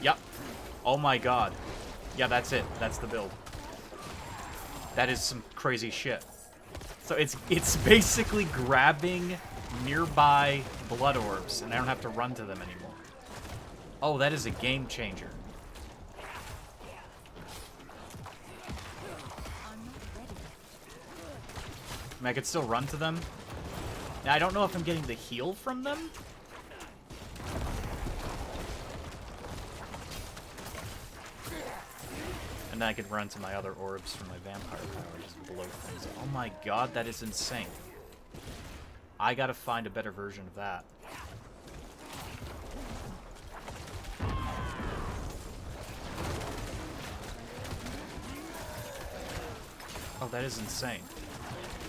Yep. Oh my god. Yeah, that's it. That's the build. That is some crazy shit. So it's basically grabbing nearby blood orbs, and I don't have to run to them anymore. Oh, that is a game changer. I mean, I could still run to them. Now, I don't know if I'm getting the heal from them. And then I could run to my other orbs from my vampire power and just blow things up. Oh my god, that is insane. I gotta find a better version of that. Oh, that is insane.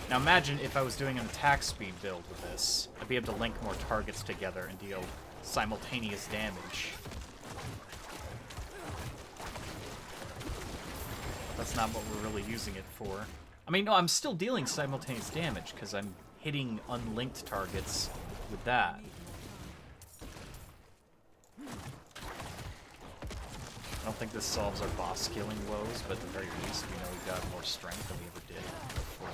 Now imagine if I was doing an attack speed build with this. I'd be able to link more targets together and deal simultaneous damage. That's not what we're really using it for. I mean, no, I'm still dealing simultaneous damage because I'm hitting unlinked targets with that. I don't think this solves our boss killing woes, but at the very least we know we got more strength than we ever did before.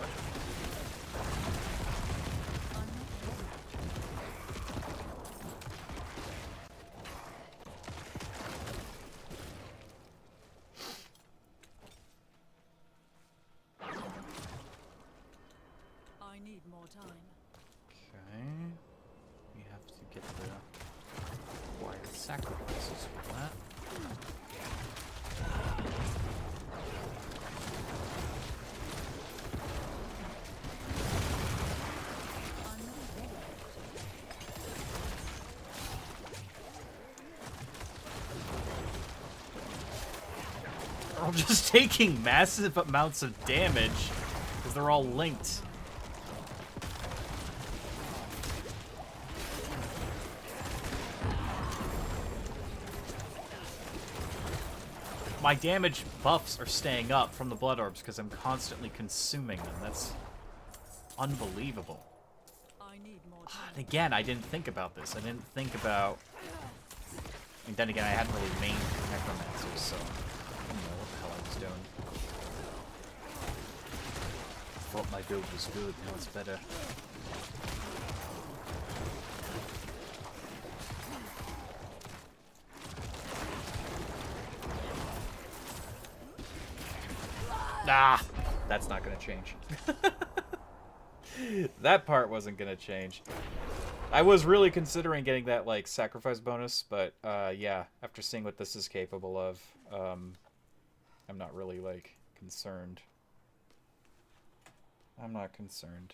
I need more time. Okay. We have to get the required sacrifices for that. They're all just taking massive amounts of damage because they're all linked. My damage buffs are staying up from the blood orbs because I'm constantly consuming them. That's unbelievable. I need more time. And again, I didn't think about this. I didn't think about... And then again, I hadn't really mained necromancers, so I don't know what the hell I was doing. Thought my build was good, now it's better. Ah! That's not gonna change. That part wasn't gonna change. I was really considering getting that, like, sacrifice bonus, but, yeah, after seeing what this is capable of, I'm not really, like, concerned. I'm not concerned.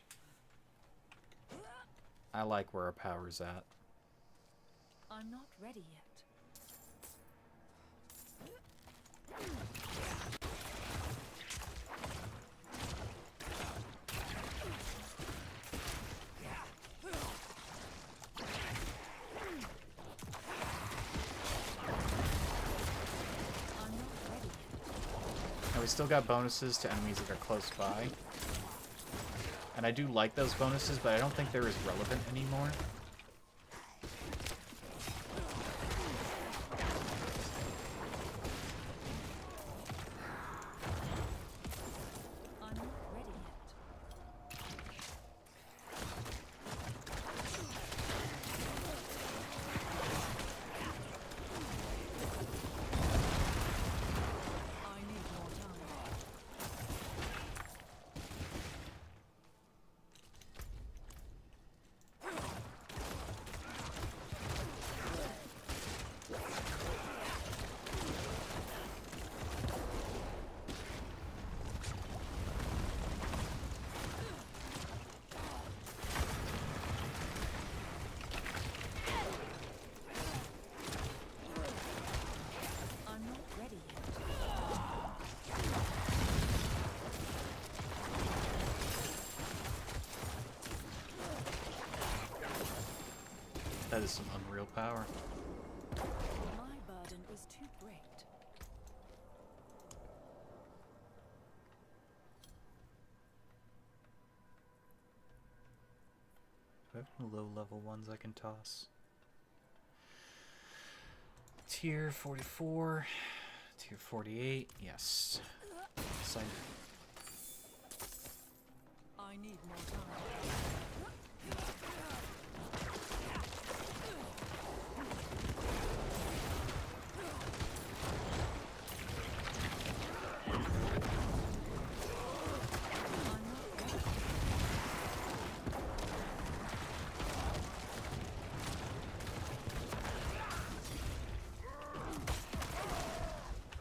I like where our power's at. I'm not ready yet. Now we still got bonuses to enemies that are close by. And I do like those bonuses, but I don't think they're as relevant anymore. I'm not ready yet. I need more time. That is some unreal power. My burden is too great. Do I have any low-level ones I can toss? Tier 44, tier 48, yes. Yes, I need more time.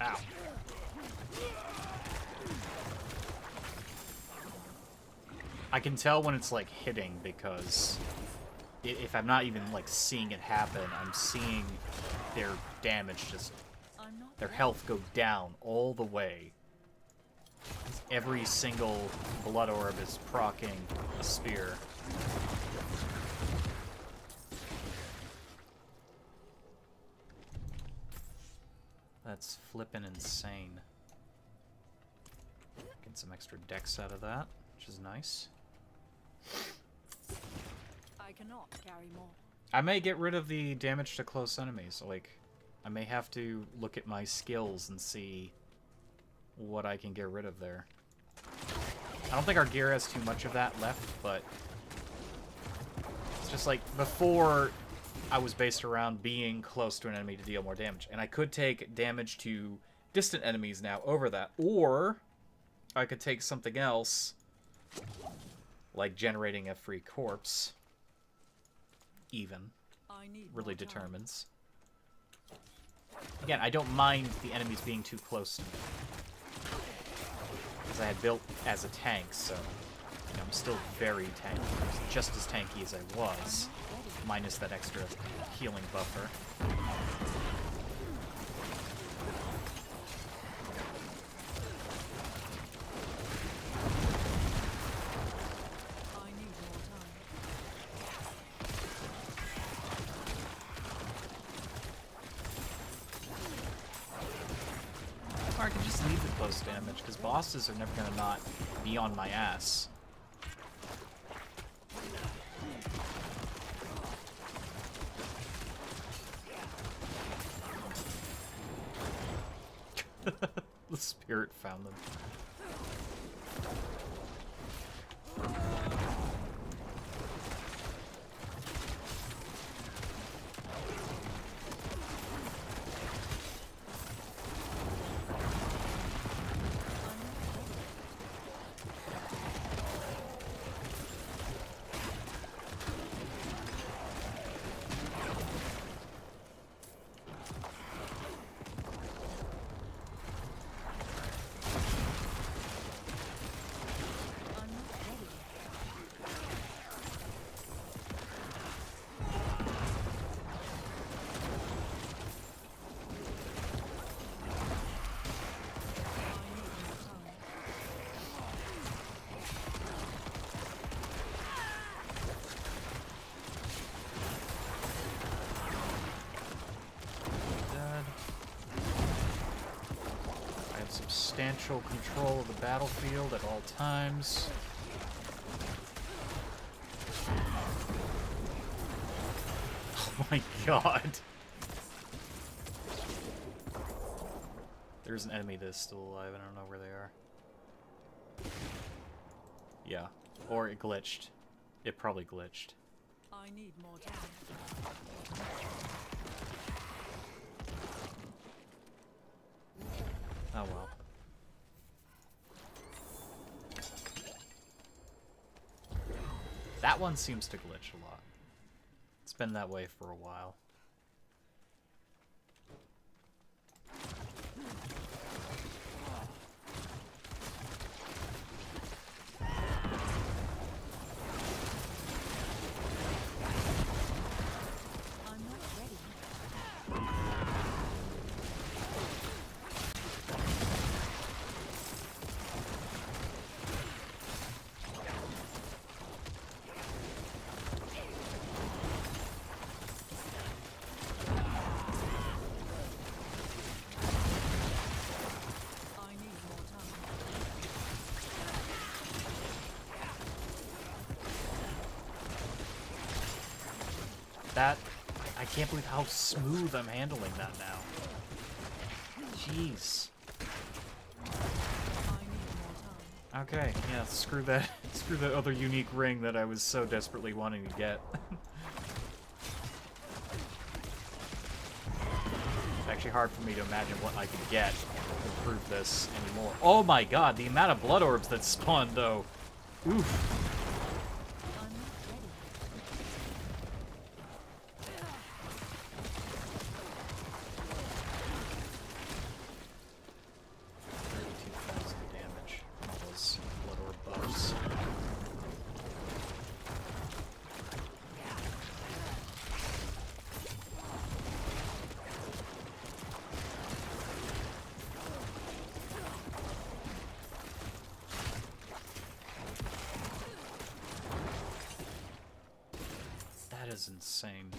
Ow. I can tell when it's like hitting because if I'm not even like seeing it happen, I'm seeing their damage just, I'm not their ready. health go down all the way. Every single blood orb is proccing a spear. That's flippin' insane. Get some extra dex out of that, which is nice. I cannot carry more. I may get rid of the damage to close enemies. Like, I may have to look at my skills and see what I can get rid of there. I don't think our gear has too much of that left, but it's just like before I was based around being close to an enemy to deal more damage. And I could take damage to distant enemies now over that. Or I could take something else, like generating a free corpse. Even. I need Really more time. determines. Again, I don't mind the enemies being too close to me. Because I had built as a tank, so you know, I'm still very tanky. Just as tanky as I was, minus that extra healing buffer. I need more time. Or I can just leave the close damage, because bosses are never going to not be on my ass. The spirit found them. I'm not ready yet. I need more time. Dead. I have substantial control of the battlefield at all times. Oh my god. There's an enemy that's still alive. I don't know where they are. Yeah. Or it glitched. It probably glitched. I need more time. Oh well. That one seems to glitch a lot. It's been that way for a while. I'm not ready yet. That... I can't believe how smooth I'm handling that now. Jeez. I need more time. Okay, yeah, screw that. Screw that other unique ring that I was so desperately wanting to get. It's actually hard for me to imagine what I could get to improve this anymore. Oh my god, the amount of blood orbs that spawned, though. Oof. I'm not ready. 32,000 damage from all those blood orb buffs. That is insane.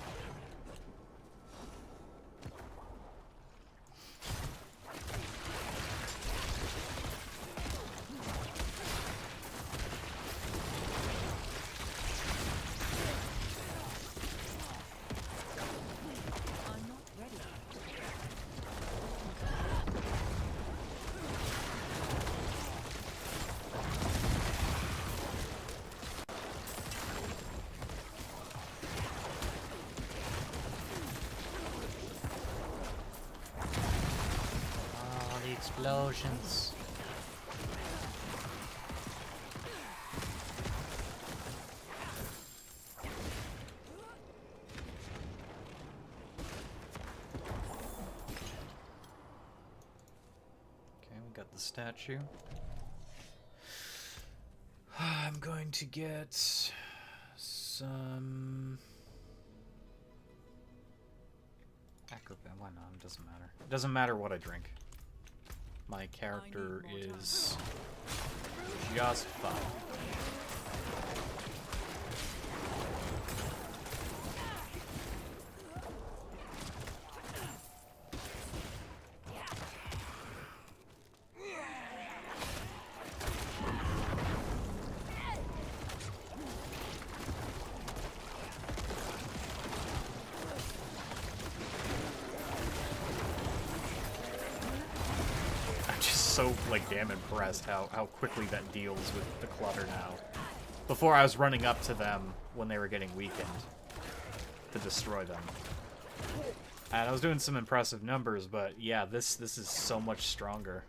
I'm not ready. Oh, the explosions. Okay, we got the statue. I'm going to get some... Acrobat, why not? It doesn't matter. It doesn't matter what I drink. My character more time. is just fine. I'm just so, like, damn impressed how quickly that deals with the clutter now. Before I was running up to them when they were getting weakened to destroy them. And I was doing some impressive numbers, but yeah, this is so much stronger.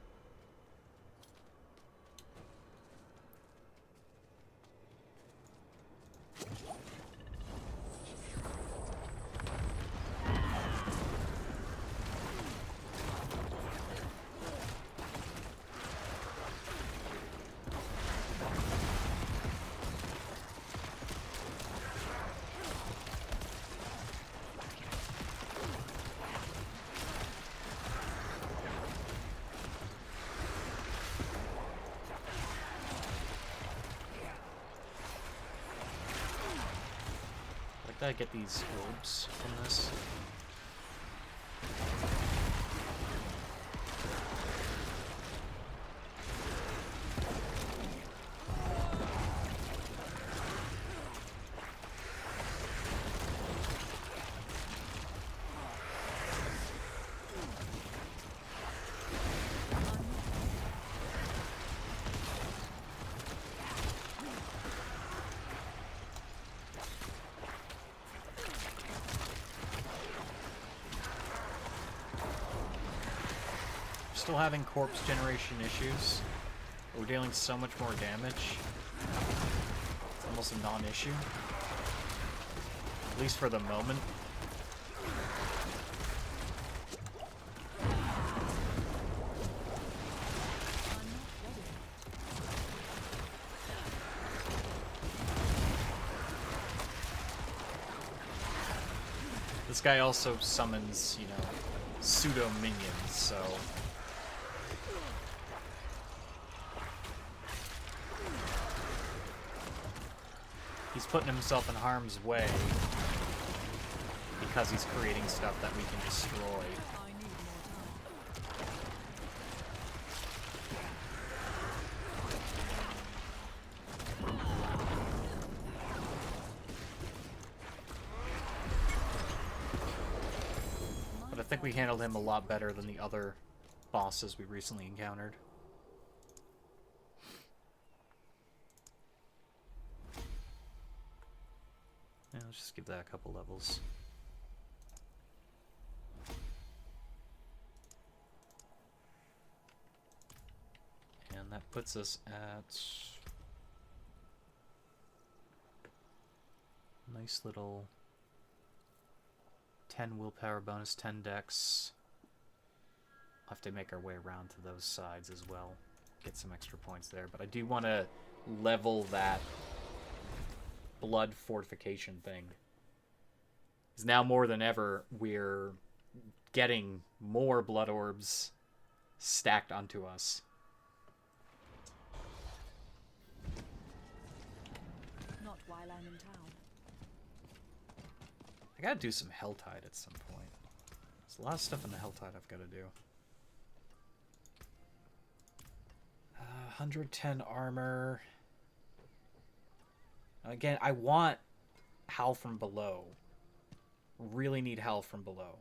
Like that I get these orbs from this. Still having corpse generation issues. We're dealing so much more damage. It's almost a non-issue. At least for the moment. This guy also summons, you know, pseudo minions, so he's putting himself in harm's way because he's creating stuff that we can destroy. I need more time. think we handled him a lot better than the other bosses we recently encountered. Yeah, let's just give that a couple levels. And that puts us at nice little 10 willpower bonus, 10 dex. We'll have to make our way around to those sides as well. Get some extra points there. But I do want to level that blood fortification thing. Because now more than ever, we're getting more blood orbs stacked onto us. Not while I'm in town. I gotta do some Helltide at some point. There's a lot of stuff in the Helltide I've gotta do. 110 armor. Again, I want Howl from Below. Really need Howl from Below.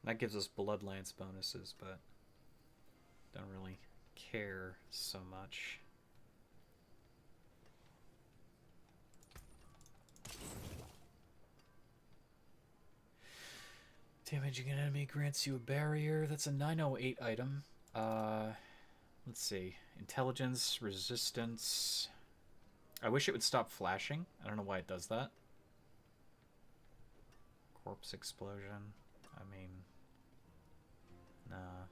That gives us Blood Lance bonuses, but don't really care so much. Damaging an enemy grants you a barrier. That's a 908 item. Let's see. Intelligence, resistance. I wish it would stop flashing. I don't know why it does that. Corpse explosion. I mean, nah.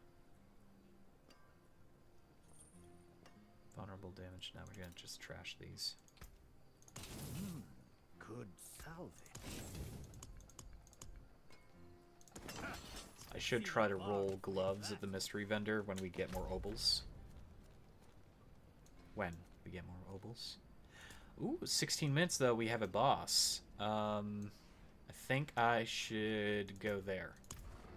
Vulnerable damage. Now we're gonna just trash these. Good salvage. I should try to roll gloves at the mystery vendor when we get more obols. When we get more obols. Ooh, 16 minutes though, we have a boss. I think I should go there.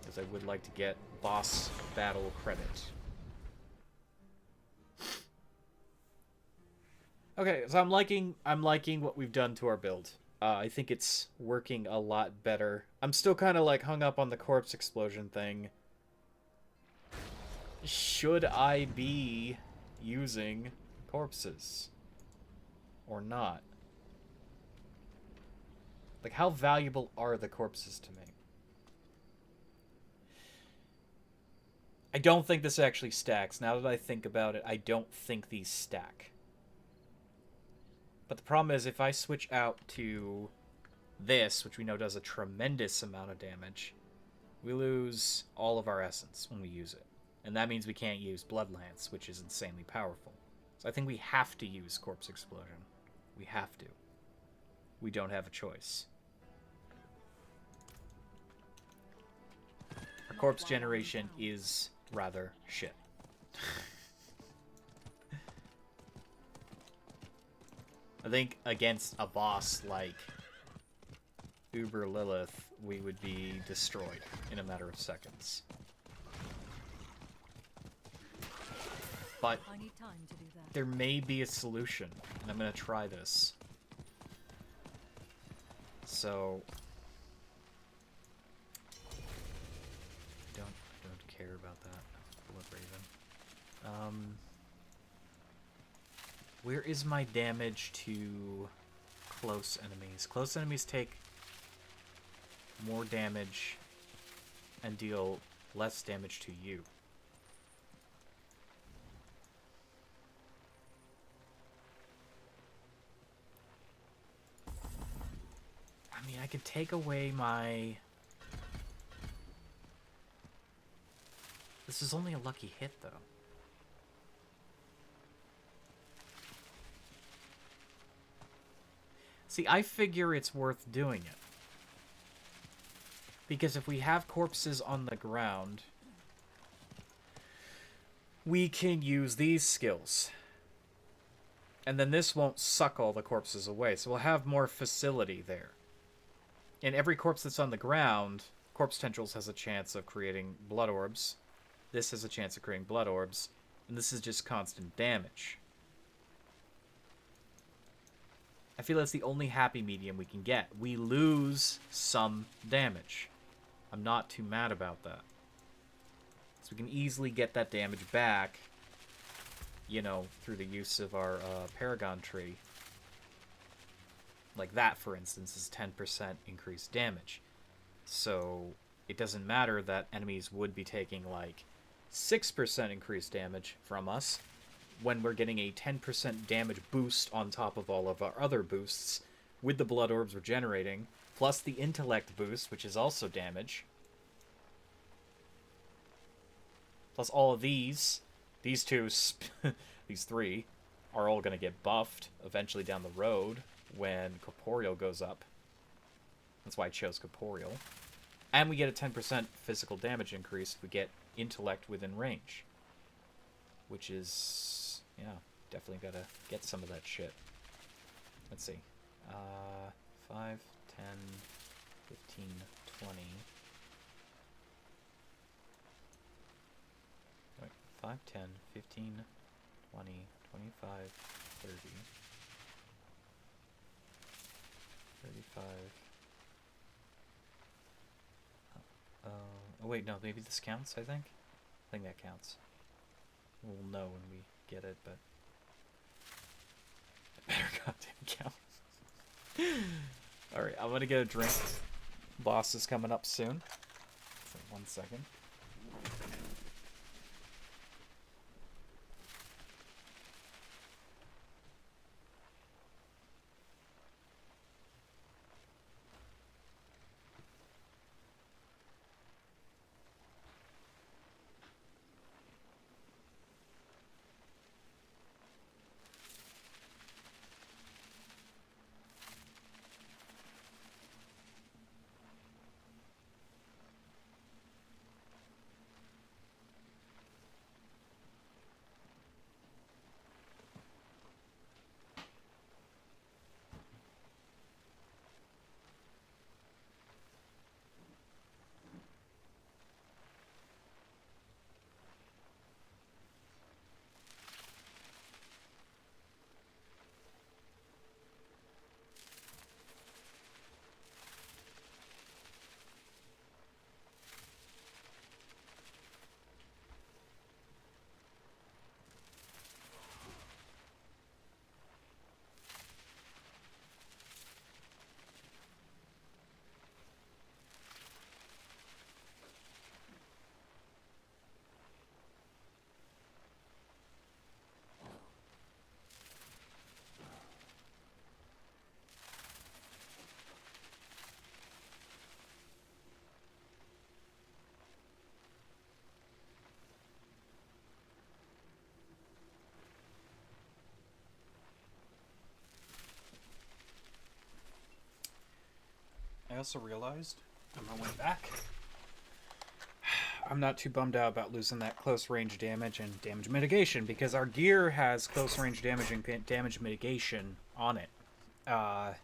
Because I would like to get boss battle credit. Okay, so I'm liking what we've done to our build. I think it's working a lot better. I'm still kind of like hung up on the corpse explosion thing. Should I be using corpses or not? Like, how valuable are the corpses to me? I don't think this actually stacks. Now that I think about it, I don't think these stack. But the problem is, if I switch out to this, which we know does a tremendous amount of damage, we lose all of our essence when we use it. And that means we can't use Blood Lance, which is insanely powerful. So I think we have to use Corpse Explosion. We have to. We don't have a choice. Our corpse generation is rather shit. I think against a boss like Uber Lilith, we would be destroyed in a matter of seconds. But I need time to do that. there may be a solution, and I'm gonna try this. So don't care about that. Blood Raven. Where is my damage to close enemies? Close enemies take more damage and deal less damage to you. I mean, I could take away my... This is only a lucky hit, though. See, I figure it's worth doing it. Because if we have corpses on the ground, we can use these skills. And then this won't suck all the corpses away, so we'll have more facility there. And every corpse that's on the ground, Corpse Tendrils has a chance of creating blood orbs. This has a chance of creating blood orbs. And this is just constant damage. I feel that's the only happy medium we can get. We lose some damage. I'm not too mad about that. So we can easily get that damage back, you know, through the use of our Paragon tree. Like that, for instance, is 10% increased damage. So it doesn't matter that enemies would be taking like 6% increased damage from us when we're getting a 10% damage boost on top of all of our other boosts with the blood orbs we're generating, plus the intellect boost, which is also damage. Plus all of these two, these three, are all going to get buffed eventually down the road when Corporeal goes up. That's why I chose Corporeal. And we get a 10% physical damage increase. We get intellect within range. Which is, yeah, definitely gotta get some of that shit. Let's see. 5, 10, 15, 20. Wait, 5, 10, 15, 20, 25, 30. 35. Oh wait, no, maybe this counts, I think? I think that counts. We'll know when we get it, but... it better goddamn count. Alright, I'm gonna get a drink. Boss is coming up soon. So 1 second. I also realized on my way back, I'm not too bummed out about losing that close range damage and damage mitigation because our gear has close range damage and damage mitigation on it. Let's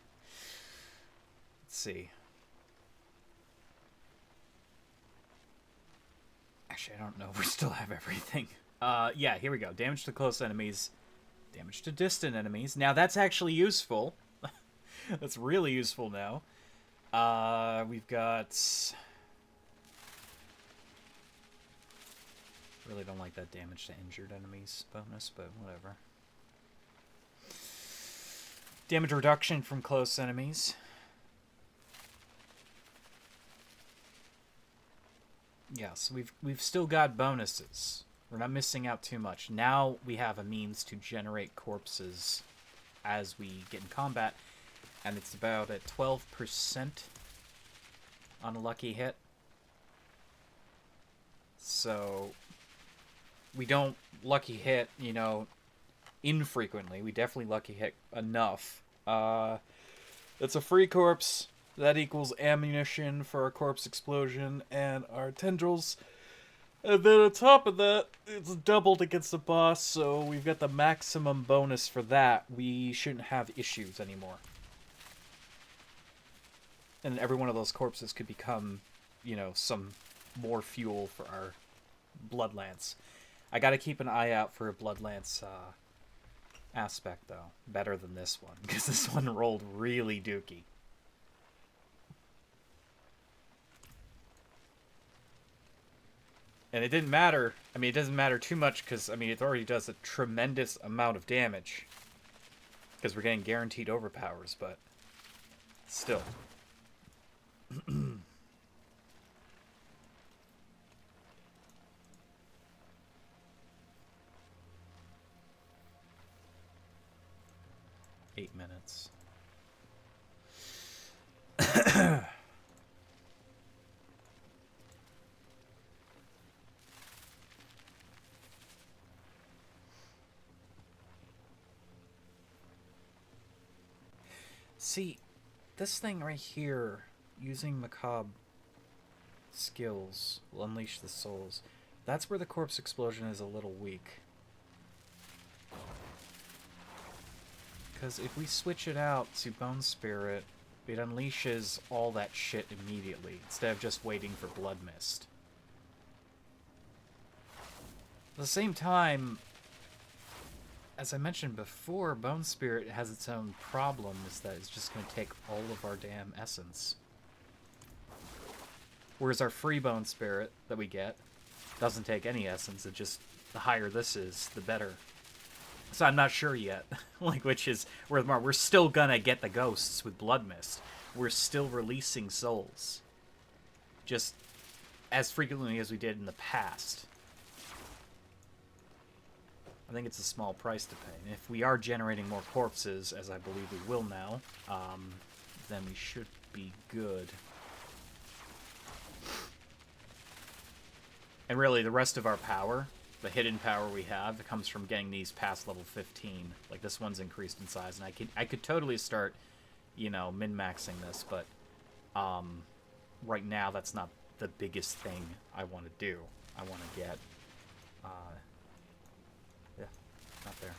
see. Actually, I don't know. We still have everything. Yeah, here we go. Damage to close enemies. Damage to distant enemies. Now, that's actually useful. That's really useful now. We've got... really don't like that damage to injured enemies bonus, but whatever. Damage reduction from close enemies. Yeah, so we've still got bonuses. We're not missing out too much. Now we have a means to generate corpses as we get in combat, and it's about at 12% on a lucky hit. So we don't lucky hit, you know, infrequently. We definitely lucky hit enough. It's a free corpse. That equals ammunition for our corpse explosion and our tendrils. And then on top of that, it's doubled against the boss, so we've got the maximum bonus for that. We shouldn't have issues anymore. And every one of those corpses could become, you know, some more fuel for our Blood Lance. I gotta keep an eye out for a Blood Lance aspect, though. Better than this one, because this one rolled really dookie. And it didn't matter. I mean, it doesn't matter too much, because, I mean, it already does a tremendous amount of damage. Because we're getting guaranteed overpowers, but still. 8 minutes. See, this thing right here, using macabre skills will unleash the souls. That's where the corpse explosion is a little weak. Because if we switch it out to Bone Spirit, it unleashes all that shit immediately, instead of just waiting for Blood Mist. At the same time, as I mentioned before, Bone Spirit has its own problem, is that it's just going to take all of our damn essence. Whereas our free Bone Spirit that we get doesn't take any essence, it just, the higher this is, the better. So I'm not sure yet, like, which is where we're still gonna get the ghosts with Blood Mist. We're still releasing souls. Just as frequently as we did in the past. I think it's a small price to pay. And if we are generating more corpses, as I believe we will now, then we should be good. And really, the rest of our power, the hidden power we have, it comes from getting these past level 15. Like, this one's increased in size, and I could totally start, you know, min-maxing this, but right now that's not the biggest thing I want to do. I want to get, yeah, not there.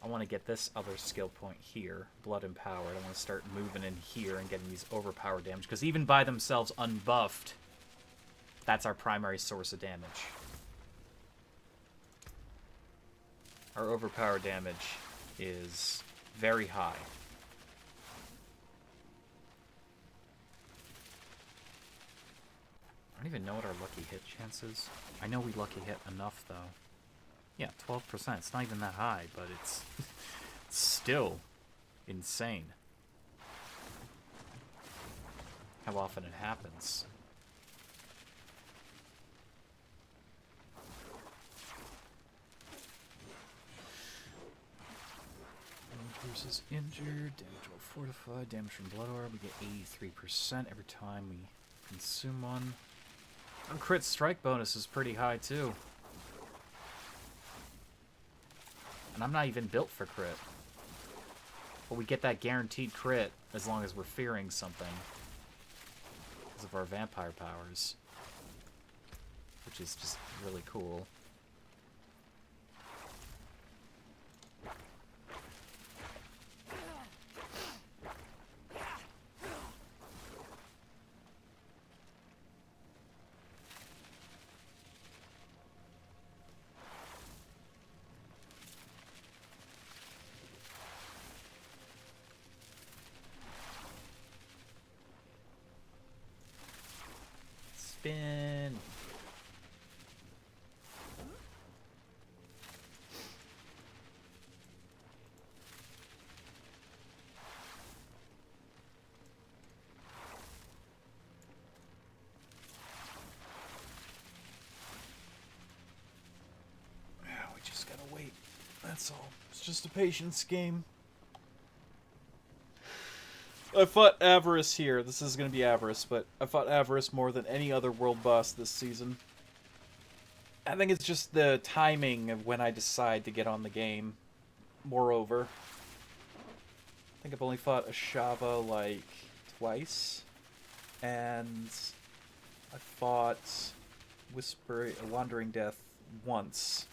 I want to get this other skill point here, Blood Empowered. I want to start moving in here and getting these overpower damage, because even by themselves unbuffed, that's our primary source of damage. Our overpower damage is very high. I don't even know what our lucky hit chance is. I know we lucky hit enough, though. Yeah, 12%. It's not even that high, but it's still insane how often it happens. Versus injured, damage while fortified, damage from Blood Orb, we get 83% every time we consume one. Our crit strike bonus is pretty high too. And I'm not even built for crit. But we get that guaranteed crit as long as we're fearing something. Because of our vampire powers. Which is just really cool. Spin. Yeah, we just gotta wait. That's all. It's just a patience game. I fought Avarice here. This is going to be Avarice, but I fought Avarice more than any other world boss this season. I think it's just the timing of when I decide to get on the game. Moreover, I think I've only fought Ashava like twice, and I fought Wandering Death once.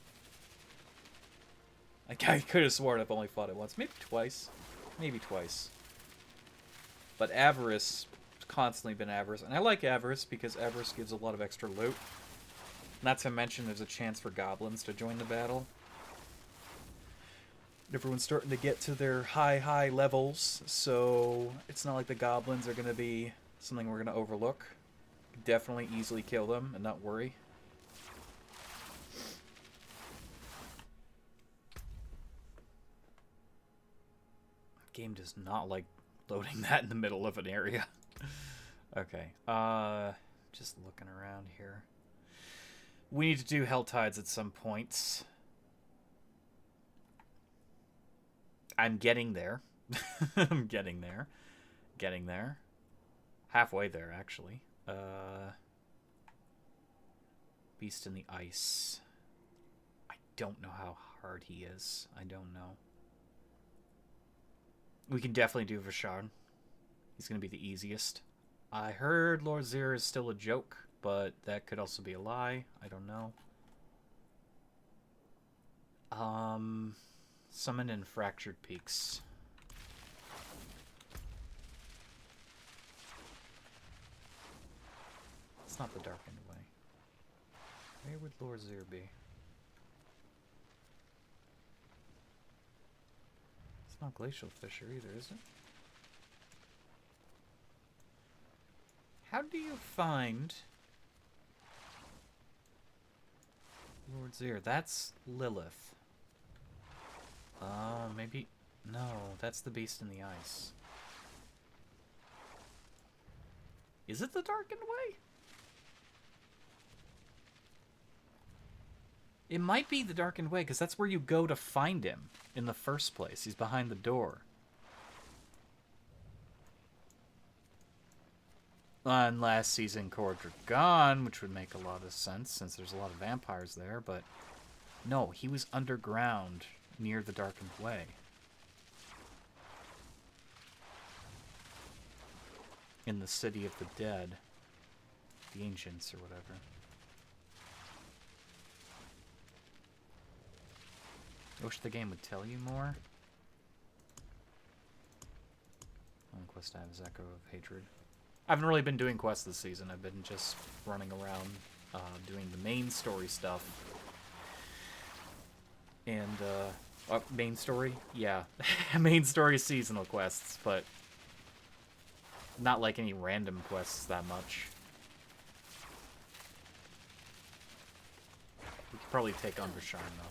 I could have sworn I've only fought it once, maybe twice, But Avarice, constantly been Avarice. And I like Avarice because Avarice gives a lot of extra loot. Not to mention there's a chance for goblins to join the battle. Everyone's starting to get to their high levels, so it's not like the goblins are going to be something we're going to overlook. Definitely easily kill them and not worry. Game does not like loading that in the middle of an area. Okay, just looking around here. We need to do Hell Tides at some points. I'm getting there. I'm getting there. Getting there. Halfway there, actually. Beast in the Ice. I don't know how hard he is. I don't know. We can definitely do Vashon. He's going to be the easiest. I heard Lord Zir is still a joke, but that could also be a lie. I don't know. Summon in Fractured Peaks. It's not the Darkened Way. Where would Lord Zir be? It's not Glacial Fissure either, is it? How do you find Lord Zir? That's Lilith. Maybe... No, that's the Beast in the Ice. Is it the Darkened Way? It might be the Darkened Way, because that's where you go to find him in the first place. He's behind the door. Unless he's in Cordragon, which would make a lot of sense, since there's a lot of vampires there, but... No, he was underground, near the Darkened Way. In the City of the Dead. The Ancients, or whatever. I wish the game would tell you more. One quest I have is Echo of Hatred. I haven't really been doing quests this season. I've been just running around doing the main story stuff. And, main story? Yeah. Main story seasonal quests, but not like any random quests that much. We could probably take on Vashon, though.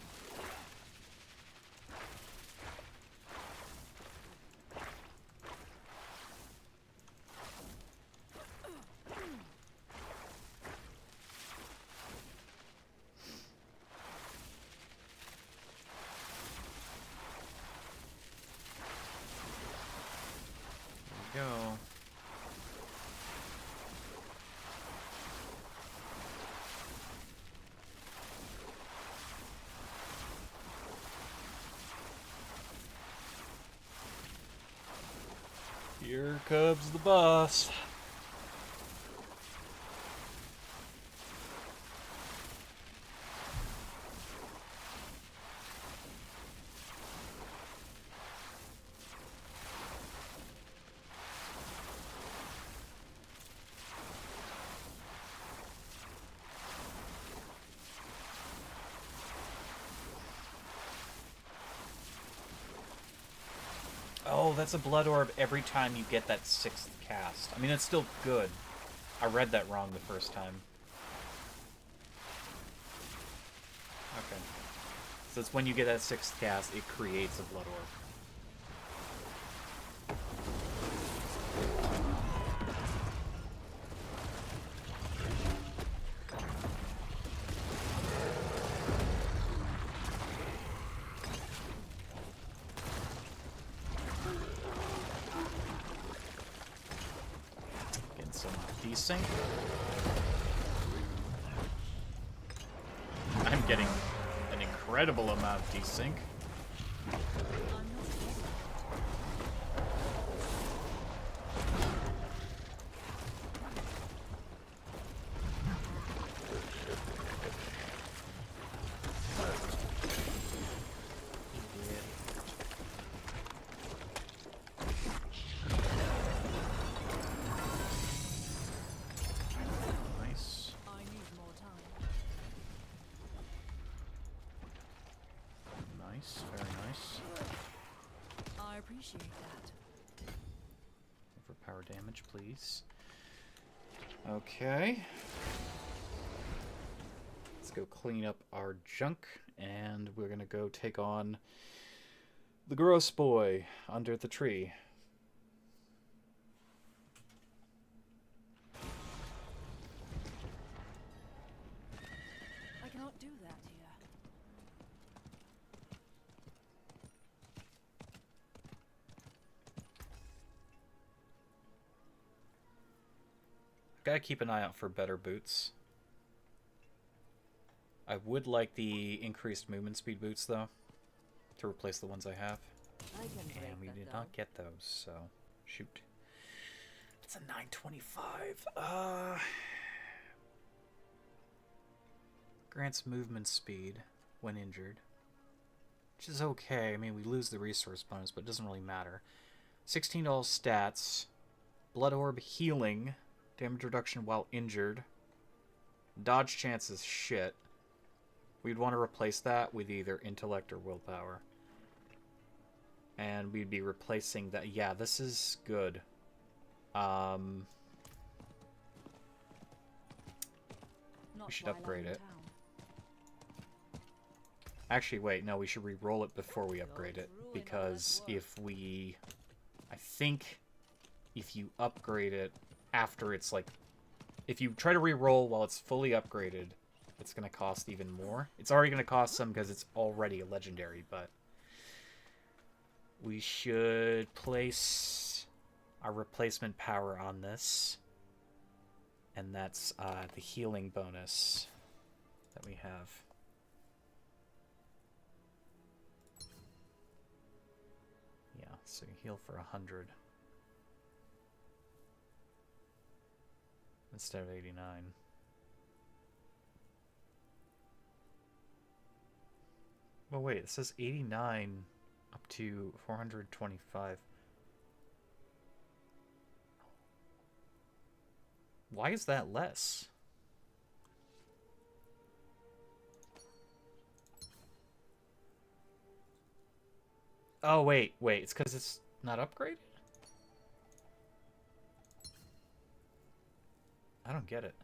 Go. Here comes the boss. Oh, that's a blood orb every time you get that 6th cast. I mean, it's still good. I read that wrong the first time. Okay. So it's when you get that 6th cast, it creates a blood orb. Desync. I'm getting an incredible amount of desync. Nice, very nice. I appreciate that. Overpower damage, please. Okay. Let's go clean up our junk, and we're gonna go take on the gross boy under the tree. I cannot do that here. Gotta keep an eye out for better boots. I would like the increased movement speed boots, though, to replace the ones I have. I can break And we that did down. not get those, so shoot. It's a 925. Grants movement speed when injured, which is okay. I mean, we lose the resource bonus, but it doesn't really matter. $16 stats, blood orb healing, damage reduction while injured, dodge chance is shit. We'd want to replace that with either intellect or willpower. And we'd be replacing that. Yeah, this is good. Not We should while I'm upgrade in it. town. Actually, wait, no, we should re-roll it before we upgrade it. Because if we... I think if you upgrade it after it's like... If you try to re-roll while it's fully upgraded, it's going to cost even more. It's already going to cost some because it's already a legendary, but... We should place our replacement power on this. And that's the healing bonus that we have. Yeah, so you heal for 100. Instead of 89. Well, wait, it says 89 up to 425. Why is that less? Oh, wait, it's because it's not upgraded? I don't get it.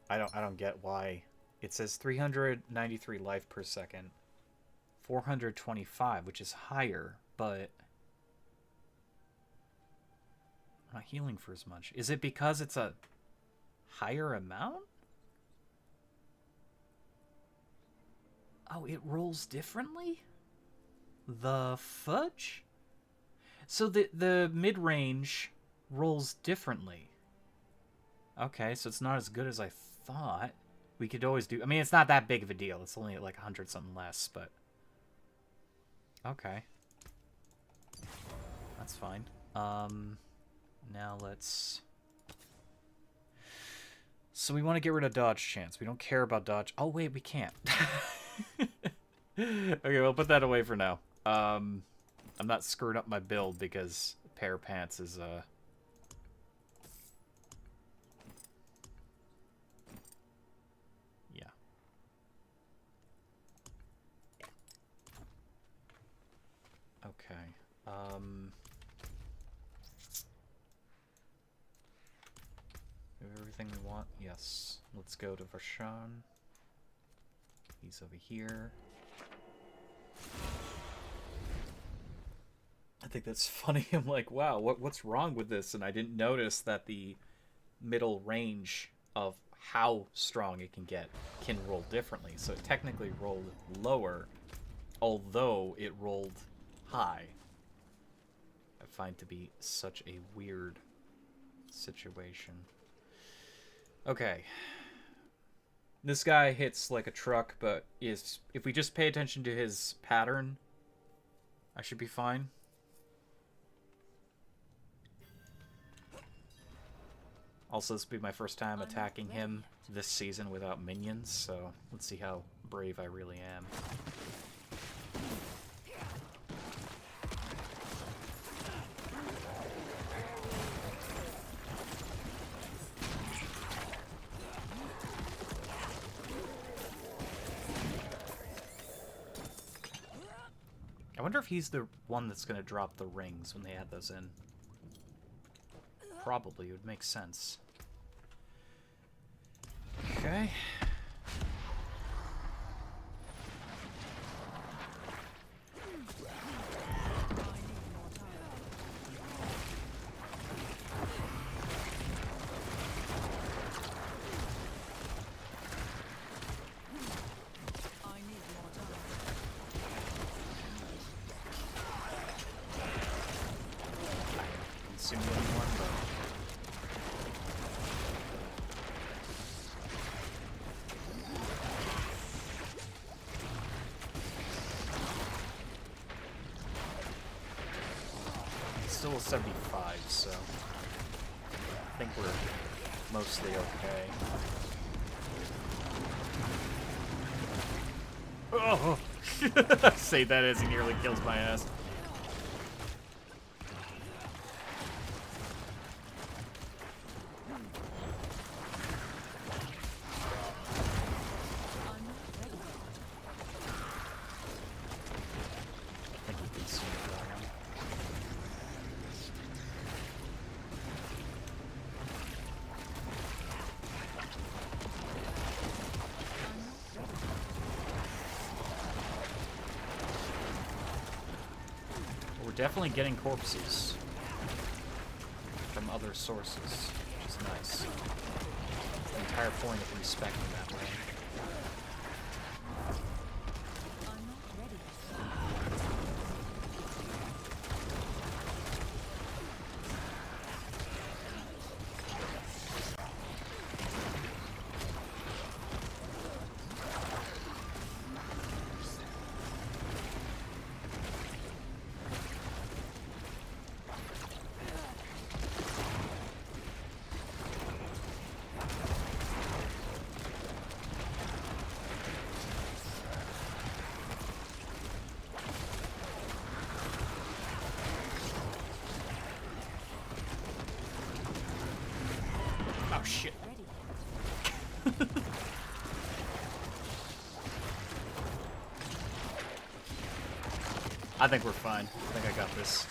I don't get why it says 393 life per second, 425, which is higher, but I'm not healing for as much. Is it because it's a higher amount? Oh, it rolls differently? The fudge? So the mid-range rolls differently. Okay, so it's not as good as I thought. We could always do... I mean, it's not that big of a deal. It's only like 100-something less, but... Okay. That's fine. Now let's... So we want to get rid of dodge chance. We don't care about dodge... Oh, wait, we can't. Okay, we'll put that away for now. I'm not screwing up my build because a pair of pants is, yeah. Okay. We have everything we want? Yes. Let's go to Varshan. He's over here. I think that's funny. I'm like, wow, what's wrong with this? And I didn't notice that the middle range of how strong it can get can roll differently. So it technically rolled lower, although it rolled high. I find to be such a weird situation. Okay. This guy hits like a truck, but if we just pay attention to his pattern, I should be fine. Also, this will be my first time attacking him this season without minions, so let's see how brave I really am. I wonder if he's the one that's going to drop the rings when they add those in. Probably. It would make sense. Okay. Consume anyone, but it's still a 75, so I think we're mostly okay. Oh! Say that as he nearly kills my ass. I think we can see that one. We're definitely getting corpses from other sources, which is nice. The entire point of respecting that way. I'm not ready. Oh shit. I think we're fine. I think I got this.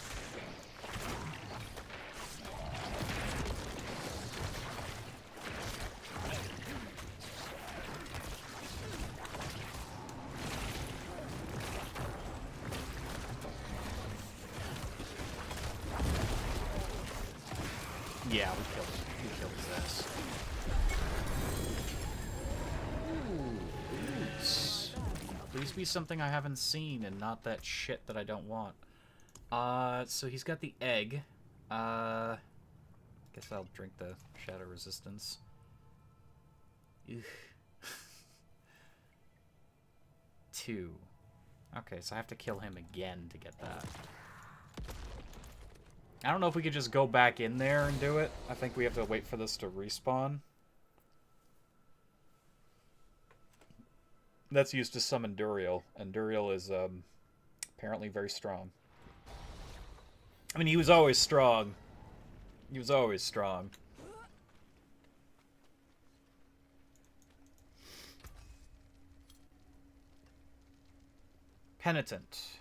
Yeah, we killed his ass. Please be something I haven't seen and not that shit that I don't want. So he's got the egg. Guess I'll drink the shadow resistance. Ugh. 2. Okay, so I have to kill him again to get that. I don't know if we could just go back in there and do it. I think we have to wait for this to respawn. That's used to summon Duriel, and Duriel is apparently very strong. I mean, he was always strong. He was always strong. Penitent.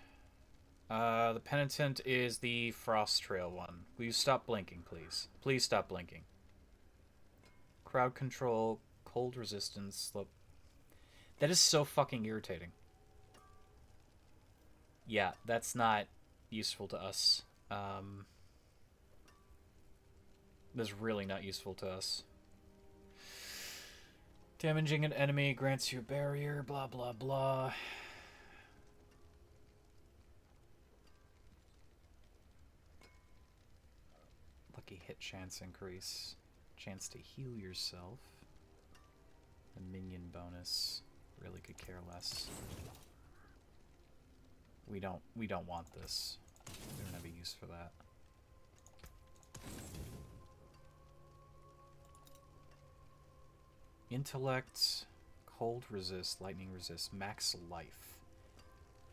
The Penitent is the Frost Trail one. Will you stop blinking, please? Please stop blinking. Crowd control, cold resistance, slope. That is so fucking irritating. Yeah, that's not useful to us. That's really not useful to us. Damaging an enemy grants you a barrier, blah blah blah. Lucky hit chance increase. Chance to heal yourself. The minion bonus. Really could care less. We don't want this. We don't have a use for that. Intellect, cold resist, lightning resist, max life.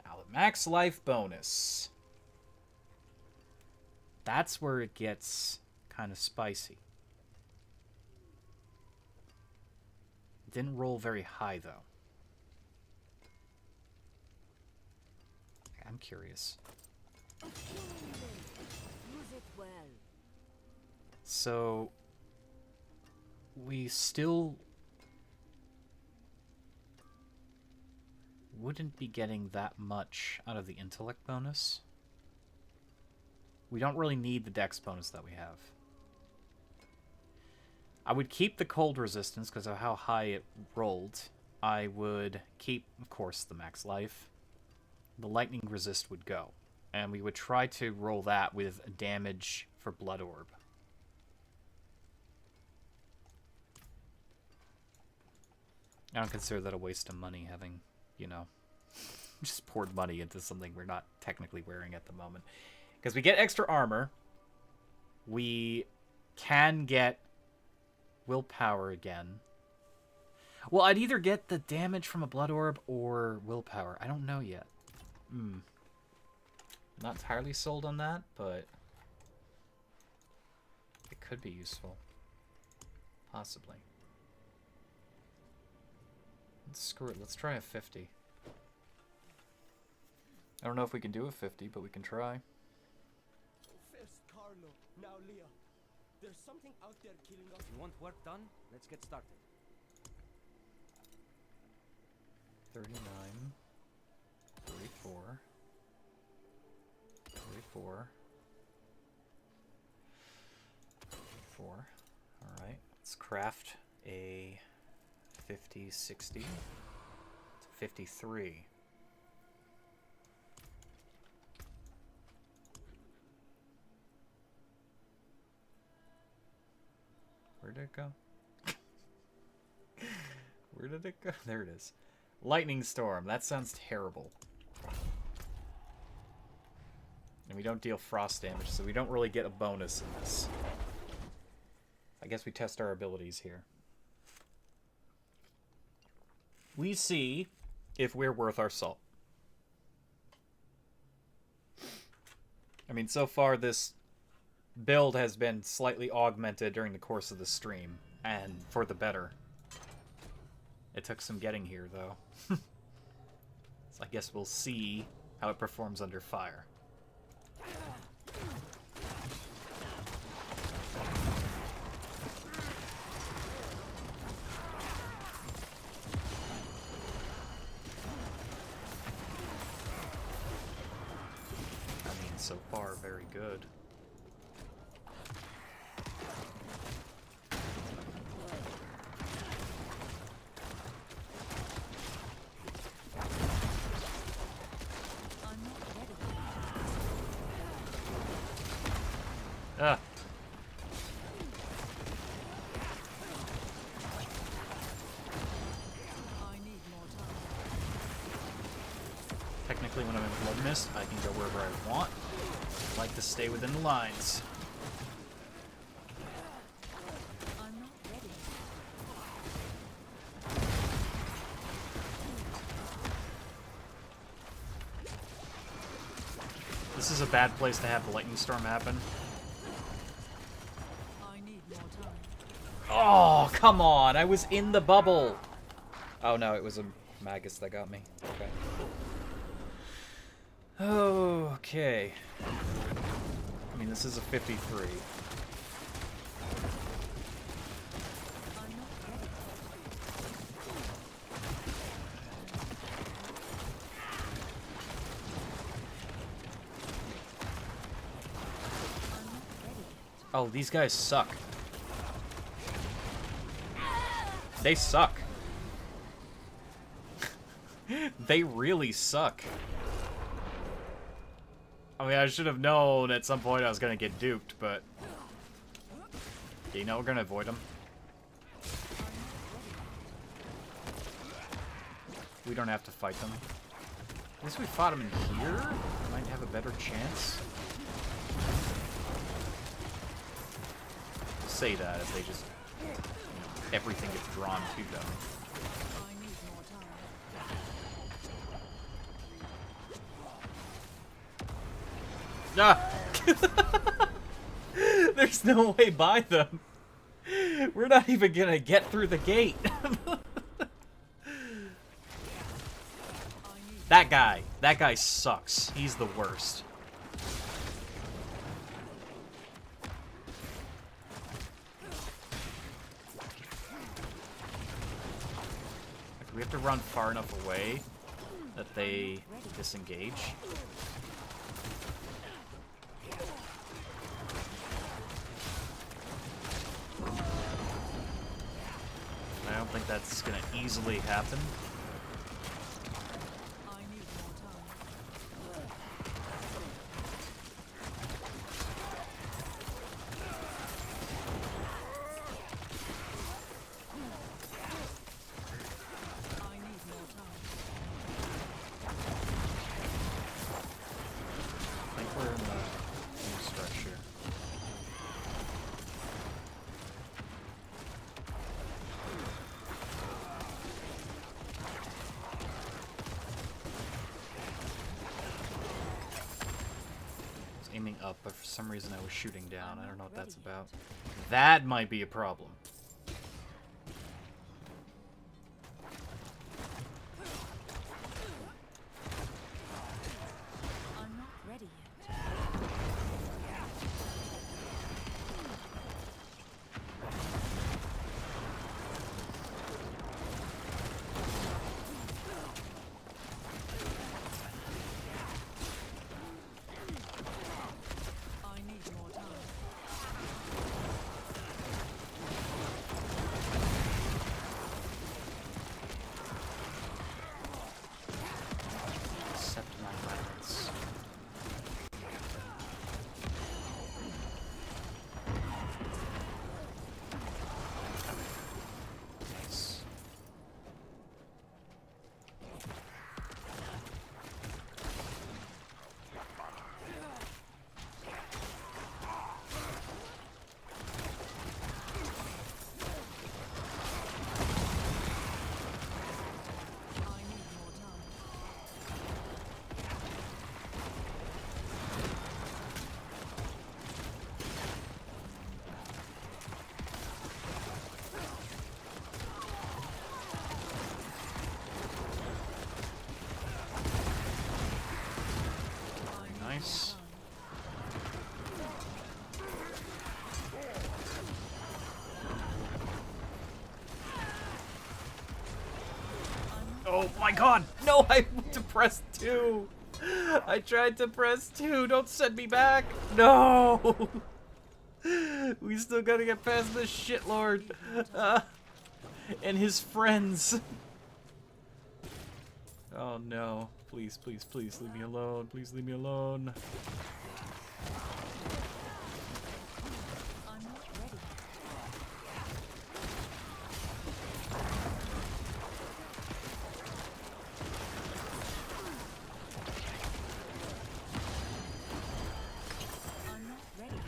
Now the max life bonus. That's where it gets kind of spicy. It didn't roll very high though. I'm curious. Use it well. So we still wouldn't be getting that much out of the intellect bonus. We don't really need the dex bonus that we have. I would keep the cold resistance because of how high it rolled. I would keep, of course, the max life. The lightning resist would go. And we would try to roll that with damage for Blood Orb. I don't consider that a waste of money, having, you know, just poured money into something we're not technically wearing at the moment. Because we get extra armor. We can get willpower again. Well, I'd either get the damage from a Blood Orb or willpower. I don't know yet. Not entirely sold on that, but it could be useful. Possibly. Screw it, let's try a 50. I don't know if we can do a 50, but we can try. First Carlo, now Leah. There's something out there killing us. You want work done? Let's get started. 39. 44. 44. 4. Alright, let's craft a 50, 60. It's 53. Where did it go? Where did it go? There it is. Lightning Storm. That sounds terrible. And we don't deal frost damage, so we don't really get a bonus in this. I guess we test our abilities here. We see if we're worth our salt. I mean, so far this build has been slightly augmented during the course of the stream, and for the better. It took some getting here, though. So I guess we'll see how it performs under fire. I mean, so far, very good. Ah. Technically, when I'm in Blood Mist, I can go wherever I want. I like to stay within the lines. I'm not ready. This is a bad place to have the lightning storm happen. I need more time. Oh, come on! I was in the bubble! Oh no, it was a Magus that got me. Okay. Okay. I mean, this is a 53. I'm not ready. I'm not ready. Oh, these guys suck. They suck. They really suck. I mean, I should have known at some point I was going to get duped, but... Okay, you know, we're going to avoid them. We don't have to fight them. At least we fought them in here. We might have a better chance. Say that as they just... You know, everything gets drawn to them. I need more time. Ah! There's no way by them. We're not even gonna get through the gate. I need That guy. That guy sucks. He's the worst. Like, we have to run far enough away that they disengage. I don't think that's gonna easily happen. I need more time. I need more time. I think we're in the home stretch here. I was aiming up, but for some reason I was shooting down. I don't know what that's about. That might be a problem. I'm not ready yet. I need more time. Accept my violence. Nice. I need more time. I need Nice. more time. Oh my god! No, I went to press 2! I tried to press 2! Don't send me back! No! We still gotta get past this shitlord! And his friends! Oh no. Please, please, please leave me alone. Please leave me alone. I'm not ready. I'm not ready.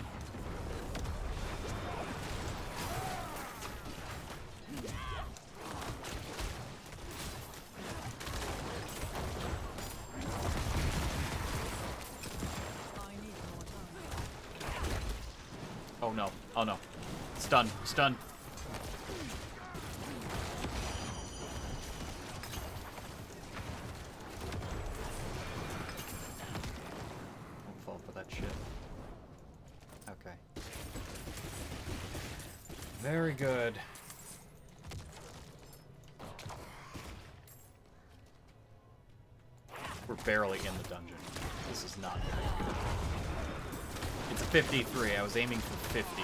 I need more time. Oh no. Oh no. Stun. Stun. Don't fall for that shit. Okay. Very good. We're barely in the dungeon. This is not very good. It's a 53. I was aiming for 50.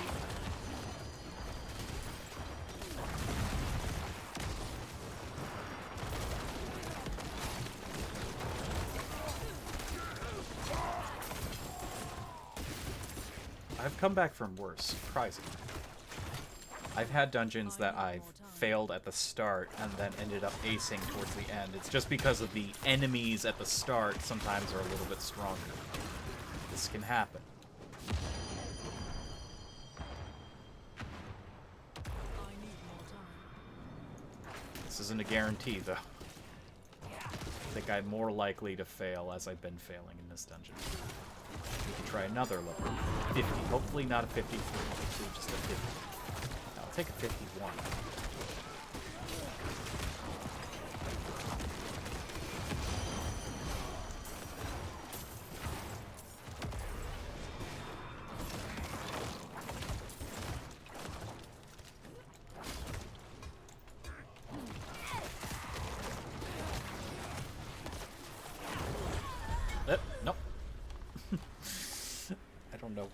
I've come back from worse, surprisingly. I've had dungeons that I've failed at the start and then ended up acing towards the end. It's just because of the enemies at the start sometimes are a little bit stronger. This can happen. I need more time. This isn't a guarantee, though. I think I'm more likely to fail as I've been failing in this dungeon. We can try another level. 50. Hopefully not a 53. Hopefully just a 50. I'll take a 51.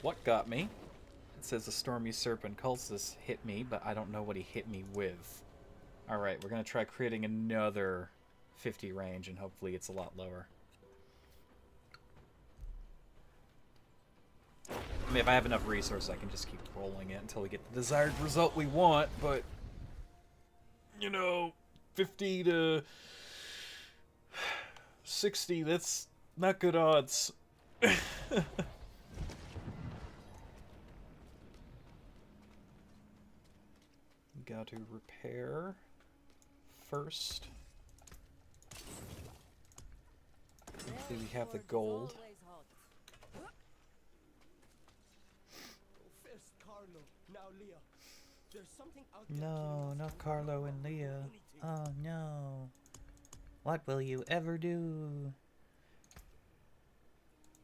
what got me? It says a stormy serpent cultist hit me, but I don't know what he hit me with. Alright, we're going to try creating another 50 range, and hopefully it's a lot lower. I mean, if I have enough resources, I can just keep rolling it until we get the desired result we want, but... You know, 50 to 60, that's not good odds. Got to repair first. Hopefully we have the gold. First Carlo, now Leah. There's something out there No, killing us. not Carlo and Leah. Oh no. What will you ever do?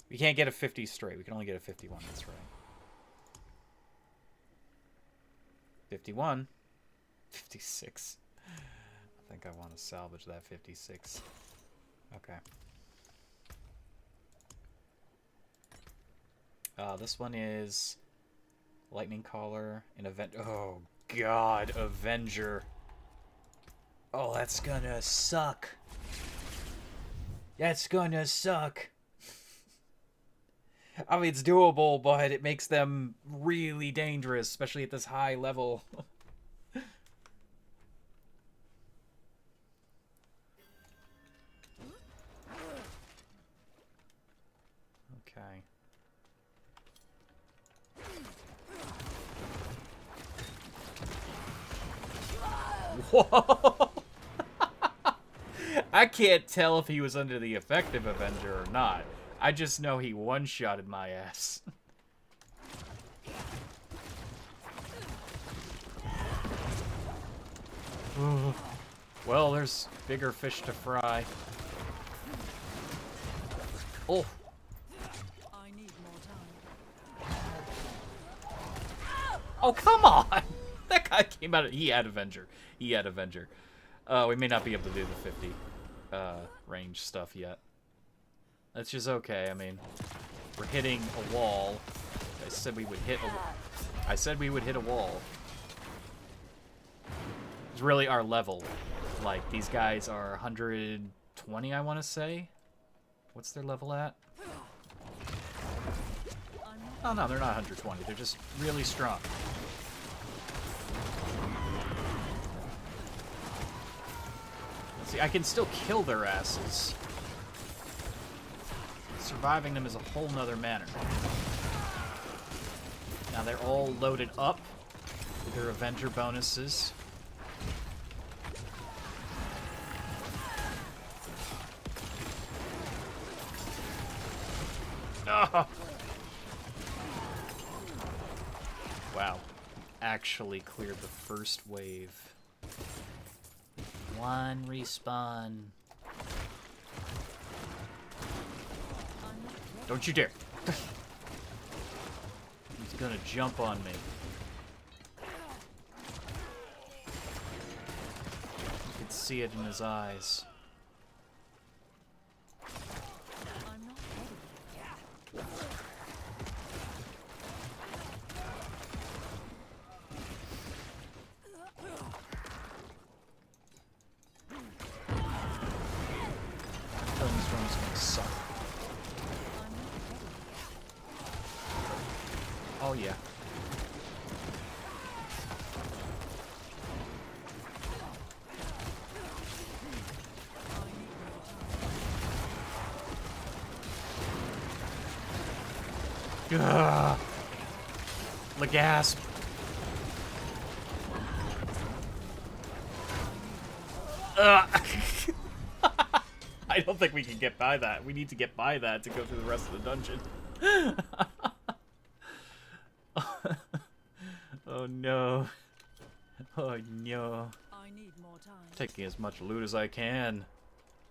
We can't get a 50 straight. We can only get a 51. That's right. 51. 56. I think I want to salvage that 56. Okay. This one is Lightning Caller, an event. Oh God, Avenger. Oh, that's gonna suck. That's gonna suck. I mean, it's doable, but it makes them really dangerous, especially at this high level. Okay. Whoa! I can't tell if he was under the effect of Avenger or not. I just know he one-shotted my ass. Well, there's bigger fish to fry. Oh! I need more time. Oh, come on! That guy came out of... He had Avenger. He had Avenger. We may not be able to do the 50 range stuff yet. That's just okay. I mean, we're hitting a wall. I said we would hit a... I said we would hit a wall. It's really our level. Like, these guys are 120, I want to say. What's their level at? Oh, no, they're not 120. They're just really strong. Let's see, I can still kill their asses. Surviving them is a whole nother matter. Now they're all loaded up with their Avenger bonuses. Oh. Wow. Actually cleared the first wave. One respawn. Don't you dare. He's gonna jump on me. You can see it in his eyes. I'm not ready. Killing this one is gonna suck. Oh yeah. Ugh. Legasp. I don't think we can get by that. We need to get by that to go through the rest of the dungeon. Oh no. Oh no. I need more time. Taking as much loot as I can.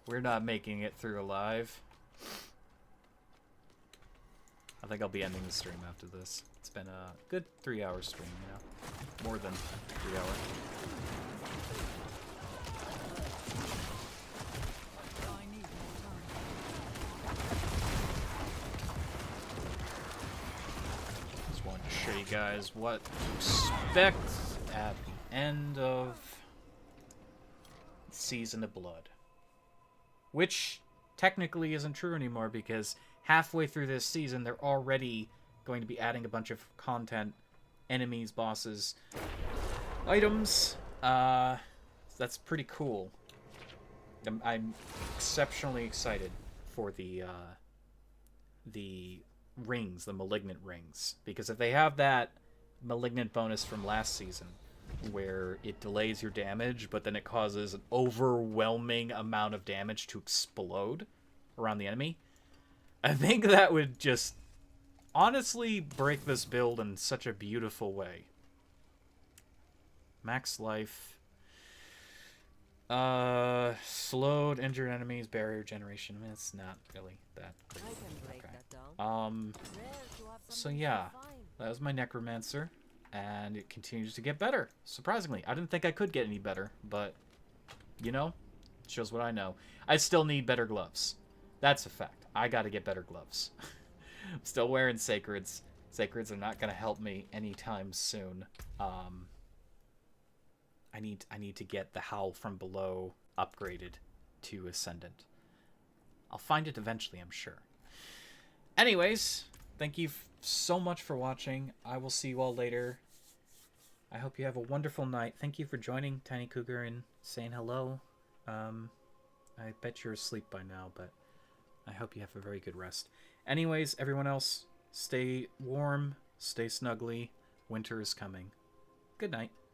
We're not making it through alive. I think I'll be ending the stream after this. It's been a good 3-hour stream, you know. More than 3 hours. I need more time. you guys what to expect at the end of Season of Blood. Which technically isn't true anymore, because halfway through this season, they're already going to be adding a bunch of content, enemies, bosses, items. That's pretty cool. I'm exceptionally excited for the rings, the malignant rings, because if they have that malignant bonus from last season where it delays your damage but then it causes an overwhelming amount of damage to explode around the enemy, I think that would just honestly break this build in such a beautiful way. Max life, slowed injured enemies, barrier generation. I mean, it's not really that great. I can break Okay. that down. Rare to have So something yeah, so fine. that was my necromancer, and it continues to get better. Surprisingly, I didn't think I could get any better, but you know, shows what I know. I still need better gloves. That's a fact. I got to get better gloves. I'm still wearing sacreds. Sacreds are not going to help me anytime soon. I need to get the Howl from Below upgraded to Ascendant. I'll find it eventually, I'm sure. Anyways, thank you so much for watching. I will see you all later. I hope you have a wonderful night. Thank you for joining, Tiny Cougar, and saying hello. I bet you're asleep by now, but I hope you have a very good rest. Anyways, everyone else, stay warm, stay snuggly. Winter is coming. Good night.